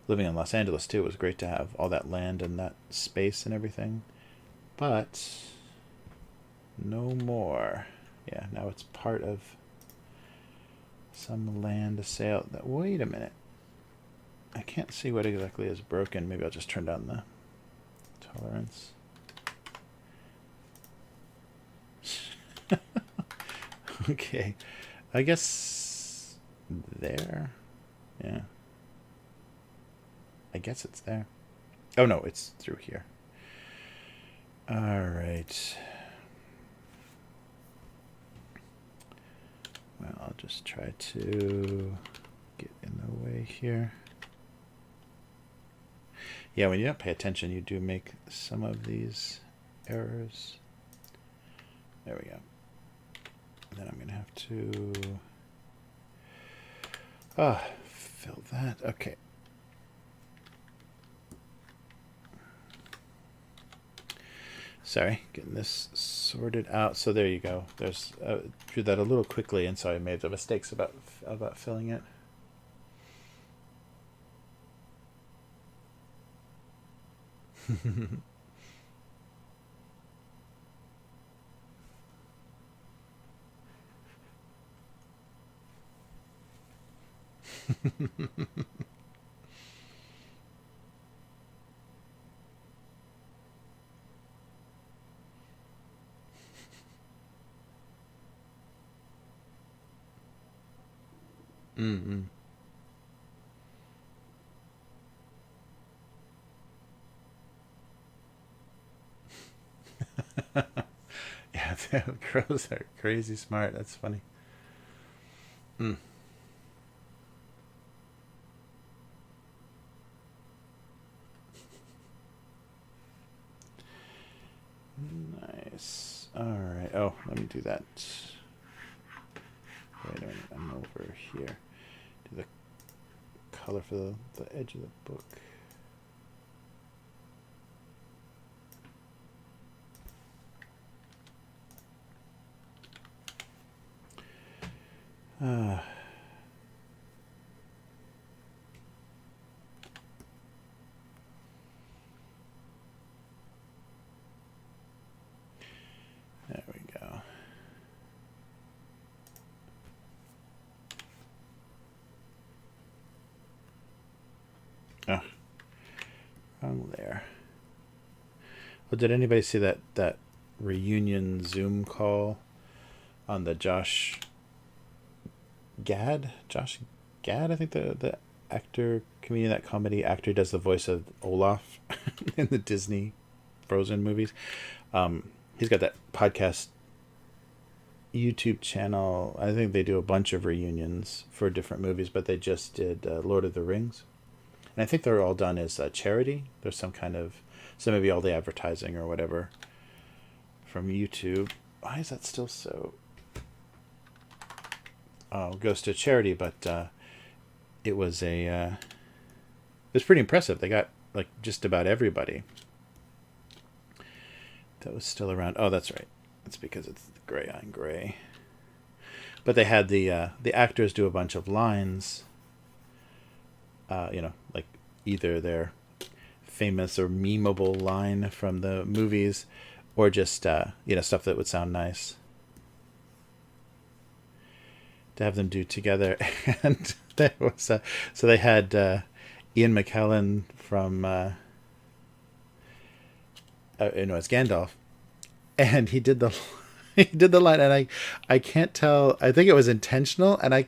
living in Los Angeles too, it was great to have all that land and that space and everything. But no more. Yeah, now it's part of some land sale. Wait a minute. I can't see what exactly is broken. Maybe I'll just turn down the tolerance. Okay. I guess there. Yeah. I guess it's there. Oh no, it's through here. All right. Well, I'll just try to get in the way here. Yeah, when you don't pay attention, you do make some of these errors. There we go. And then I'm going to have to fill that. Okay. Sorry, getting this sorted out. So there you go. There's drew that a little quickly, and so I made the mistakes about filling it. Mm-mm. Yeah, the crows are crazy smart. That's funny. Mm. Nice. All right. Oh, let me do that. Wait a minute. I'm over here. Do the color for the edge of the book. Ah. There we go. Oh, wrong there. Well, did anybody see that reunion Zoom call on the Josh Gad? Josh Gad, I think the actor, comedian, that comedy actor does the voice of Olaf in the Disney Frozen movies. He's got that podcast YouTube channel. I think they do a bunch of reunions for different movies, but they just did Lord of the Rings. And I think they're all done as a charity. There's some kind of, so maybe all the advertising or whatever from YouTube. Why is that still so? Oh, it goes to charity, but it was it was pretty impressive. They got like just about everybody that was still around. Oh, that's right. That's because it's gray on gray. But they had the actors do a bunch of lines. Like either their famous or memeable line from the movies, or just stuff that would sound nice to have them do together. And there was so they had Ian McKellen from it's Gandalf, and he did the he did the line, and I can't tell. I think it was intentional, and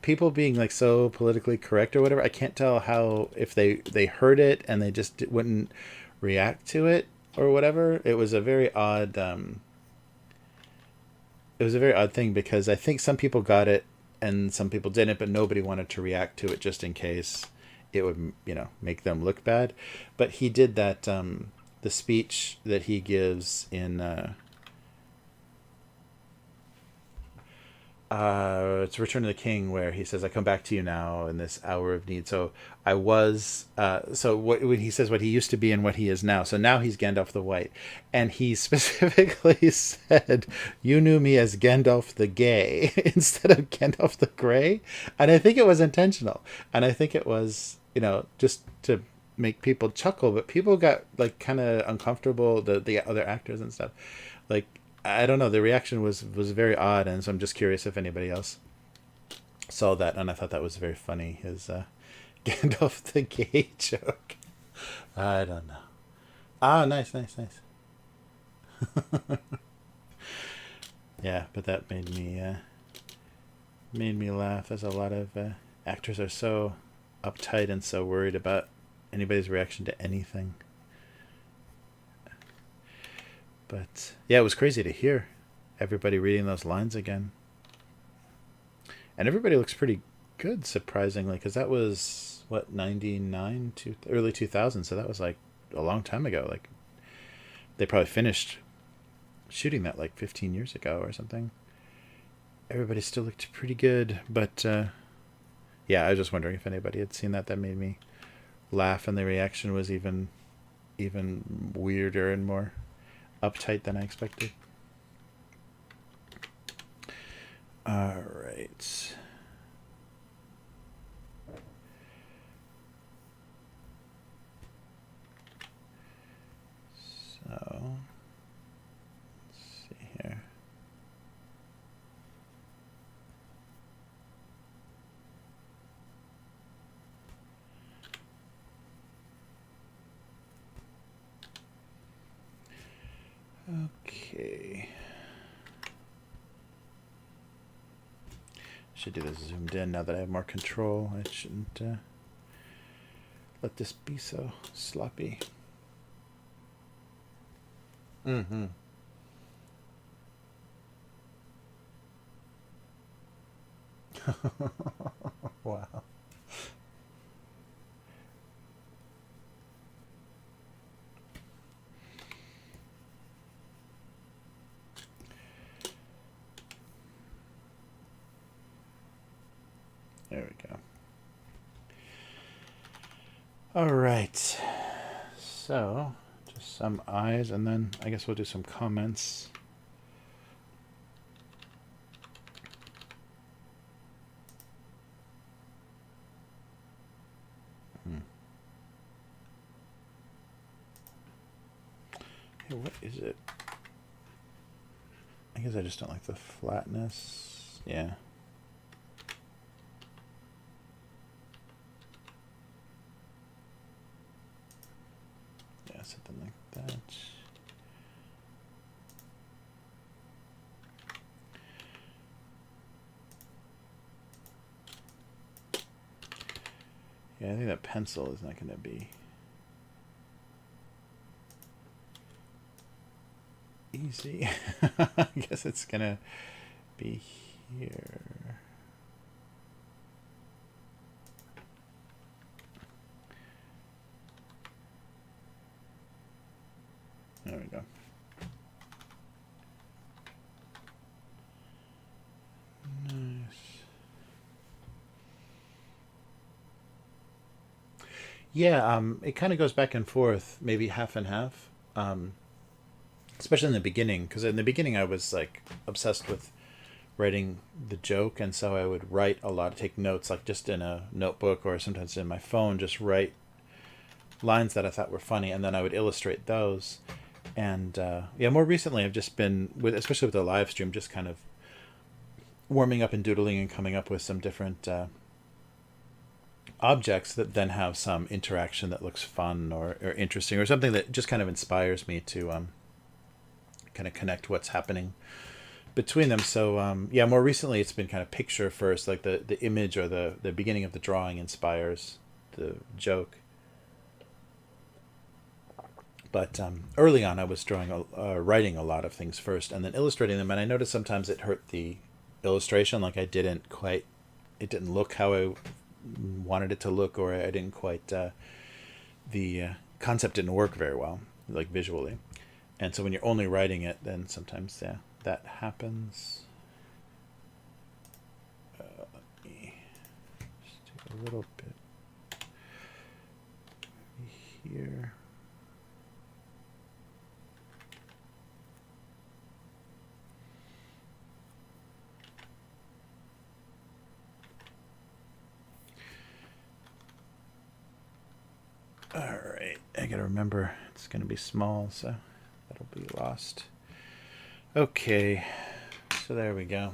people being like so politically correct or whatever, I can't tell how, if they heard it and they just wouldn't react to it or whatever. It was a very odd thing, because I think some people got it and some people didn't, but nobody wanted to react to it just in case it would make them look bad. But he did that the speech that he gives in it's Return of the King, where he says, "I come back to you now in this hour of need." So I was when he says what he used to be and what he is now. So now he's Gandalf the White, and he specifically said, "You knew me as Gandalf the Gay instead of Gandalf the Gray," and I think it was intentional, and I think it was just to make people chuckle, but people got like kind of uncomfortable. The other actors and stuff, like. I don't know. The reaction was very odd, and so I'm just curious if anybody else saw that, and I thought that was very funny. His Gandalf the Gay joke. I don't know. Ah, nice. Yeah, but that made me laugh, as a lot of actors are so uptight and so worried about anybody's reaction to anything. But yeah, it was crazy to hear everybody reading those lines again. And everybody looks pretty good, surprisingly, because that was, what, 99 to early 2000. So that was like a long time ago. Like they probably finished shooting that like 15 years ago or something. Everybody still looked pretty good. But yeah, I was just wondering if anybody had seen that. That made me laugh, and the reaction was even weirder and more uptight than I expected. All right. So, let's see here. Okay. Should do this zoomed in now that I have more control. I shouldn't let this be so sloppy. Mm-hmm. Wow. There we go. All right. So, just some eyes, and then I guess we'll do some comments. Hey, what is it? I guess I just don't like the flatness. Yeah. Yeah, something like that. Yeah, I think that pencil is not going to be easy. I guess it's going to be here. There we go. Nice. Yeah, it kind of goes back and forth, maybe half and half. Especially in the beginning, because in the beginning I was like obsessed with writing the joke, and so I would write a lot, take notes, like just in a notebook or sometimes in my phone, just write lines that I thought were funny, and then I would illustrate those. And yeah, more recently I've just been with, especially with the live stream, just kind of warming up and doodling and coming up with some different objects that then have some interaction that looks fun or interesting, or something that just kind of inspires me to kind of connect what's happening between them. So yeah, more recently it's been kind of picture first, like the image or the beginning of the drawing inspires the joke. But early on I was writing a lot of things first and then illustrating them, and I noticed sometimes it hurt the illustration, like it didn't look how I wanted it to look, or I didn't quite the concept didn't work very well, like visually. And so when you're only writing it, then sometimes that happens. Let me just take a little bit here. All right, I gotta remember it's gonna be small, so that'll be lost. Okay, so there we go.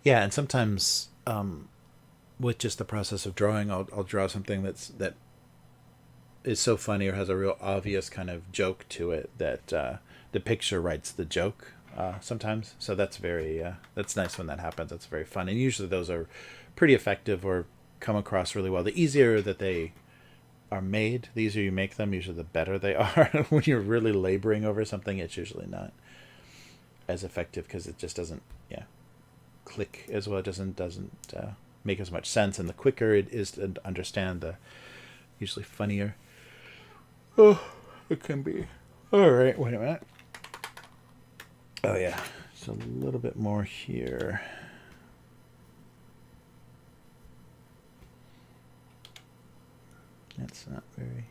Yeah, and sometimes with just the process of drawing, I'll draw something that is so funny or has a real obvious kind of joke to it that the picture writes the joke sometimes. So that's that's nice when that happens. That's very fun, and usually those are pretty effective or come across really well. The easier that they are made, the easier you make them, usually the better they are. When you're really laboring over something, it's usually not as effective because it just doesn't click as well. It doesn't make as much sense, and the quicker it is to understand, the usually funnier it can be. All right, wait a minute. Oh yeah, just a little bit more here. That's not very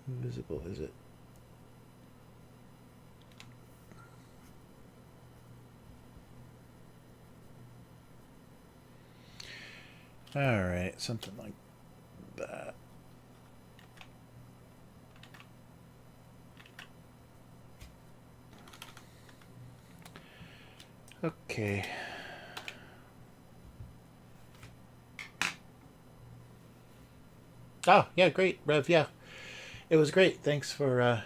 visible, is it? All right, something like that. Okay. Oh, yeah, great, Rev. Yeah, it was great. Thanks for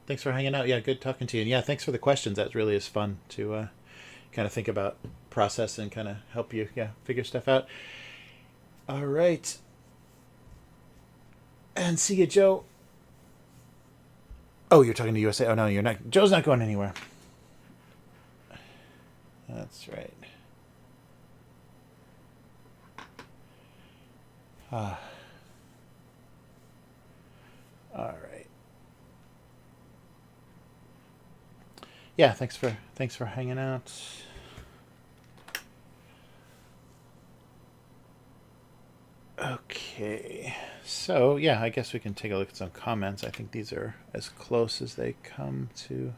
Thanks for hanging out. Yeah, good talking to you. And yeah, thanks for the questions. That really is fun to kind of think about process and kind of help you, figure stuff out. All right. And see you, Joe. Oh, you're talking to USA. Oh, no, you're not. Joe's not going anywhere. That's right. All right. Yeah, thanks for hanging out. Okay. So, yeah, I guess we can take a look at some comments. I think these are as close as they come to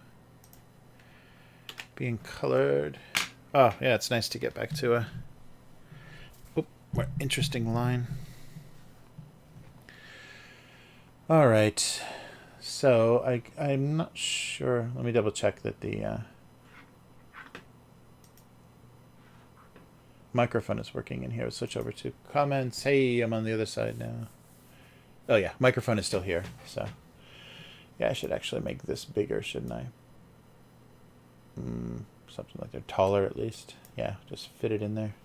being colored. Oh, yeah, it's nice to get back to a more interesting line. All right. So, I'm not sure. Let me double check that the microphone is working in here. We'll switch over to comments. Hey, I'm on the other side now. Oh, yeah, microphone is still here. So, yeah, I should actually make this bigger, shouldn't I? Something like they're taller at least. Yeah, just fit it in there.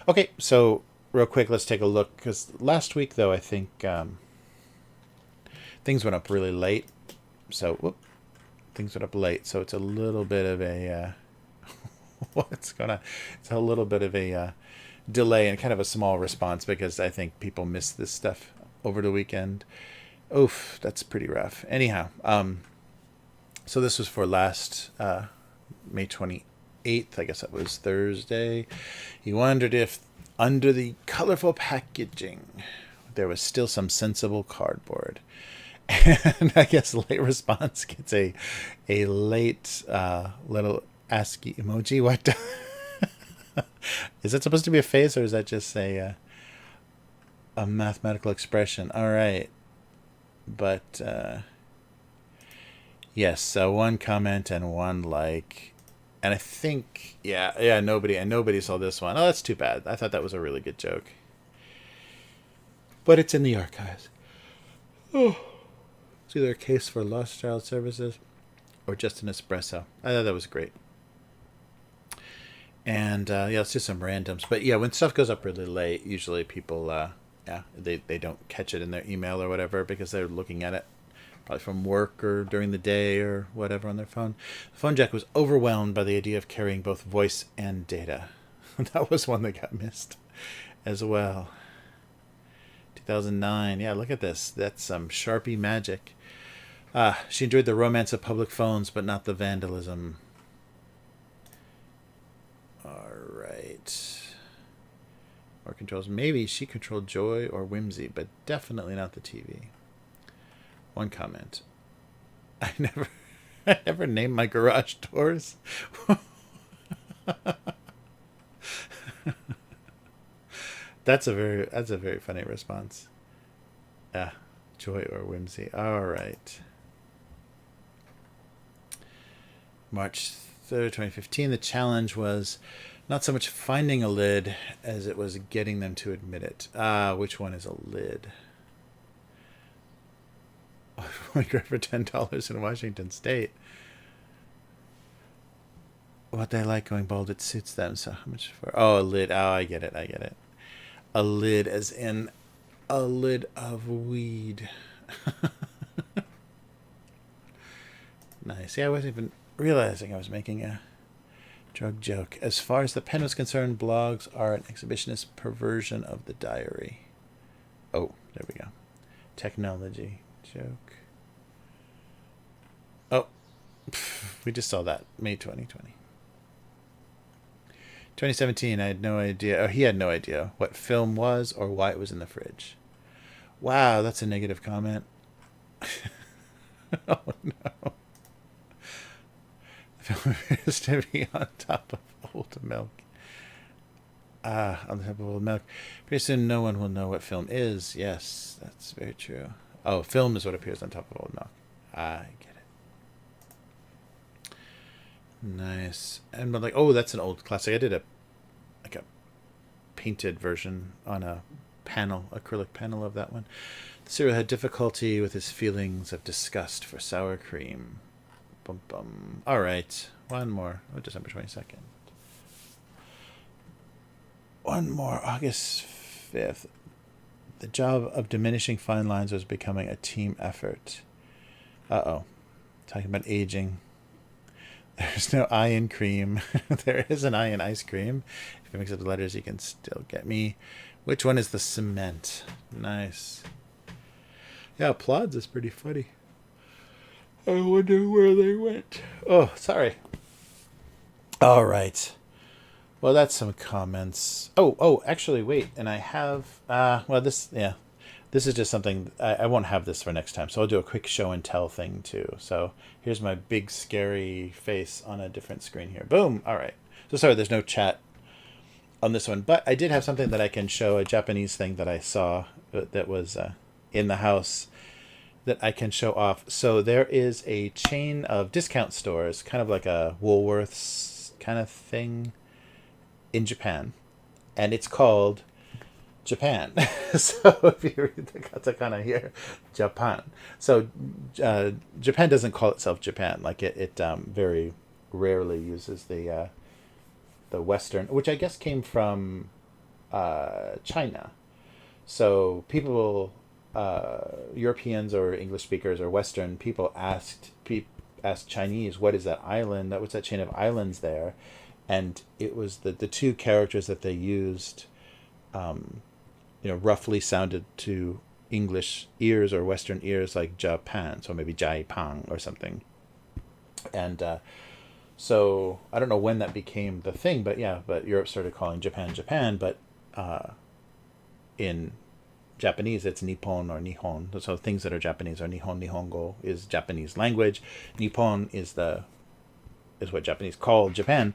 Okay, so real quick, let's take a look. Because last week, though, I think things went up really late. So, things went up late. So it's a little bit of a... it's a little bit of a delay and kind of a small response because I think people missed this stuff over the weekend. Oof, that's pretty rough. Anyhow, so this was for last May 28th. I guess that was Thursday. He wondered if under the colorful packaging there was still some sensible cardboard. And I guess late response gets a late little ASCII emoji. What? Is that supposed to be a face or is that just a mathematical expression? All right. But yes, so one comment and one like. And I think, nobody saw this one. Oh, that's too bad. I thought that was a really good joke. But it's in the archives. Oh. It's either a case for lost child services or just an espresso. I thought that was great. And let's do some randoms. But yeah, when stuff goes up really late, usually people, they don't catch it in their email or whatever because they're looking at it probably from work or during the day or whatever on their phone. The phone jack was overwhelmed by the idea of carrying both voice and data. That was one that got missed as well. 2009. Yeah, look at this. That's some Sharpie magic. She enjoyed the romance of public phones, but not the vandalism. All right. Or controls. Maybe she controlled joy or whimsy, but definitely not the TV. One comment. I never named my garage doors. That's a very funny response. Joy or whimsy. All right. March 3rd, 2015, the challenge was not so much finding a lid as it was getting them to admit it. Which one is a lid? I got for $10 in Washington State. What they like going bald, it suits them. So how much for? Oh, a lid. Oh, I get it. A lid as in a lid of weed. Nice. Yeah, I wasn't even realizing I was making a drug joke. As far as the pen was concerned, blogs are an exhibitionist perversion of the diary. Oh, there we go. Technology joke. Oh, we just saw that. May 2020. 2017, I had no idea. Oh, he had no idea what film was or why it was in the fridge. Wow, that's a negative comment. Oh, no. The film appears to be on top of old milk. On the top of old milk. Pretty soon no one will know what film is. Yes, that's very true. Oh, film is what appears on top of old milk. I get it. Nice. And I'm like, oh, that's an old classic. I did a painted version on a panel, acrylic panel of that one. The serial had difficulty with his feelings of disgust for sour cream. bum, bum. All right, one more. Oh, December 22nd. One more, August 5th. The job of diminishing fine lines was becoming a team effort. Uh-oh. Talking about aging. There's no I in cream. There is an I in ice cream. If you mix up the letters, you can still get me. Which one is the cement? Nice. Yeah, Plods is pretty funny. I wonder where they went. Oh, sorry. All right. Well, that's some comments. Oh, actually, wait. And I have, this is just something, I won't have this for next time. So I'll do a quick show and tell thing too. So here's my big scary face on a different screen here. Boom. All right. So sorry, there's no chat on this one, but I did have something that I can show, a Japanese thing that I saw that was in the house that I can show off. So there is a chain of discount stores, kind of like a Woolworths kind of thing in Japan, and it's called Japan. So if you read the katakana here, Japan. So Japan doesn't call itself Japan. Like it very rarely uses the Western, which I guess came from China. So people, Europeans or English speakers or Western people asked Chinese, what is that island? What's that chain of islands there? And it was the two characters that they used, roughly sounded to English ears or Western ears like Japan, so maybe Jaipang or something. And so I don't know when that became the thing, but Europe started calling Japan Japan, but in Japanese it's Nippon or Nihon. So things that are Japanese are Nihon. Nihongo is Japanese language. Nippon is what Japanese call Japan.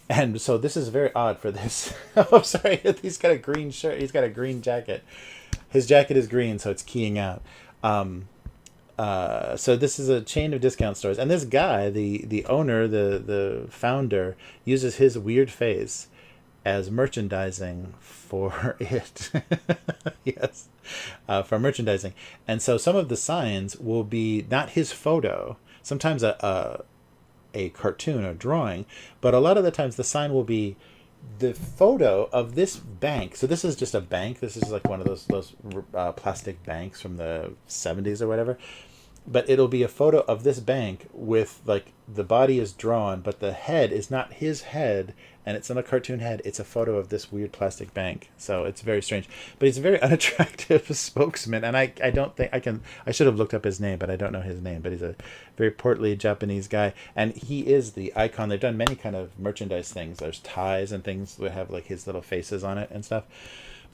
And so this is very odd for this. I'm sorry, he's got a green shirt. He's got a green jacket. His jacket is green, so it's keying out. So this is a chain of discount stores. And this guy, the owner, the founder, uses his weird face as merchandising for it. Yes, for merchandising. And so some of the signs will be not his photo. Sometimes a cartoon or drawing, but a lot of the times the sign will be the photo of this bank. So this is just a bank. This is like one of those plastic banks from the 70s or whatever. But it'll be a photo of this bank with, like, the body is drawn, but the head is not his head, and it's not a cartoon head. It's a photo of this weird plastic bank. So it's very strange. But he's a very unattractive spokesman, and I don't think I should have looked up his name, but I don't know his name. But he's a very portly Japanese guy, and he is the icon. They've done many kind of merchandise things. There's ties and things that have, like, his little faces on it and stuff.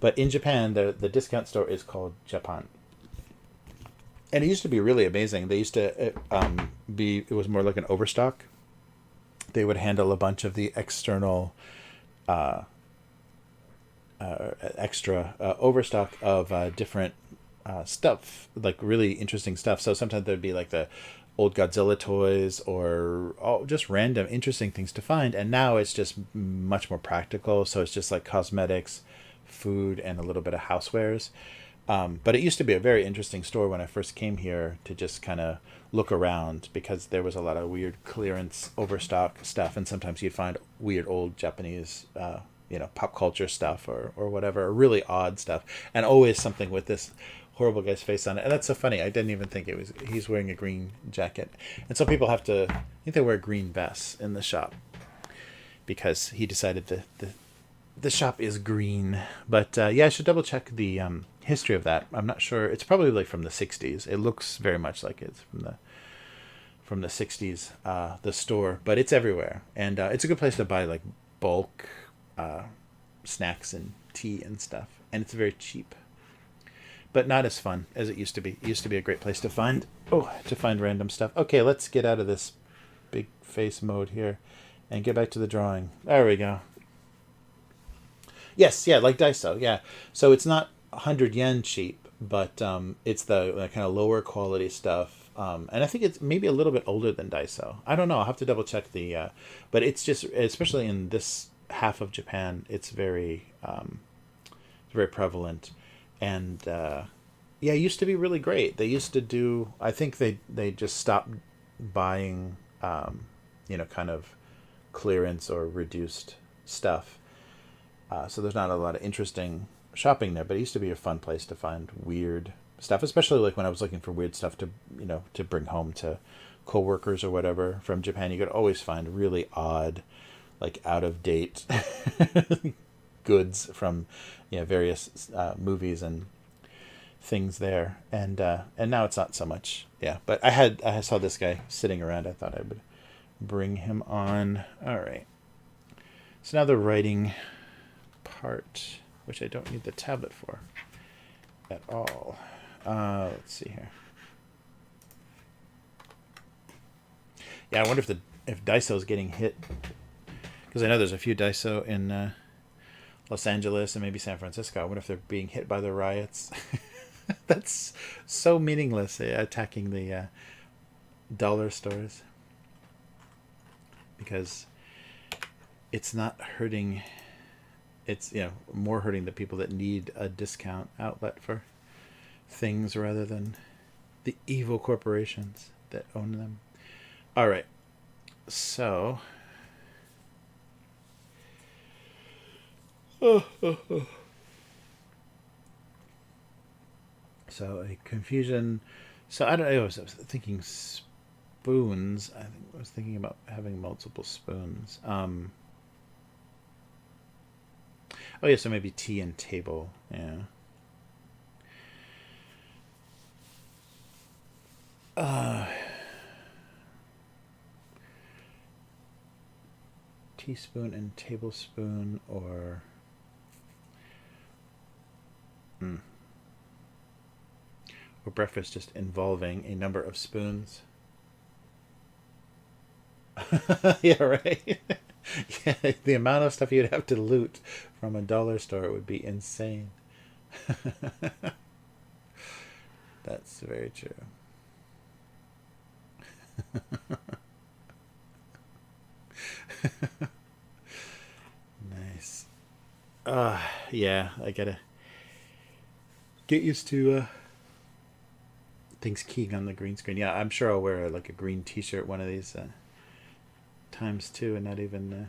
But in Japan, the discount store is called Japan. And it used to be really amazing. They used to it was more like an overstock. They would handle a bunch of the external extra overstock of different stuff, like really interesting stuff. So sometimes there'd be like the old Godzilla toys or just random interesting things to find. And now it's just much more practical. So it's just like cosmetics, food, and a little bit of housewares. But it used to be a very interesting store when I first came here to just kind of look around, because there was a lot of weird clearance overstock stuff, and sometimes you'd find weird old Japanese pop culture stuff or whatever, or really odd stuff, and always something with this horrible guy's face on it. And that's so funny. I didn't even think he's wearing a green jacket. And so people have to, I think they wear green vests in the shop because he decided the shop is green. But I should double check the history of that. I'm not sure. It's probably like from the 60s. It looks very much like it's from the 60s, the store, but it's everywhere. And it's a good place to buy like bulk snacks and tea and stuff. And it's very cheap, but not as fun as it used to be. It used to be a great place to find random stuff. Okay, let's get out of this big face mode here and get back to the drawing. There we go. Yes, yeah, like Daiso, yeah. So it's not 100 yen cheap, but it's the kind of lower quality stuff. And I think it's maybe a little bit older than Daiso. I don't know. I'll have to double check but it's just, especially in this half of Japan, it's very prevalent. And it used to be really great. They used to do, I think they just stopped buying kind of clearance or reduced stuff. So there's not a lot of interesting shopping there, but it used to be a fun place to find weird stuff, especially like when I was looking for weird stuff to bring home to coworkers or whatever from Japan. You could always find really odd, like out of date goods from various movies and things there, and now it's not so much. Yeah, but I saw this guy sitting around. I thought I would bring him on. All right. So now the writing part, which I don't need the tablet for at all. Let's see here. Yeah, I wonder if Daiso is getting hit, because I know there's a few Daiso in Los Angeles and maybe San Francisco. I wonder if they're being hit by the riots. That's so meaningless, attacking the dollar stores, because it's not hurting. It's more hurting the people that need a discount outlet for things rather than the evil corporations that own them. All right, so so a confusion. So I don't know. I was thinking spoons. I was thinking about having multiple spoons. Oh yeah, so maybe tea and table. Yeah. Teaspoon and tablespoon, or breakfast just involving a number of spoons. Yeah, right. Yeah, the amount of stuff you'd have to loot from a dollar store would be insane. That's very true. Nice. Yeah, I gotta get used to things keying on the green screen. Yeah, I'm sure I'll wear like a green t-shirt one of these times too, and not even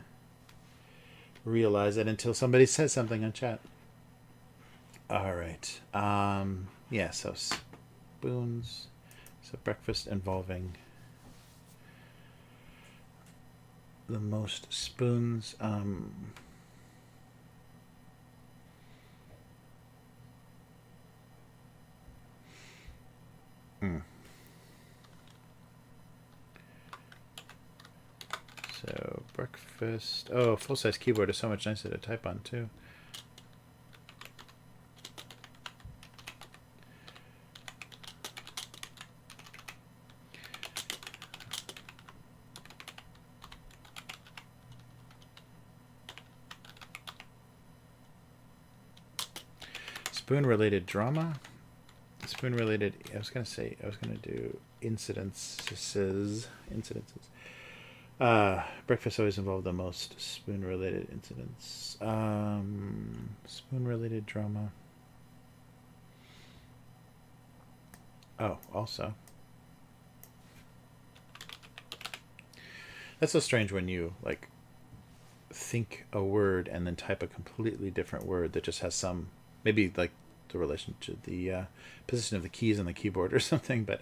realize it until somebody says something on chat. All right. Yeah, so spoons. So breakfast involving the most spoons. So breakfast. Oh, full-size keyboard is so much nicer to type on too. Spoon-related drama. Spoon-related. I was gonna do incidences. Breakfast always involved the most spoon-related incidents. Spoon-related drama. Oh, also. That's so strange when you like think a word and then type a completely different word that just has some, maybe like the relation to the position of the keys on the keyboard or something, but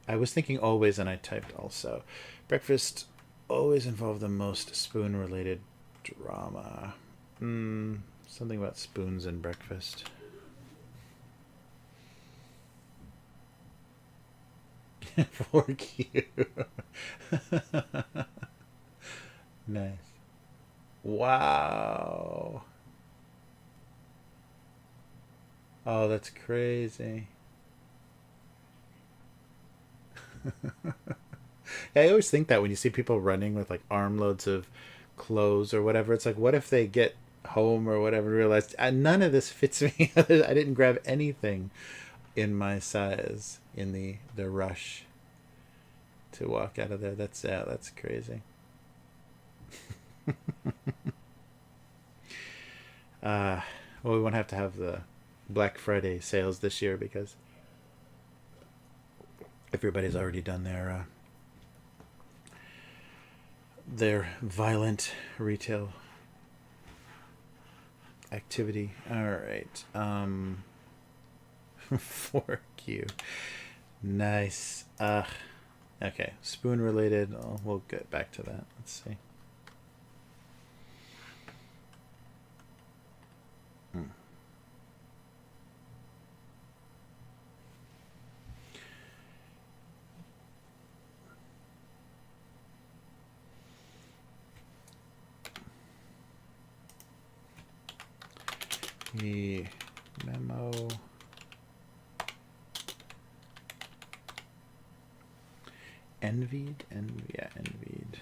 I was thinking always and I typed also. Breakfast always involved the most spoon-related drama. Something about spoons and breakfast. Fork you. Nice. Wow. Oh, that's crazy. I always think that when you see people running with like armloads of clothes or whatever, it's like, what if they get home or whatever, realize none of this fits me. I didn't grab anything in my size in the rush to walk out of there. That's crazy. Well, we won't have to have the Black Friday sales this year because everybody's already done their their violent retail activity. All right. 4Q. Nice. Okay. Spoon related. Oh, we'll get back to that. Let's see. The memo. Envied? Yeah, envied.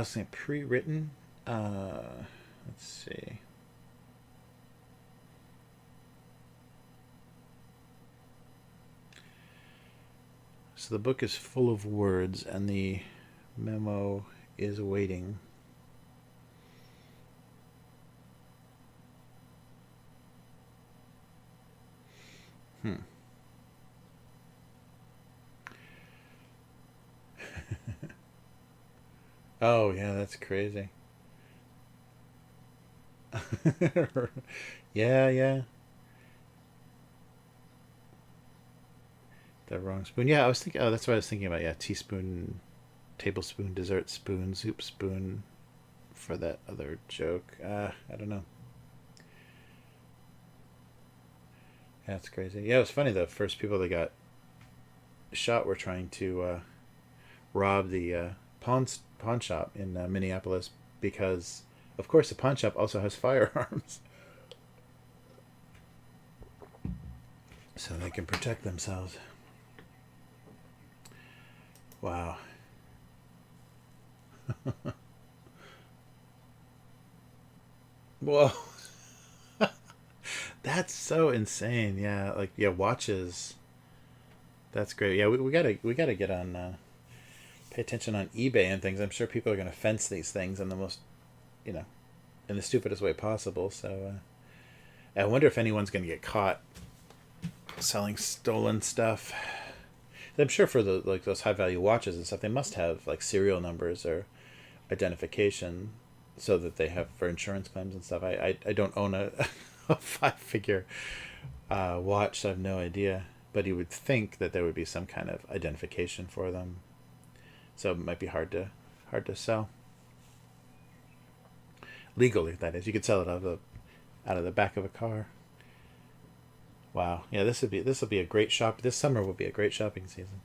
So pre-written. Let's see. So the book is full of words, and the memo is waiting. Oh, yeah, that's crazy. Yeah, yeah. The wrong spoon. Yeah, I was thinking. Oh, that's what I was thinking about. Yeah, teaspoon, tablespoon, dessert spoon, soup spoon, for that other joke. I don't know. That's crazy. Yeah, it was funny. The first people that got shot were trying to rob the pawn shop in Minneapolis because, of course, the pawn shop also has firearms, so they can protect themselves. Wow. Whoa. That's so insane. Yeah, like yeah, watches. That's great. Yeah, we gotta get on pay attention on eBay and things. I'm sure people are gonna fence these things in the most, you know, in the stupidest way possible. So I wonder if anyone's gonna get caught selling stolen stuff. I'm sure for the like those high value watches and stuff, they must have like serial numbers or identification so that they have for insurance claims and stuff. I don't own a 5-figure watch, so I have no idea. But you would think that there would be some kind of identification for them, so it might be hard to sell legally. That is, you could sell it out of the back of a car. Wow, yeah, this will be a great shop. This summer will be a great shopping season.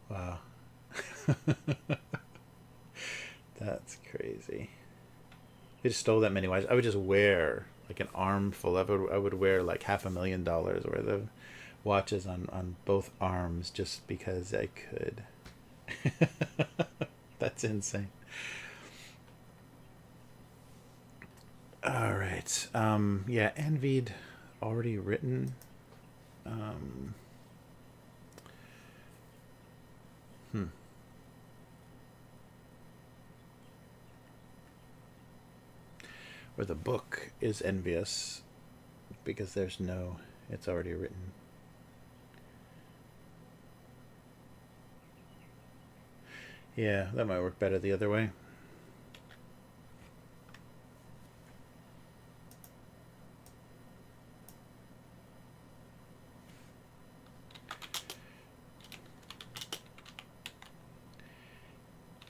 Wow, that's crazy. They just stole that many watches. I would just wear like an armful. I would wear like $500,000 worth of watches on both arms just because I could. That's insane. All right. Yeah, envied, already written. Um, hmm. Or the book is envious because there's no. It's already written. Yeah, that might work better the other way.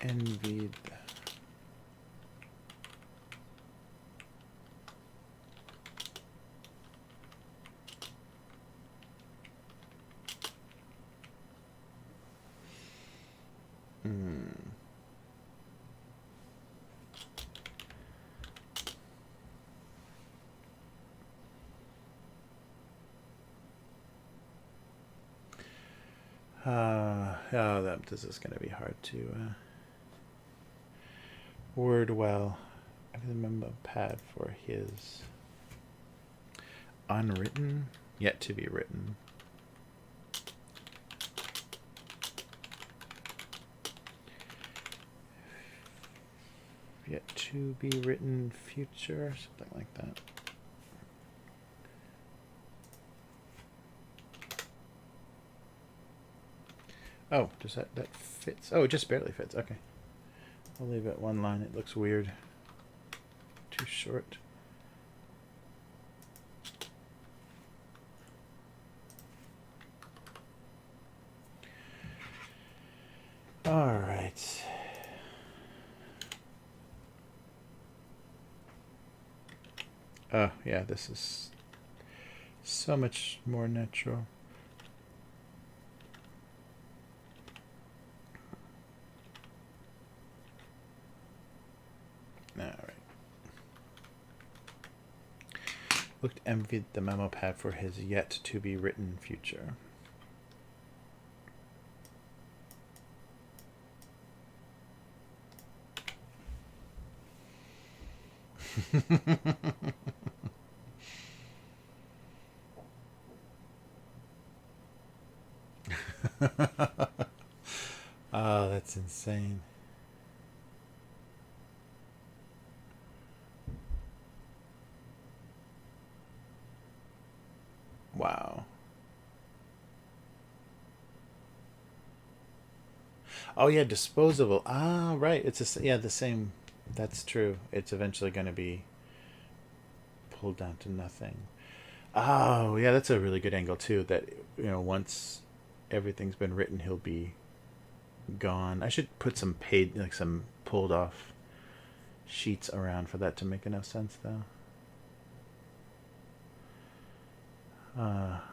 Envied. Hmm. This is going to be hard to word well. I remember pad for his unwritten, yet to be written. Yet to be written future, something like that. Oh, does that fits? Oh, it just barely fits. Okay. I'll leave it one line. It looks weird. Too short. All right. Oh, yeah, this is so much more natural. All right. Looked envied the memo pad for his yet to be written future. Oh, that's insane. Wow. Oh yeah, disposable. Ah, right. It's yeah, the same. That's true. It's eventually going to be pulled down to nothing. Oh, yeah, that's a really good angle too. That once everything's been written, he'll be gone. I should put some paid, like some pulled off sheets around for that to make enough sense, though.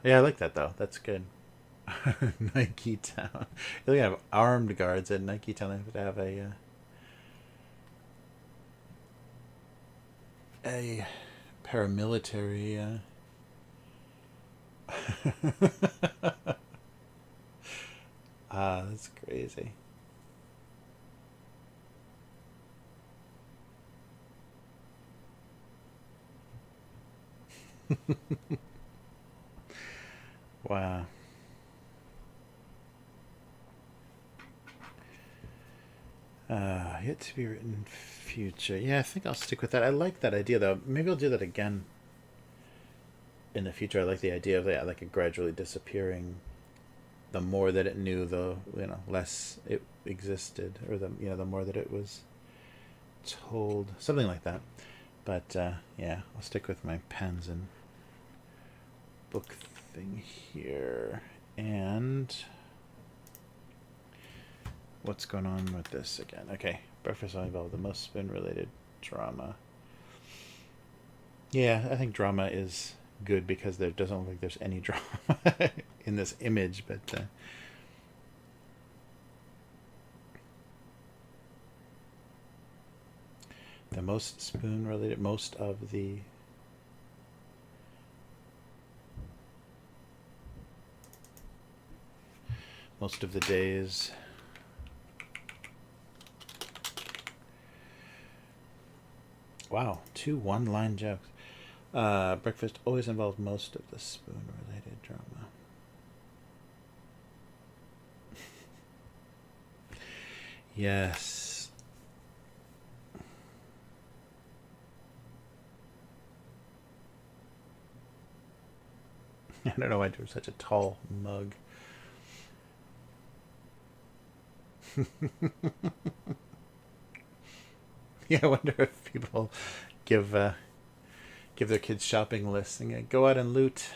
Yeah, I like that though. That's good. Nike Town. They have armed guards at Nike Town. They have to have a paramilitary. That's crazy. Wow. Yet to be written future. Yeah, I think I'll stick with that. I like that idea though. Maybe I'll do that again in the future. I like the idea of like it gradually disappearing. The more that it knew, the less it existed, or the more that it was told, something like that. But yeah, I'll stick with my pens and book thing here. And what's going on with this again? Okay, breakfast only involved the most spin-related drama. Yeah, I think drama is good because there doesn't look like there's any drama in this image, but the most spoon-related, most of the days. Wow, 2 one-line jokes. Breakfast always involved most of the spoon-related drama. Yes. I don't know why there's such a tall mug. Yeah, I wonder if people give their kids shopping lists and go out and loot.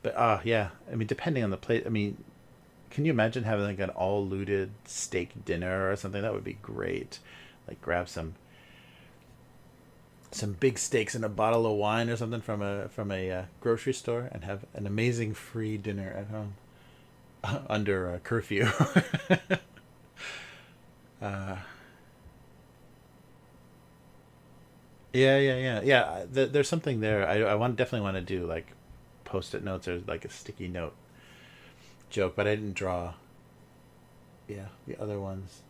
But yeah, I mean, depending on the place. I mean, can you imagine having like an all looted steak dinner or something? That would be great. Like grab some big steaks and a bottle of wine or something from a grocery store and have an amazing free dinner at home under curfew. Yeah. There's something there. I definitely want to do like post-it notes or like a sticky note joke, but I didn't draw. Yeah, the other ones.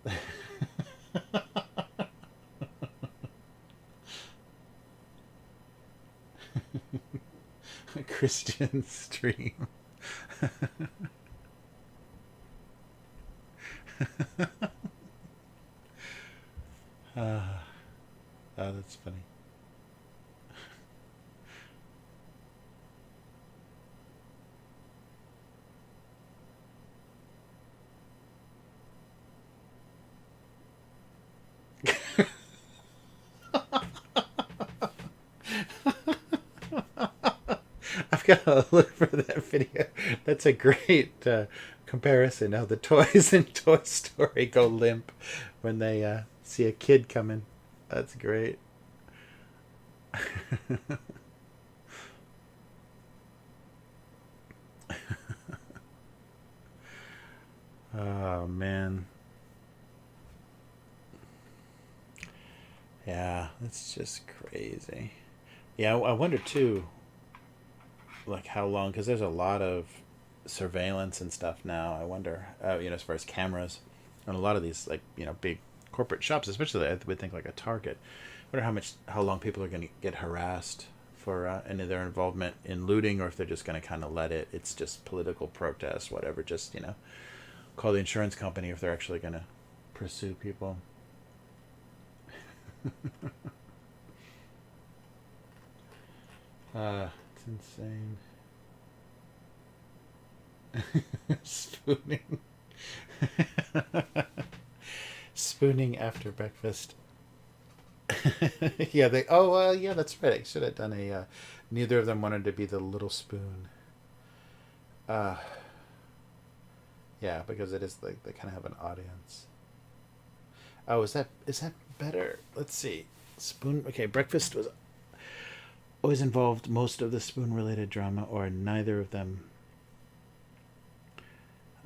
A Christian stream. Oh, that's funny. I've got to look for that video. That's a great comparison. How the toys in Toy Story go limp when they see a kid coming. That's great. Oh man. Yeah, that's just crazy. Yeah, I wonder too, like how long, because there's a lot of surveillance and stuff now. I wonder, as far as cameras, and a lot of these, like, big corporate shops, especially I would think like a Target. I wonder how long people are going to get harassed for any of their involvement in looting, or if they're just going to kind of let it. It's just political protest, whatever. Just call the insurance company if they're actually going to pursue people. It's insane. Spooning. Spooning after breakfast. Yeah, they. Oh, yeah, that's right. I should have done a. Neither of them wanted to be the little spoon. Uh, yeah, because it is like they kind of have an audience. Oh, is that better? Let's see. Spoon. Okay, breakfast was always involved most of the spoon-related drama, or neither of them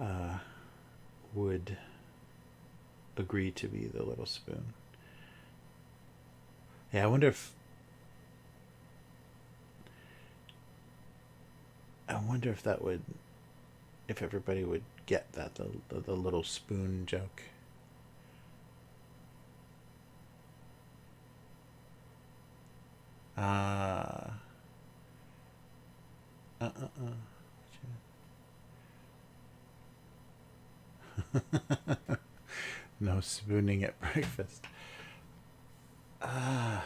uh, would agree to be the little spoon. Yeah, I wonder if that would, if everybody would get that the little spoon joke. Uh, uh, no spooning at breakfast. Ah,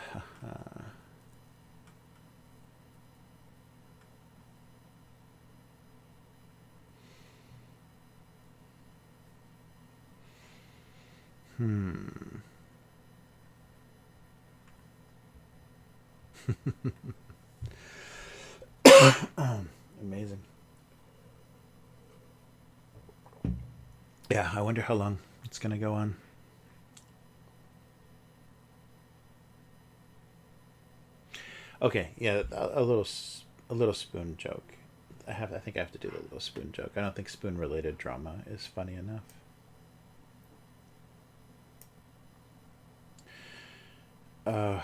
hmm. Amazing. Yeah, I wonder how long it's gonna go on. Okay, yeah, a little spoon joke. I think I have to do the little spoon joke. I don't think spoon related drama is funny enough. Uh,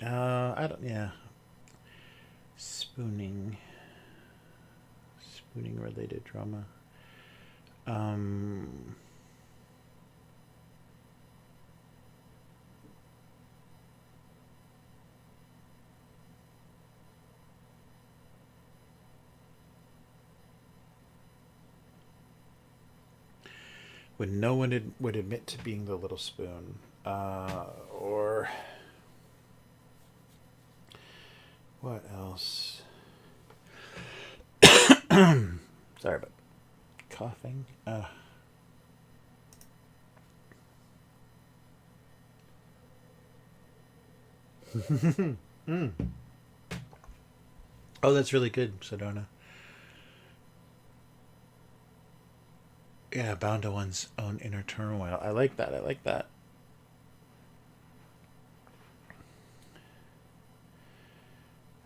I don't. Yeah, spooning, spooning related drama. Um, when no one would admit to being the little spoon, or what else? Sorry about coughing. Mm. Oh, that's really good, Sedona. Yeah, bound to one's own inner turmoil. I like that. I like that.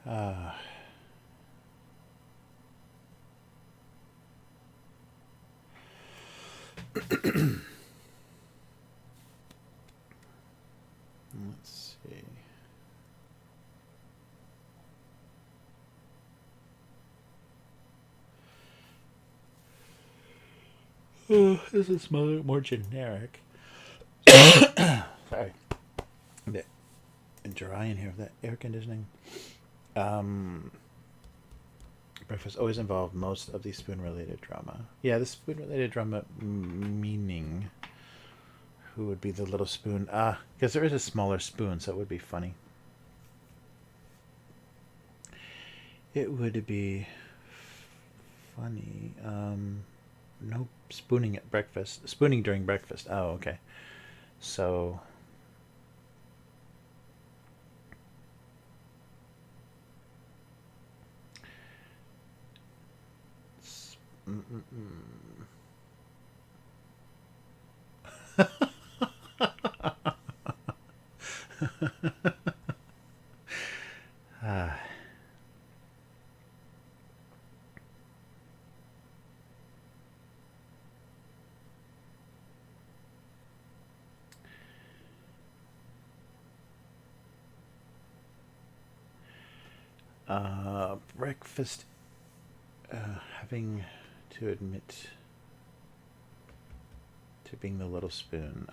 Uh, let's see. Oh, this is more generic. Sorry. A bit dry in here with that air conditioning. Um, breakfast always involved most of the spoon related drama. Yeah, the spoon related drama meaning who would be the little spoon? Because there is a smaller spoon, so it would be funny. It would be funny. No spooning at breakfast. Spooning during breakfast. Oh, okay. So... breakfast, having to admit to being the little spoon.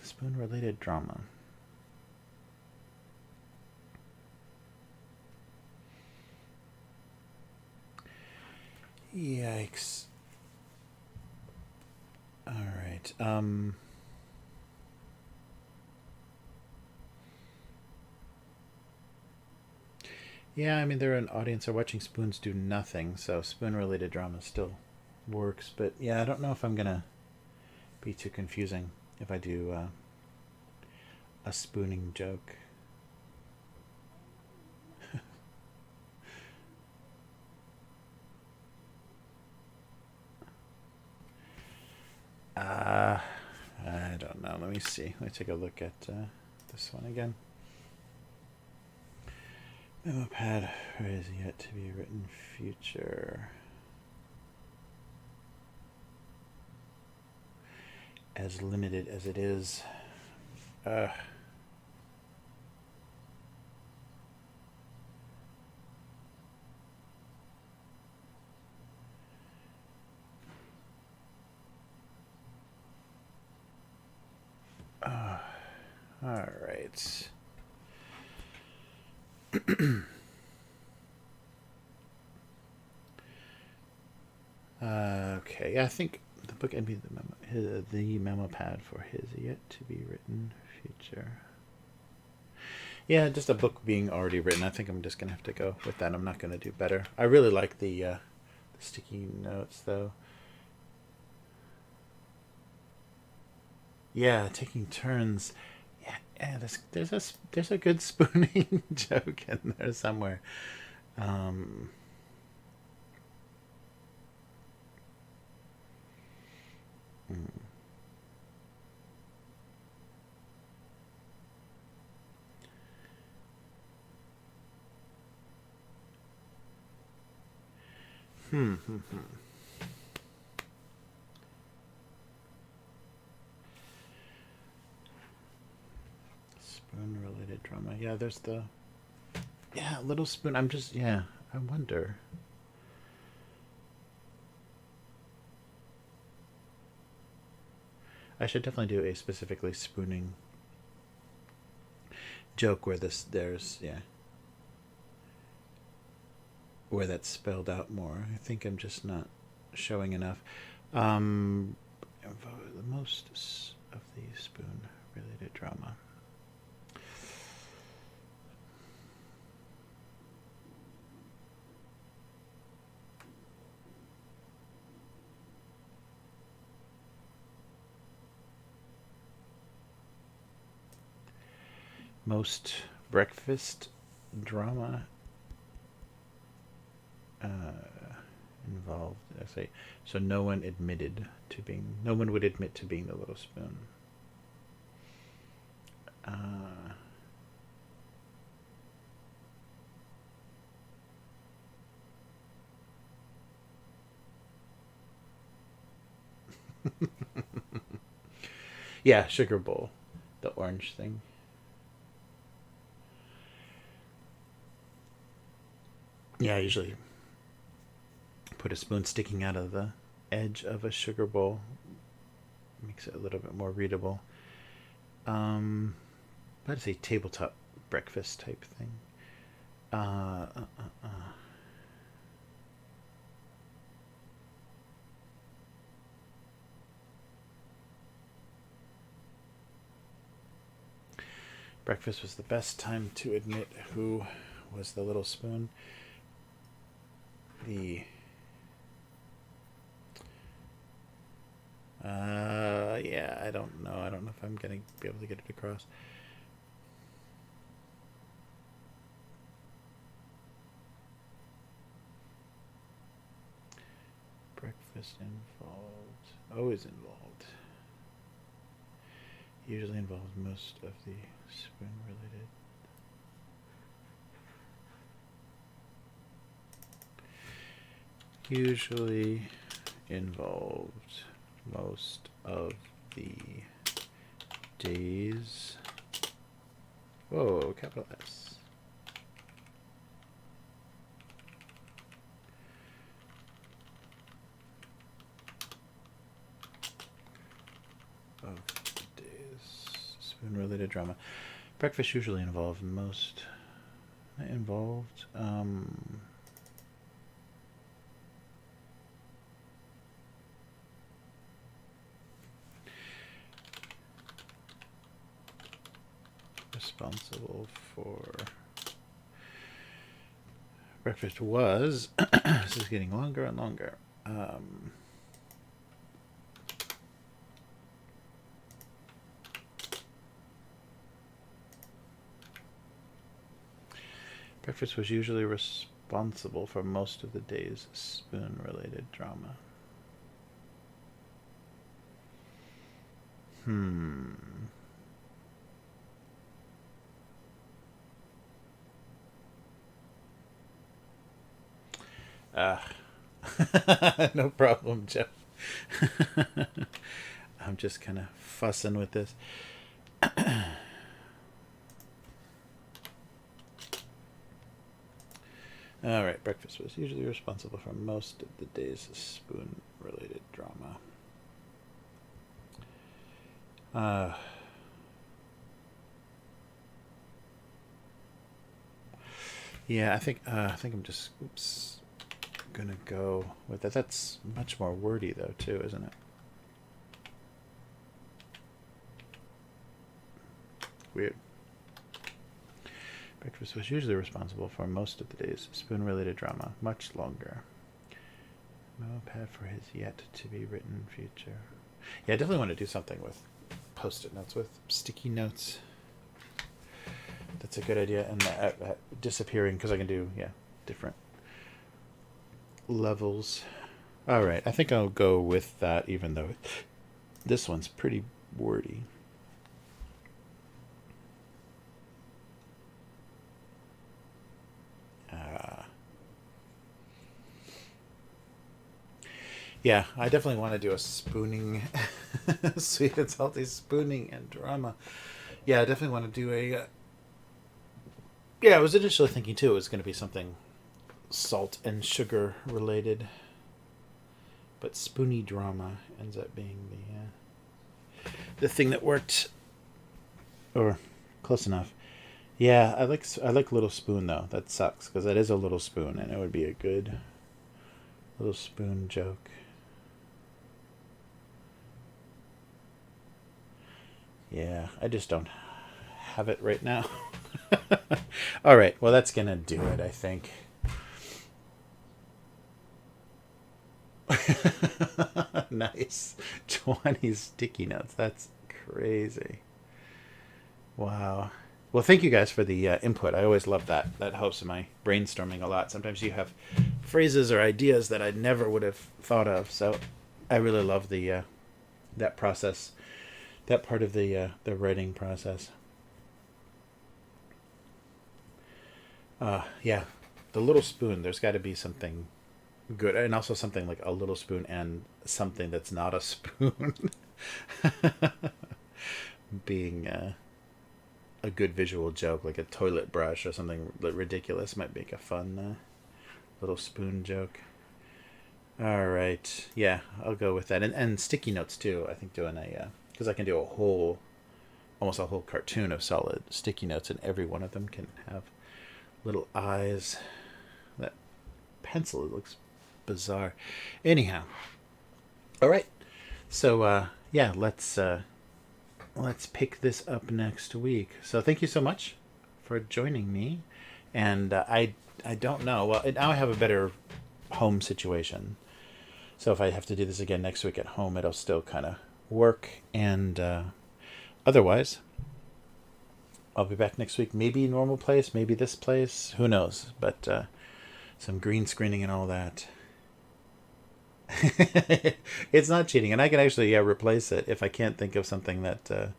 Spoon-related drama. Yikes. All right. Yeah, I mean, they're an audience are watching spoons do nothing, so spoon-related drama still works. But yeah, I don't know if I'm gonna be too confusing if I do a spooning joke. I don't know. Let me see. Let me take a look at this one again. Memo pad is yet to be written future. As limited as it is. All right. Okay, I think the book and the memo pad for his yet to be written future. Yeah, just a book being already written. I think I'm just gonna have to go with that. I'm not gonna do better. I really like the sticky notes though. Yeah, taking turns. Yeah, there's a good spooning joke in there somewhere. Spoon-related drama. Yeah, there's the... Yeah, little spoon. I'm just... Yeah, I wonder. I should definitely do a specifically spooning joke where there's... Yeah. Where that's spelled out more. I think I'm just not showing enough. The most of the spoon-related drama. Most breakfast drama involved. I say so. No one would admit to being the little spoon. Yeah, sugar bowl, the orange thing. Yeah, I usually put a spoon sticking out of the edge of a sugar bowl. Makes it a little bit more readable. I'd say tabletop breakfast type thing. Breakfast was the best time to admit who was the little spoon. Yeah, I don't know. I don't know if I'm going to be able to get it across. Breakfast involved. Always involved. Usually involves most of the spoon related. Usually involved most of the days. Whoa, capital S. Of the days. Spoon-related drama. Breakfast usually involved most. Involved. Responsible for breakfast was this is getting longer and longer. Breakfast was usually responsible for most of the day's spoon-related drama. No problem, Jeff. I'm just kind of fussing with this. All right, breakfast was usually responsible for most of the day's spoon-related drama. Yeah, I think I'm just gonna go with that. That's much more wordy though, too, isn't it? Weird. Breakfast was usually responsible for most of the day's spoon-related drama. Much longer. No pad for his yet-to-be-written future. Yeah, I definitely want to do something with Post-it notes, with sticky notes. That's a good idea. And disappearing, because I can do, different levels. All right, I think I'll go with that, even though this one's pretty wordy. Yeah, I definitely want to do a spooning, sweet and salty spooning and drama. Yeah, I definitely want to do a... yeah, I was initially thinking, too, it was going to be something salt and sugar related. But spoony drama ends up being the thing that worked. Or close enough. Yeah, I like little spoon, though. That sucks, because that is a little spoon, and it would be a good little spoon joke. Yeah, I just don't have it right now. All right, well, that's going to do it, I think. Nice. 20 sticky notes. That's crazy. Wow. Well, thank you guys for the input. I always love that. That helps my brainstorming a lot. Sometimes you have phrases or ideas that I never would have thought of. So I really love the that process, that part of the writing process. Yeah, the little spoon. There's got to be something good, and also something like a little spoon and something that's not a spoon. Being a good visual joke, like a toilet brush or something ridiculous, might make a fun little spoon joke. All right, yeah, I'll go with that. And sticky notes too. I think doing because I can do almost a whole cartoon of solid sticky notes, and every one of them can have little eyes. That pencil, it looks bizarre. Anyhow, all right. So yeah, let's let's pick this up next week. So thank you so much for joining me. And I don't know. Well, now I have a better home situation. So if I have to do this again next week at home, it'll still kind of work. And otherwise, I'll be back next week. Maybe normal place, maybe this place. Who knows? But some green screening and all that. It's not cheating, and I can actually replace it if I can't think of something that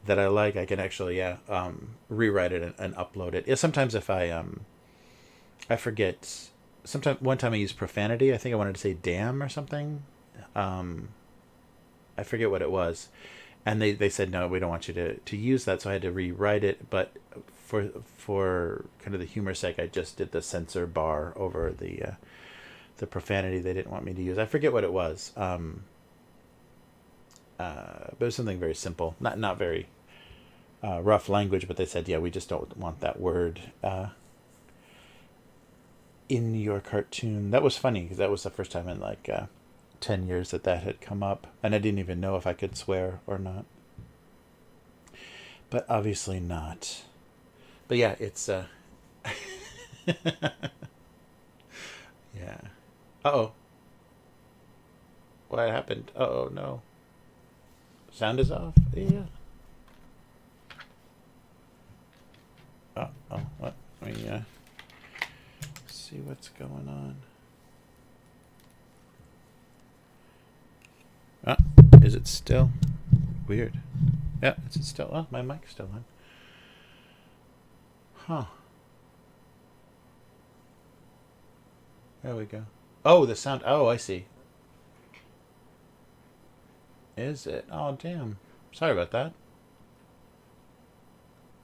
I like. I can actually rewrite it and upload it. Sometimes if I forget. Sometimes one time I used profanity. I think I wanted to say damn or something. I forget what it was, and they said no, we don't want you to use that. So I had to rewrite it. But for kind of the humor sake, I just did the censor bar over the profanity they didn't want me to use. I forget what it was. But it was something very simple, not very rough language. But they said, we just don't want that word in your cartoon. That was funny because that was the first time in like 10 years that had come up, and I didn't even know if I could swear or not. But obviously not. But yeah, it's yeah. Uh-oh. What happened? Uh-oh, no. Sound is off? Yeah. Uh-oh, what? Let me see what's going on. Is it still? Weird. Yeah, is it still? Oh, my mic's still on. Huh. There we go. Oh, the sound. Oh, I see. Is it? Oh, damn. Sorry about that.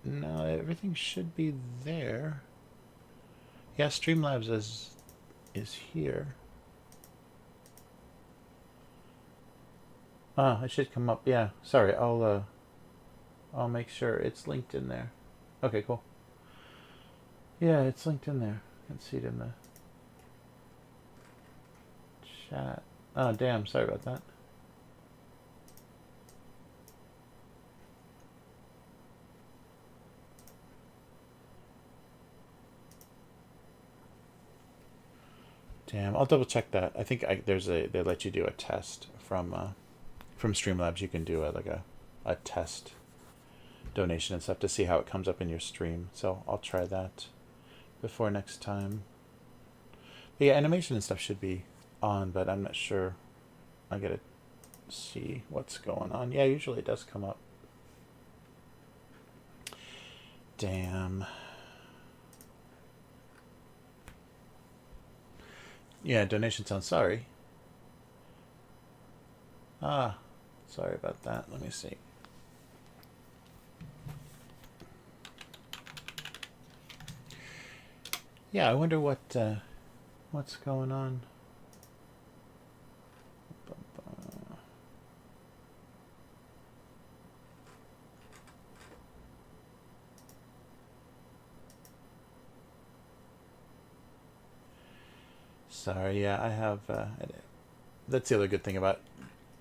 No, everything should be there. Yeah, Streamlabs is here. It should come up. Yeah, sorry. I'll make sure it's linked in there. Okay, cool. Yeah, it's linked in there. I can see it in the chat. Oh, damn. Sorry about that. Damn. I'll double check that. I think they let you do a test from Streamlabs. You can do a test donation and stuff to see how it comes up in your stream. So I'll try that before next time. But yeah, animation and stuff should be on, but I'm not sure. I gotta see what's going on. Yeah, usually it does come up. Damn. Yeah, donation sounds sorry. Sorry about that. Let me see. Yeah, I wonder what's going on. Sorry, yeah, I have. That's the other good thing about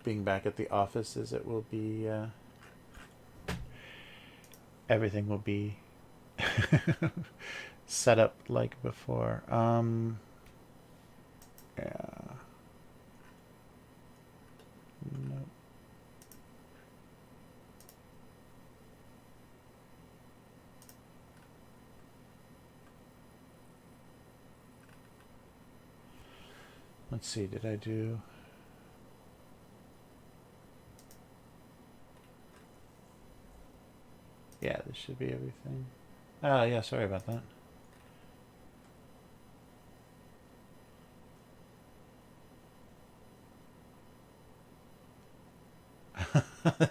being back at the office is it will be. Everything will be set up like before. Yeah. Nope. Let's see, did I do... Yeah, this should be everything. Oh, yeah, sorry about that.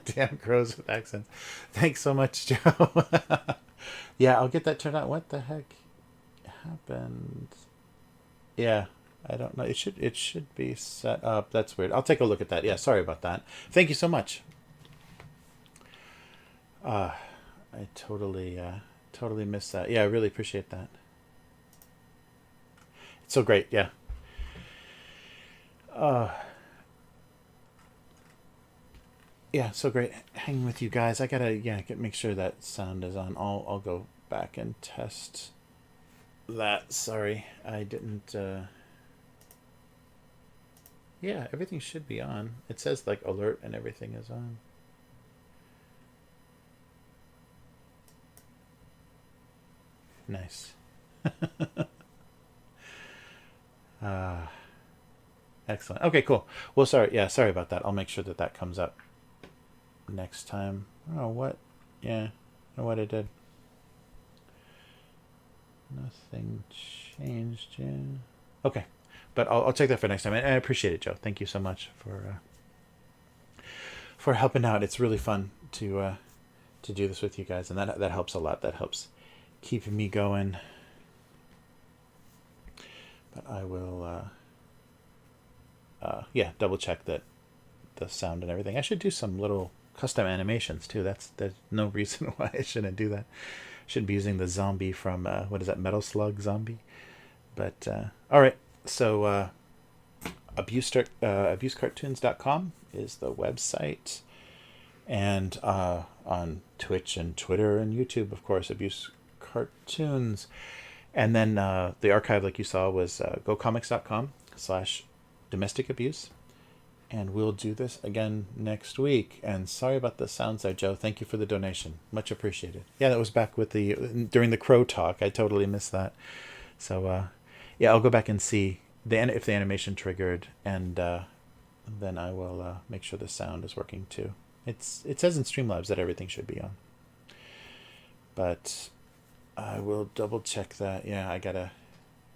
Damn crows with accents. Thanks so much, Joe. Yeah, I'll get that turned out. What the heck happened? Yeah, I don't know. It should be set up. That's weird. I'll take a look at that. Yeah, sorry about that. Thank you so much. I totally missed that. Yeah, I really appreciate that. It's so great. Yeah. yeah, so great hanging with you guys. I gotta make sure that sound is on. I'll go back and test that. Sorry, I didn't. Yeah, everything should be on. It says like alert and everything is on. Nice. uh, Excellent. Okay, cool. Well, sorry about that. I'll make sure that that comes up next time. Oh, what? Yeah, I don't know what I did. Nothing changed. Yeah. Okay, but I'll take that for next time. I appreciate it, Joe. Thank you so much for helping out. It's really fun to do this with you guys, and that helps a lot. That helps keep me going. But I will, yeah, double check that the sound and everything. I should do some little custom animations too. There's no reason why I shouldn't do that. Should be using the zombie from what is that, Metal Slug Zombie? But all right, so abusecartoons.com is the website, and on Twitch and Twitter and YouTube, of course, Abuse Cartoons. And then the archive, like you saw, was gocomics.com/domestic abuse. And we'll do this again next week. And sorry about the sounds there, Joe. Thank you for the donation. Much appreciated. Yeah, that was back with during the Crow talk. I totally missed that. So, yeah, I'll go back and see if the animation triggered. And then I will make sure the sound is working too. It says in Streamlabs that everything should be on. But I will double check that. Yeah, I gotta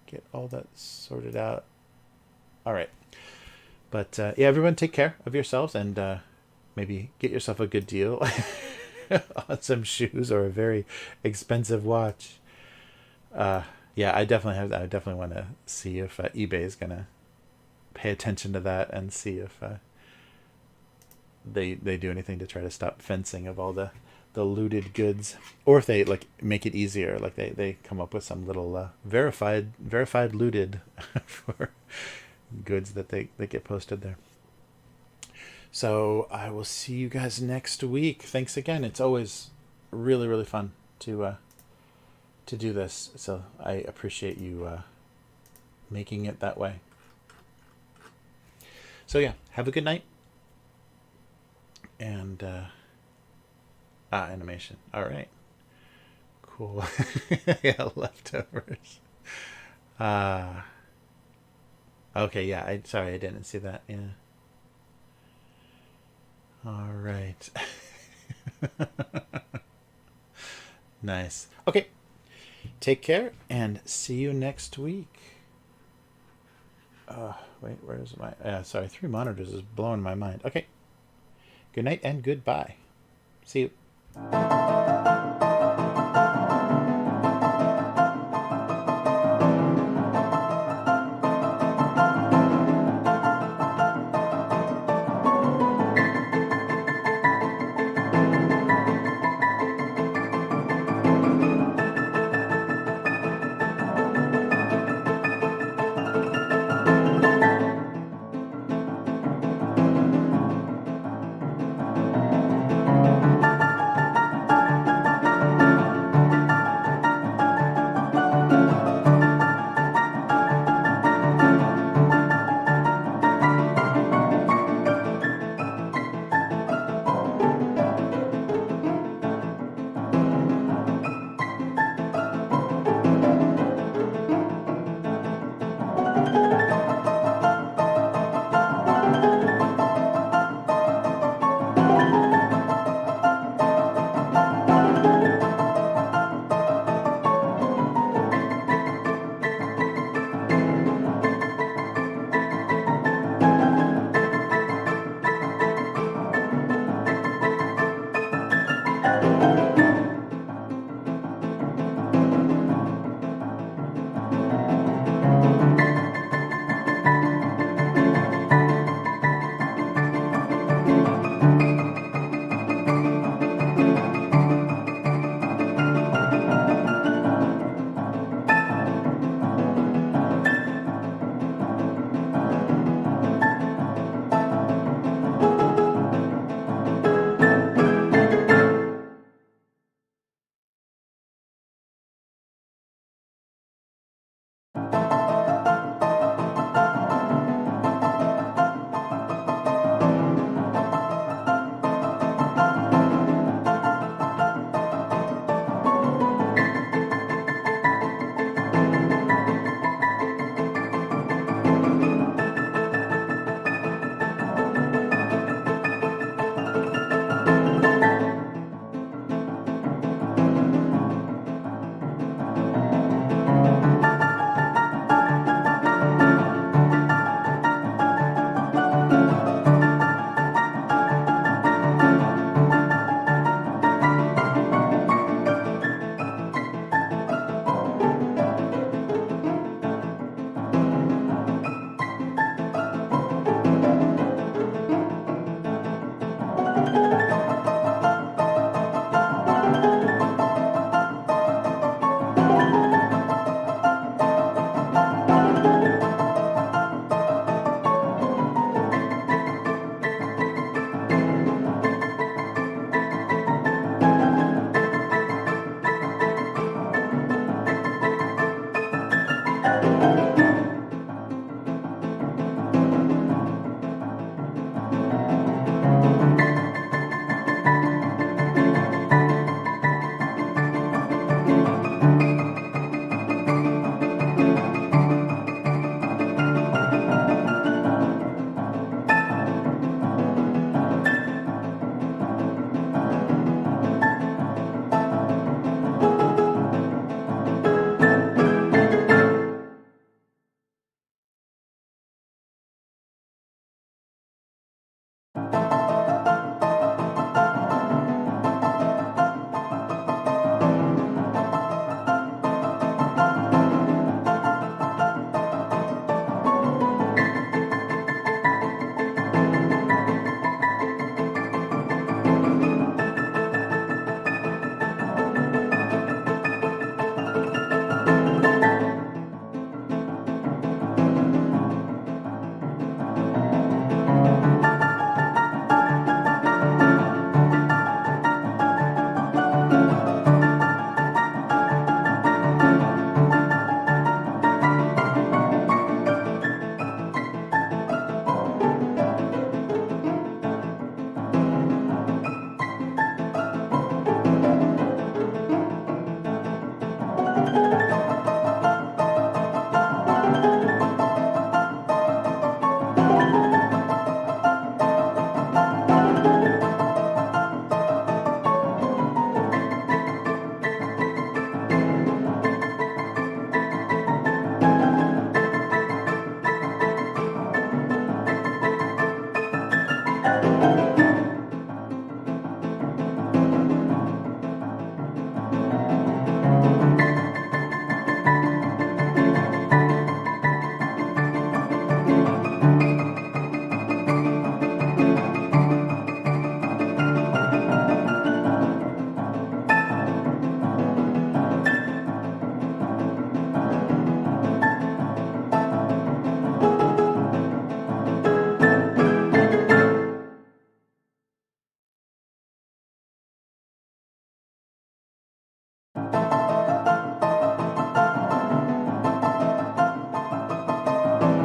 get all that sorted out. All right. But yeah, everyone take care of yourselves, and maybe get yourself a good deal on some shoes or a very expensive watch. Yeah, I definitely want to see if eBay is gonna pay attention to that and see if they do anything to try to stop fencing of all the looted goods, or if they like make it easier, like they come up with some little verified looted for goods that they get posted there. So I will see you guys next week. Thanks again. It's always really, really fun to do this. So I appreciate you making it that way. So yeah, have a good night. And animation. All right. Cool. Yeah, leftovers. Okay, yeah, sorry, I didn't see that. Yeah. All right. Nice. Okay. Take care and see you next week. Wait, where's my... sorry, 3 monitors is blowing my mind. Okay. Good night and goodbye. See you.